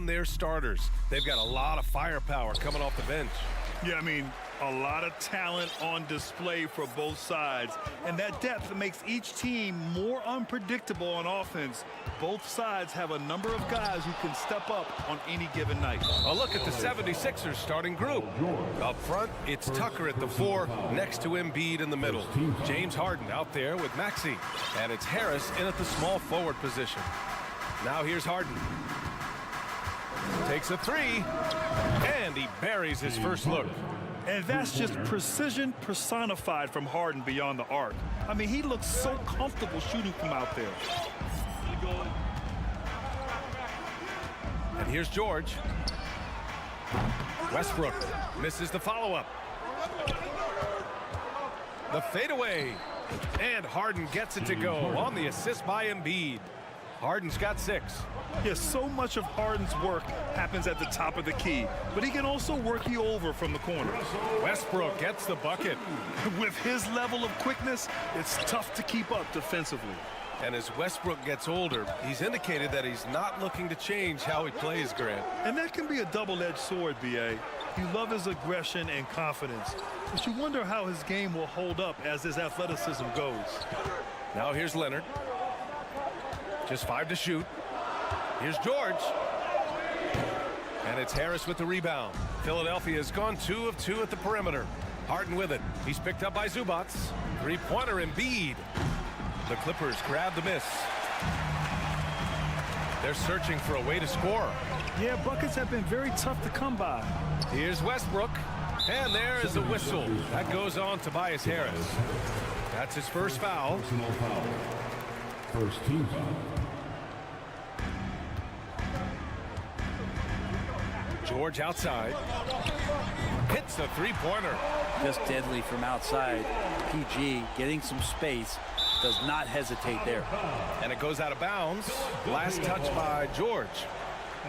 down their starters. They've got a lot of firepower coming off the bench. Yeah, I mean, a lot of talent on display for both sides. And that depth makes each team more unpredictable on offense. Both sides have a number of guys who can step up on any given night. A look at the 76ers starting group. Up front, it's Tucker at the 4, next to Embiid in the middle. James Harden out there with Maxey. And it's Harris in at the small forward position. Now here's Harden. Takes a 3, and he buries his first look. And that's just precision personified from Harden beyond the arc. I mean, he looks so comfortable shooting from out there. And here's George. Westbrook misses the follow-up. The fadeaway. And Harden gets it to go on the assist by Embiid. Harden's got 6. Yeah, so much of Harden's work happens at the top of the key, but he can also work you over from the corner. Westbrook gets the bucket. With his level of quickness, it's tough to keep up defensively. And as Westbrook gets older, he's indicated that he's not looking to change how he plays, Grant. And that can be a double-edged sword, B.A. You love his aggression and confidence, but you wonder how his game will hold up as his athleticism goes. Now here's Leonard. Just 5 to shoot. Here's George. And it's Harris with the rebound. Philadelphia has gone 2 of 2 at the perimeter. Harden with it. He's picked up by Zubac. Three-pointer Embiid. The Clippers grab the miss. They're searching for a way to score. Yeah, buckets have been very tough to come by. Here's Westbrook. And there is the whistle. That goes on Tobias Harris. That's his first foul. First team foul. George outside. Hits the three-pointer. Just deadly from outside. PG getting some space. Does not hesitate there. And it goes out of bounds. Last touch by George.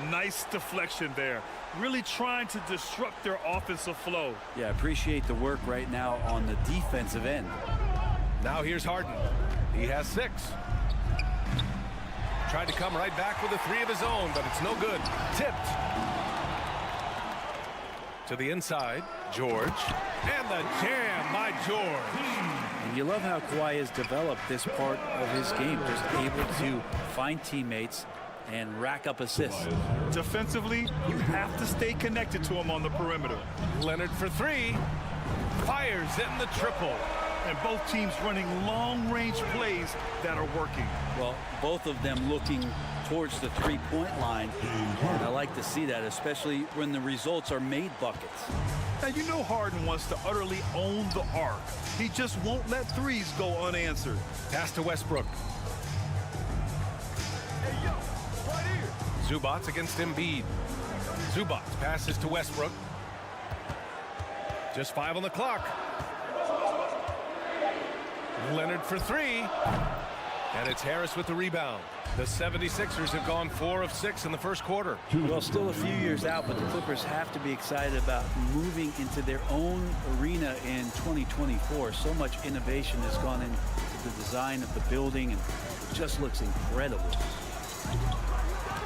Nice deflection there. Really trying to disrupt their offensive flow. Yeah, appreciate the work right now on the defensive end. Now here's Harden. He has 6. Tried to come right back with a 3 of his own, but it's no good. Tipped. To the inside, George. And the jam by George. And you love how Kawhi has developed this part of his game, just able to find teammates and rack up assists. Defensively, you have to stay connected to him on the perimeter. Leonard for 3. Fires in the triple. And both teams running long-range plays that are working. Well, both of them looking towards the three-point line. I like to see that, especially when the results are made buckets. Now, you know Harden wants to utterly own the arc. He just won't let threes go unanswered. Pass to Westbrook. Zubac against Embiid. Zubac passes to Westbrook. Just 5 on the clock. Leonard for 3. And it's Harris with the rebound. The 76ers have gone 4 of 6 in the first quarter. Well, still a few years out, but the Clippers have to be excited about moving into their own arena in 2024. So much innovation has gone into the design of the building, and it just looks incredible.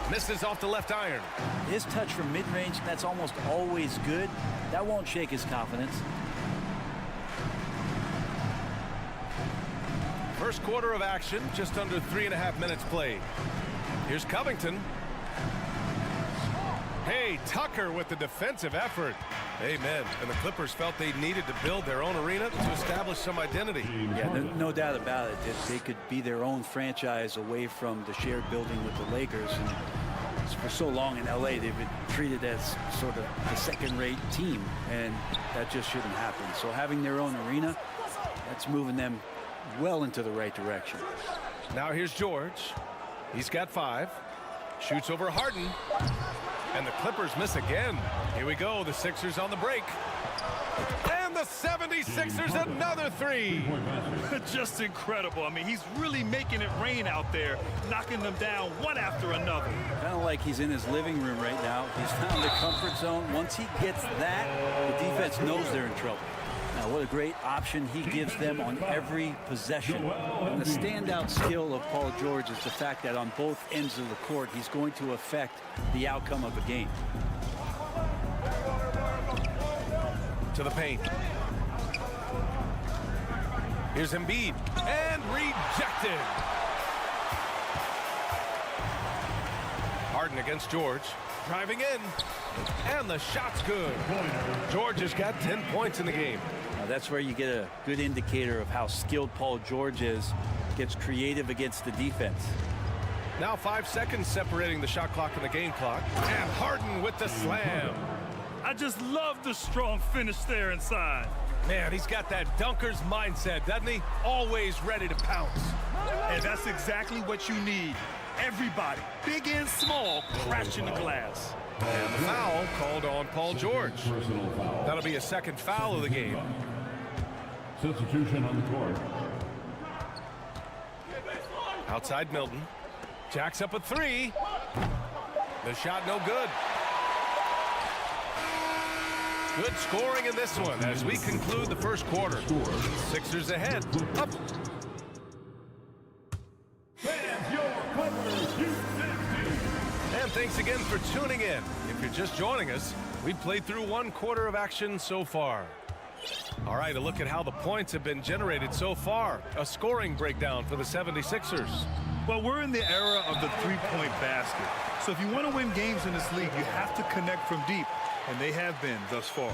Misses off the left iron. His touch from mid-range, that's almost always good. That won't shake his confidence. First quarter of action, just under 3.5 minutes played. Here's Covington. Hey, Tucker with the defensive effort. Amen. And the Clippers felt they needed to build their own arena to establish some identity. Yeah, no doubt about it. That they could be their own franchise away from the shared building with the Lakers. And for so long in LA, they've been treated as sort of a second-rate team, and that just shouldn't happen. So having their own arena, that's moving them well into the right direction. Now here's George. He's got 5. Shoots over Harden. And the Clippers miss again. Here we go. The Sixers on the break. And the 76ers another 3. Just incredible. I mean, he's really making it rain out there, knocking them down one after another. Kind of like he's in his living room right now. He's found the comfort zone. Once he gets that, the defense knows they're in trouble. Now What a great option he gives them on every possession. And the standout skill of Paul George is the fact that on both ends of the court, he's going to affect the outcome of the game. To the paint. Here's Embiid, and rejected. Harden against George, driving in, and the shot's good. George has got 10 points in the game. Now that's where you get a good indicator of how skilled Paul George is. Gets creative against the defense. Now 5 seconds separating the shot clock and the game clock, and Harden with the slam. I just love the strong finish there inside. Man, he's got that dunker's mindset, doesn't he? Always ready to pounce. And that's exactly what you need. Everybody, big and small, crashing the glass. And the foul called on Paul George. That'll be a second foul of the game. Substitution on the court. Outside Milton. Jacks up a three. The shot no good. Good scoring in this one as we conclude the first quarter. Sixers ahead. Up. And thanks again for tuning in. If you're just joining us, we've played through 1 quarter of action so far. All right, a look at how the points have been generated so far. A scoring breakdown for the 76ers. Well, we're in the era of the three-point basket. So if you want to win games in this league, you have to connect from deep. And they have been thus far.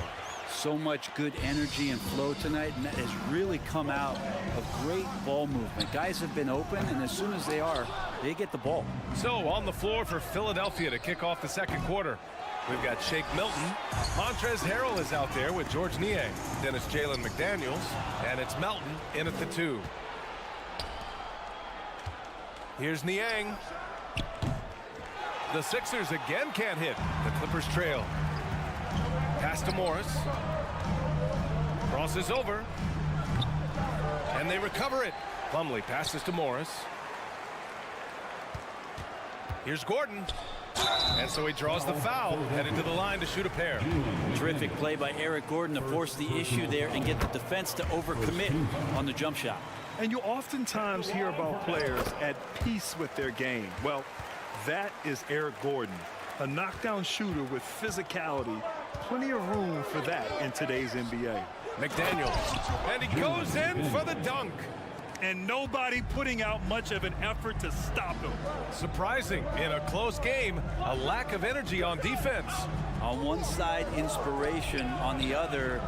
So much good energy and flow tonight, and that has really come out of great ball movement. Guys have been open, and as soon as they are, they get the ball. So on the floor for Philadelphia to kick off the second quarter, we've got Shake Milton. Montrezl Harrell is out there with George Niang. Then it's Jalen McDaniels, and it's Melton in at the 2. Here's Niang. The Sixers again can't hit. The Clippers trail. Pass to Morris. Crosses over. And they recover it. Plumlee passes to Morris. Here's Gordon. And so he draws the foul, heading to the line to shoot a pair. Terrific play by Eric Gordon to force the issue there and get the defense to overcommit on the jump shot. And you oftentimes hear about players at peace with their game. Well, that is Eric Gordon, a knockdown shooter with physicality. Plenty of room for that in today's NBA. McDaniels, and he goes in for the dunk. And nobody putting out much of an effort to stop him. Surprising, in a close game, a lack of energy on defense. On one side, inspiration. On the other,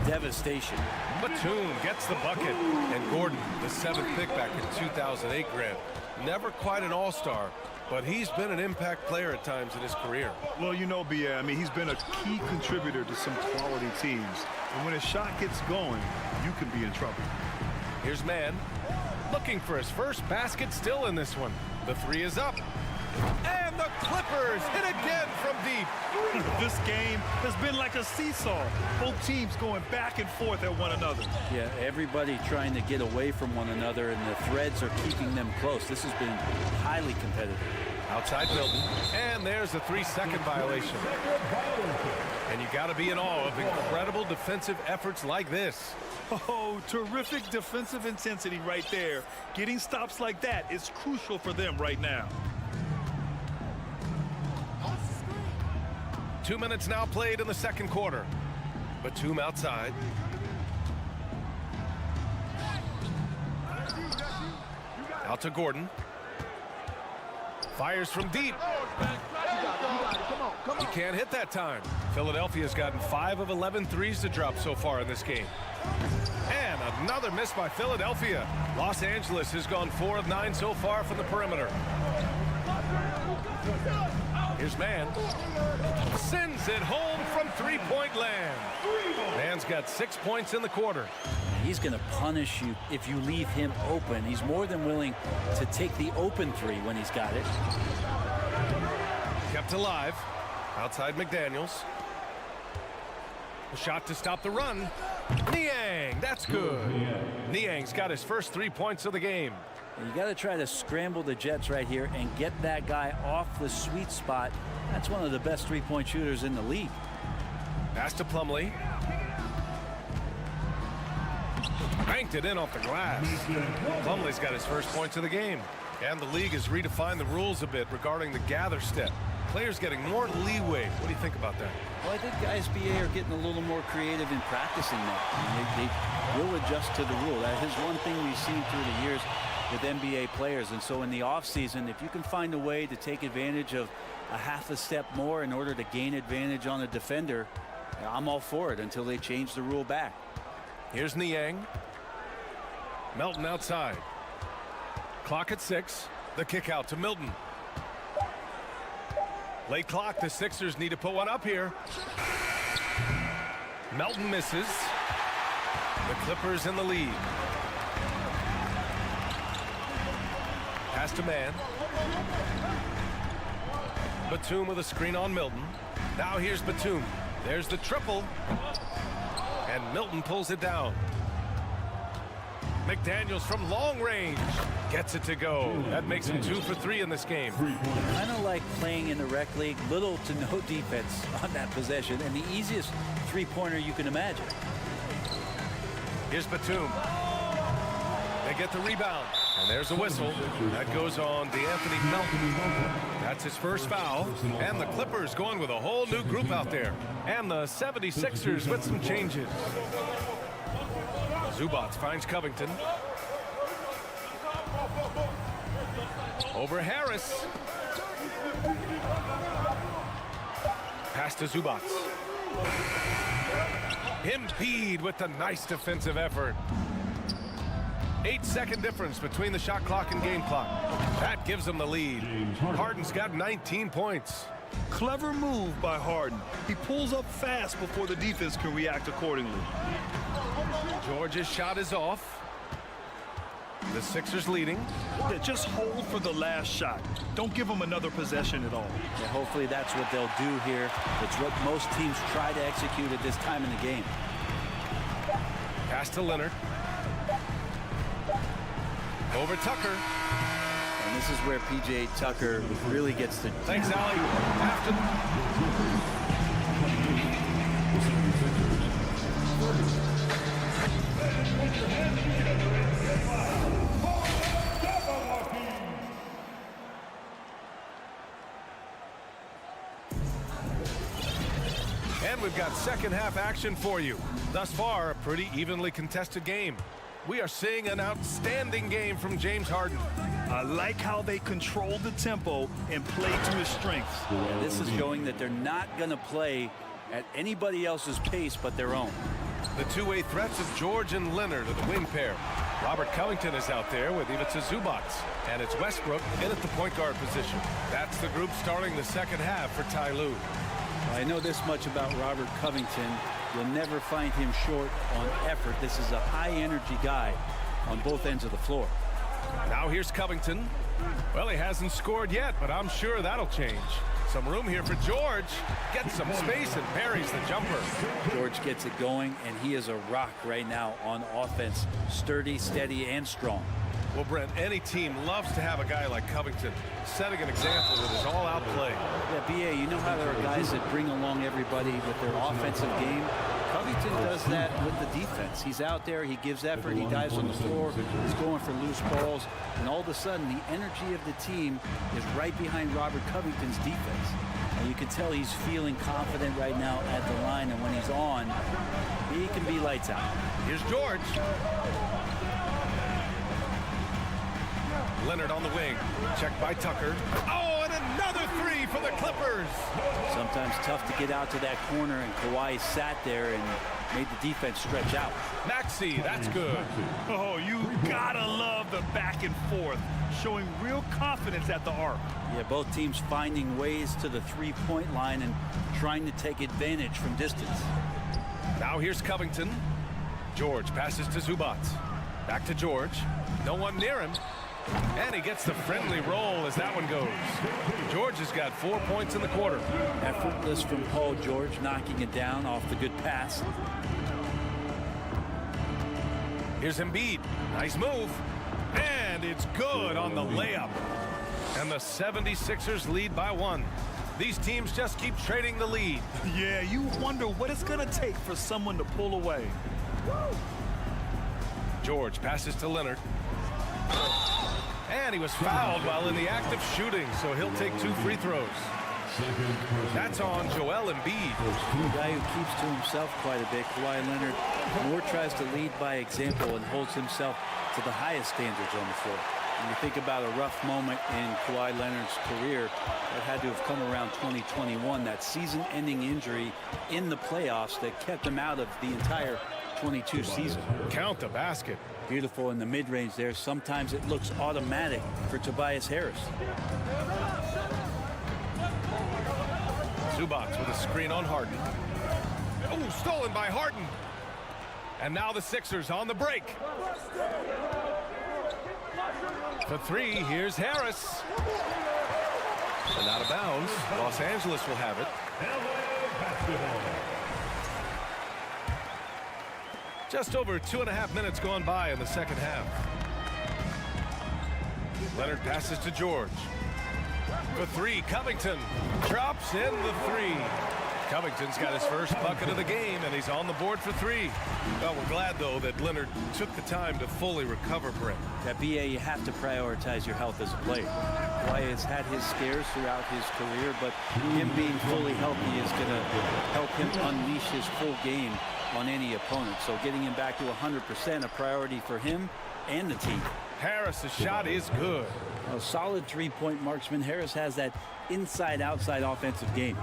devastation. Batum gets the bucket. And Gordon, the 7th pick back in 2008, Grant. Never quite an all-star, but he's been an impact player at times in his career. Well, you know, B.A., I mean, he's been a key contributor to some quality teams. And when a shot gets going, you can be in trouble. Here's Mann, looking for his first basket still in this one. The 3 is up. And the Clippers hit again from deep. This game has been like a seesaw. Both teams going back and forth at one another. Yeah, everybody trying to get away from one another, and the threads are keeping them close. This has been highly competitive. Outside Milton, and there's a 3-second violation. And you got to be in awe of incredible defensive efforts like this. Oh, terrific defensive intensity right there. Getting stops like that is crucial for them right now. 2 minutes now played in the second quarter. Batum outside. Out to Gordon. Fires from deep. He can't hit that time. Philadelphia's gotten 5 of 11 threes to drop so far in this game. And another miss by Philadelphia. Los Angeles has gone 4 of 9 so far from the perimeter. Here's Mann. Sends it home from three-point land. Mann's got 6 points in the quarter. He's going to punish you if you leave him open. He's more than willing to take the open 3 when he's got it. Kept alive. Outside McDaniels. A shot to stop the run. Niang, that's good. Niang's got his first 3 points of the game. You got to try to scramble the Jets right here and get that guy off the sweet spot. That's one of the best three-point shooters in the league. Pass to Plumlee. Banked it in off the glass. Plumlee's got his first points of the game. And the league has redefined the rules a bit regarding the gather step. Players getting more leeway. What do you think about that? Well, I think SBA are getting a little more creative in practicing that. They will adjust to the rule. That is one thing we've seen through the years with NBA players. And so in the offseason, if you can find a way to take advantage of a half a step more in order to gain advantage on a defender, I'm all for it until they change the rule back. Here's Niang. Melton outside. Clock at 6. The kick out to Milton. Late clock. The Sixers need to put one up here. Melton misses. The Clippers in the lead. Pass to man. Batum with a screen on Milton. Now here's Batum. There's the triple. And Milton pulls it down. McDaniels from long range gets it to go. That makes him 2 for 3 in this game. Kind of like playing in the rec league, little to no defense on that possession, and the easiest three-pointer you can imagine. Here's Batum. They get the rebound, and there's a whistle. That goes on DeAnthony Melton. That's his first foul, and the Clippers going with a whole new group out there. And the 76ers with some changes. Zubac finds Covington. Over Harris. Pass to Zubac. Embiid with the nice defensive effort. 8-second difference between the shot clock and game clock. That gives them the lead. Harden's got 19 points. Clever move by Harden. He pulls up fast before the defense can react accordingly. George's shot is off. The Sixers leading. Yeah, just hold for the last shot. Don't give them another possession at all. Yeah, hopefully that's what they'll do here. It's what most teams try to execute at this time in the game. Pass to Leonard. Over Tucker. And this is where P.J. Tucker really gets to... Thanks, Allie. After... And we've got second half action for you. Thus far, a pretty evenly contested game. We are seeing an outstanding game from James Harden. I like how they control the tempo and play to his strengths. And this is showing that they're not going to play at anybody else's pace but their own. The two-way threats of George and Leonard are the wing pair. Robert Covington is out there with Ivica Zubac. And it's Westbrook in at the point guard position. That's the group starting the second half for Ty Lue. I know this much about Robert Covington. You'll never find him short on effort. This is a high-energy guy on both ends of the floor. Now here's Covington. Well, he hasn't scored yet, but I'm sure that'll change. Some room here for George. Gets some space and parries the jumper. George gets it going, and he is a rock right now on offense. Sturdy, steady, and strong. Well, Brent, any team loves to have a guy like Covington setting an example with his all-out play. Yeah, B.A., you know how there are guys that bring along everybody with their offensive game? Covington does that with the defense. He's out there, he gives effort, he dives on the floor, he's going for loose balls, and all of a sudden the energy of the team is right behind Robert Covington's defense. And you can tell he's feeling confident right now at the line, and when he's on, he can be lights out. Here's George. Leonard on the wing. Checked by Tucker. Oh, and another three for the Clippers. Sometimes tough to get out to that corner, and Kawhi sat there and made the defense stretch out. Maxey, that's good. Oh, you gotta love the back and forth, showing real confidence at the arc. Yeah, both teams finding ways to the three-point line and trying to take advantage from distance. Now here's Covington. George passes to Zubac. Back to George. No one near him. And he gets the friendly roll as that one goes. George has got 4 points in the quarter. Effortless from Paul George, knocking it down off the good pass. Here's Embiid. Nice move. And it's good on the layup. And the 76ers lead by 1. These teams just keep trading the lead. Yeah, you wonder what it's going to take for someone to pull away. George passes to Leonard. And he was fouled while in the act of shooting, so he'll take 2 free throws. That's on Joel Embiid. A guy who keeps to himself quite a bit. Kawhi Leonard more tries to lead by example and holds himself to the highest standards on the floor. When you think about a rough moment in Kawhi Leonard's career, that had to have come around 2021, that season-ending injury in the playoffs that kept him out of the entire 22 season. Count the basket. Beautiful in the mid-range there. Sometimes it looks automatic for Tobias Harris. Zubac with a screen on Harden. Oh, stolen by Harden. And now the Sixers on the break. For 3, here's Harris. And out of bounds. Los Angeles will have it. Just over 2.5 minutes gone by in the second half. Leonard passes to George. For 3, Covington drops in the 3. Covington's got his first bucket of the game, and he's on the board for 3. Well, we're glad, though, that Leonard took the time to fully recover, Brent. At BA, you have to prioritize your health as a player. Kawhi has had his scares throughout his career, but him being fully healthy is going to help him unleash his full game on any opponent. So getting him back to 100%, a priority for him and the team. Harris' shot is good. A solid 3-point marksman. Harris has that inside-outside offensive game.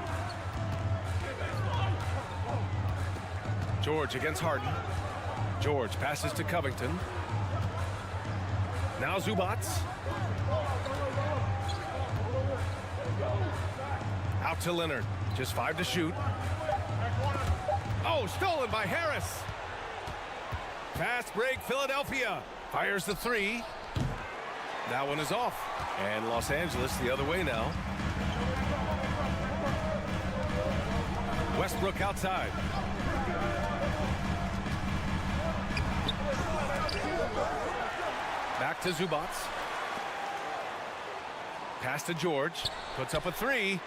George against Harden. George passes to Covington. Now Zubac. Out to Leonard. Just 5 to shoot. Oh, stolen by Harris. Fast break, Philadelphia. Fires the 3. That one is off. And Los Angeles the other way now. Westbrook outside. Back to Zubac. Pass to George. Puts up a 3.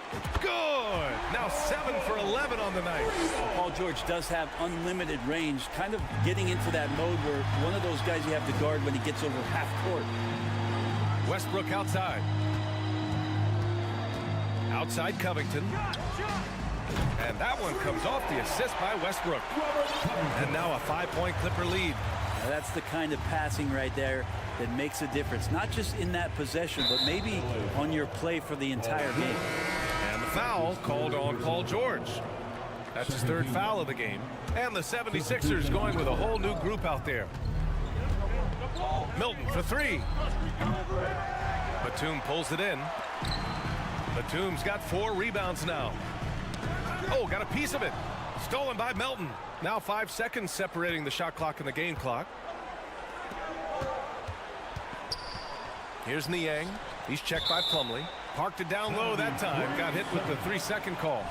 Good. Now 7 for 11 on the night. Paul George does have unlimited range, kind of getting into that mode where one of those guys you have to guard when he gets over half court. Westbrook outside. Outside Covington. And that one comes off the assist by Westbrook. And now a 5-point Clipper lead. Now that's the kind of passing right there that makes a difference, not just in that possession, but maybe on your play for the entire game. And the foul called on Paul George. That's his 3rd foul of the game. And the 76ers going with a whole new group out there. Milton for 3. Batum pulls it in. Batum's got 4 rebounds now. Oh, got a piece of it. Stolen by Melton. Now 5 seconds separating the shot clock and the game clock. Here's Niang. He's checked by Plumlee. Parked it down low that time. Got hit with the 3-second call.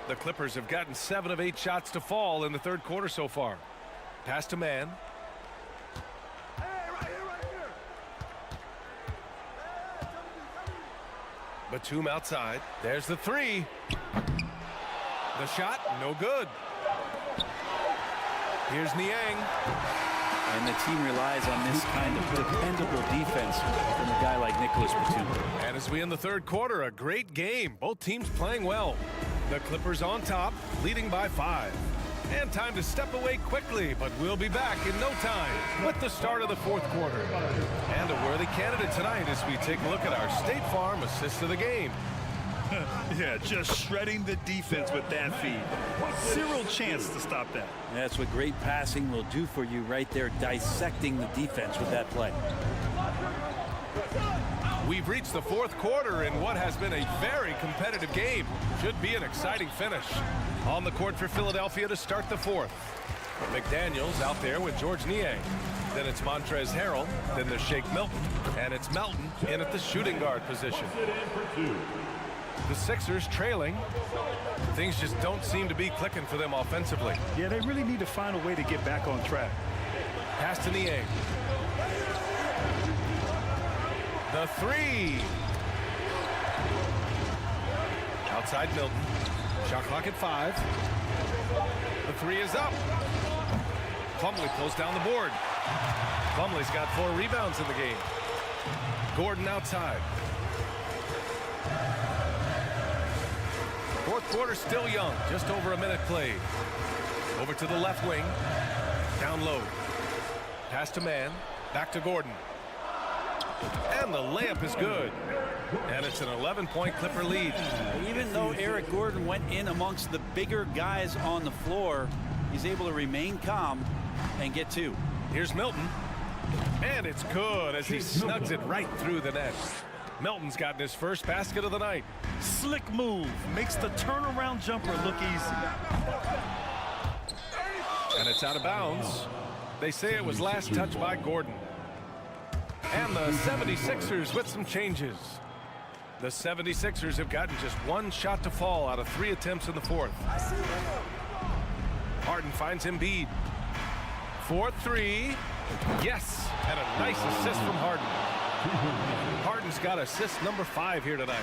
The Clippers have gotten 7 of 8 shots to fall in the 3rd quarter so far. Pass to Mann. Batum outside. There's the 3. The shot, no good. Here's Niang. And the team relies on this kind of dependable defense from a guy like Nicholas Batum. And as we end the 3rd quarter, a great game. Both teams playing well. The Clippers on top, leading by 5. And time to step away quickly, but we'll be back in no time with the start of the 4th quarter. And a worthy candidate tonight as we take a look at our State Farm assist of the game. Yeah, just shredding the defense with that feed. 0 chance to stop that. That's what great passing will do for you right there, dissecting the defense with that play. We've reached the 4th quarter in what has been a very competitive game. Should be an exciting finish. On the court for Philadelphia to start the 4th. McDaniels out there with George Niang. Then it's Montrezl Harrell. Then there's Shake Milton. And it's Melton in at the shooting guard position. The Sixers trailing. Things just don't seem to be clicking for them offensively. Yeah, they really need to find a way to get back on track. Pass to Niang. The 3. Outside Milton. Shot clock at 5. The 3 is up. Plumlee pulls down the board. Plumlee's got 4 rebounds in the game. Gordon outside. Fourth quarter still young. Just over a minute played. Over to the left wing. Down low. Pass to Mann. Back to Gordon. And the layup is good. And it's an 11-point Clipper lead. Even though Eric Gordon went in amongst the bigger guys on the floor, he's able to remain calm and get 2. Here's Milton. And it's good as he snugs it right through the net. Milton's gotten his first basket of the night. Slick move. Makes the turnaround jumper look easy. And it's out of bounds. They say it was last touched by Gordon. And the 76ers with some changes. The 76ers have gotten just 1 shot to fall out of 3 attempts in the fourth. Harden finds Embiid. 4-3. Yes, and a nice assist from Harden. Harden's got assist number 5 here tonight.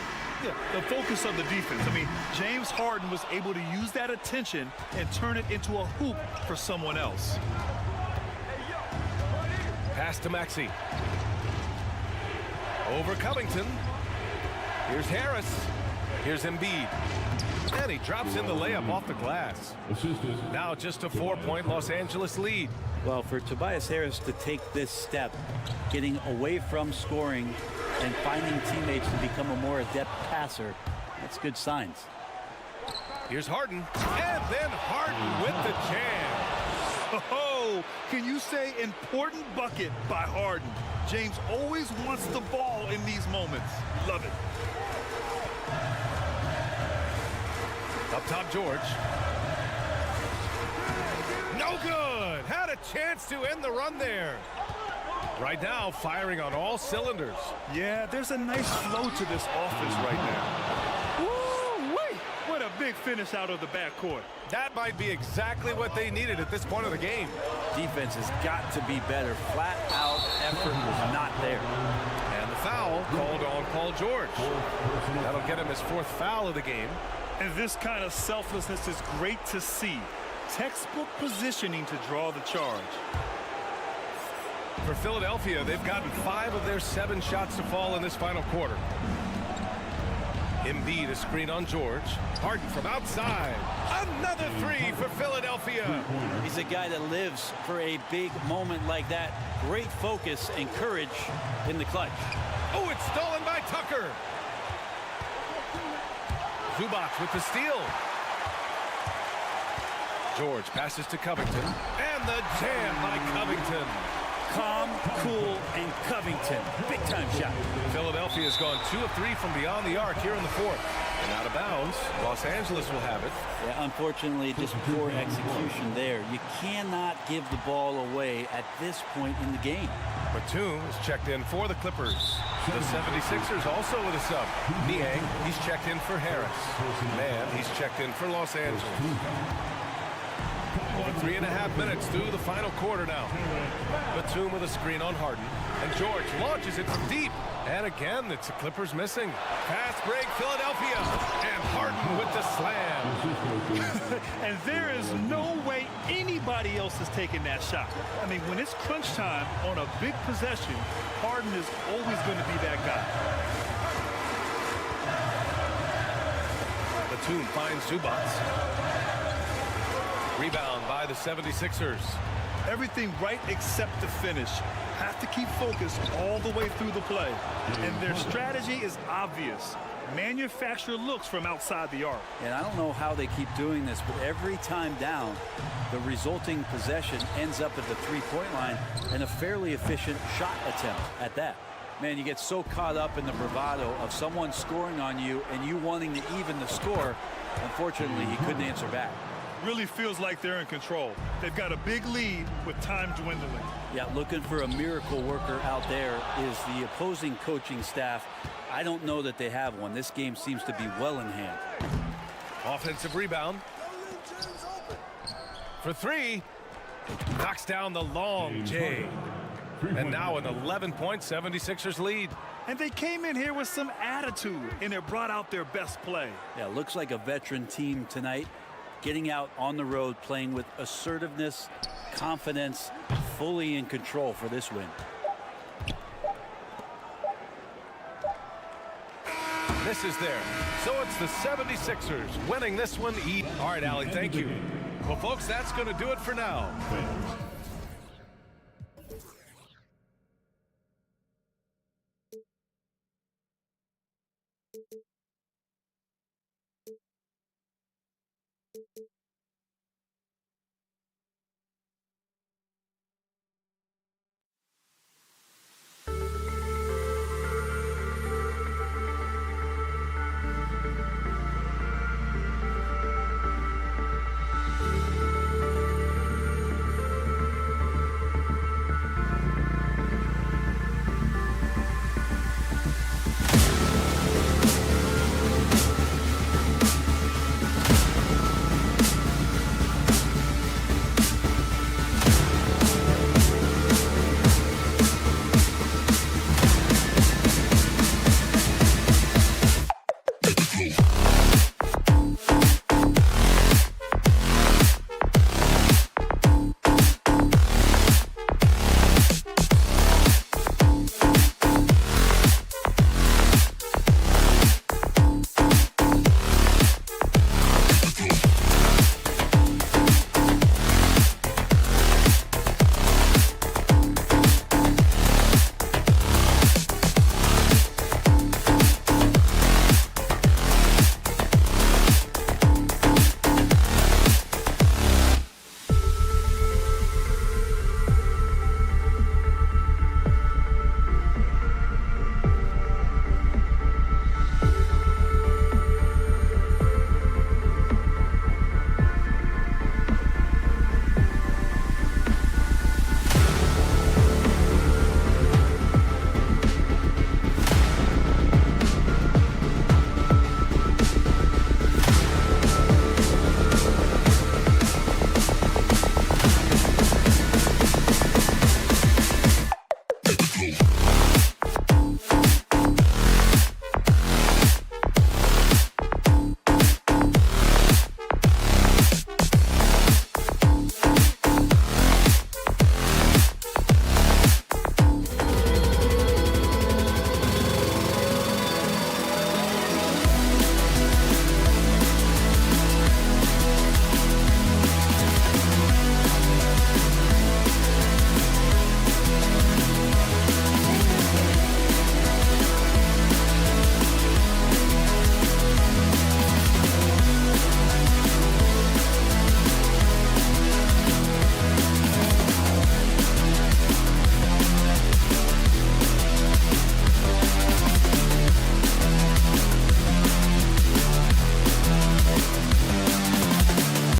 Yeah, the focus of the defense. I mean, James Harden was able to use that attention and turn it into a hoop for someone else. Pass to Maxey. Over Covington. Here's Harris. Here's Embiid. And he drops in the layup off the glass. Now just a 4-point Los Angeles lead. Well, for Tobias Harris to take this step, getting away from scoring and finding teammates to become a more adept passer, that's good signs. Here's Harden. And then Harden with the jam. Oh, can you say important bucket by Harden? James always wants the ball in these moments. Love it. Up top, George. No good. Had a chance to end the run there. Right now, firing on all cylinders. Yeah, there's a nice flow to this offense right now. Woo-wee! What a big finish out of the backcourt. That might be exactly what they needed at this point of the game. Defense has got to be better. Flat out effort was not there. And the foul called on Paul George. That'll get him his 4th foul of the game. And this kind of selflessness is great to see. Textbook positioning to draw the charge. For Philadelphia, they've gotten 5 of their 7 shots to fall in this final quarter. Embiid a screen on George. Harden from outside. Another 3 for Philadelphia. He's a guy that lives for a big moment like that. Great focus and courage in the clutch. Oh, it's stolen by Tucker. Zubac with the steal. George passes to Covington. And the jam by Covington. Calm, cool, and Covington. Big-time shot. Philadelphia's gone 2 of 3 from beyond the arc here in the fourth. And out of bounds, Los Angeles will have it. Yeah, unfortunately, just poor execution there. You cannot give the ball away at this point in the game. Batum is checked in for the Clippers. The 76ers also with a sub. Niang, he's checked in for Harris. Mann, he's checked in for Los Angeles. Over 3.5 minutes through the final quarter now. Batum with a screen on Harden. And George launches it from deep. And again, it's the Clippers missing. Fast break, Philadelphia. And Harden with the slam. And there is no way anybody else is taking that shot. I mean, when it's crunch time on a big possession, Harden is always going to be that guy. Batum finds Zubac. Rebound by the 76ers. Everything right except the finish. Have to keep focused all the way through the play. And their strategy is obvious. Manufacture looks from outside the arc. And I don't know how they keep doing this, but every time down, the resulting possession ends up at the three-point line and a fairly efficient shot attempt at that. Man, you get so caught up in the bravado of someone scoring on you and you wanting to even the score. Unfortunately, he couldn't answer back. Really feels like they're in control. They've got a big lead with time dwindling. Yeah, looking for a miracle worker out there is the opposing coaching staff. I don't know that they have one. This game seems to be well in hand. Offensive rebound. For 3. Knocks down the long J. And now an 11-point 76ers lead. And they came in here with some attitude, and it brought out their best play. Yeah, looks like a veteran team tonight, getting out on the road, playing with assertiveness, confidence, fully in control for this win. Misses there. So it's the 76ers winning this one. All right, Allie, thank you. Well, folks, that's going to do it for now.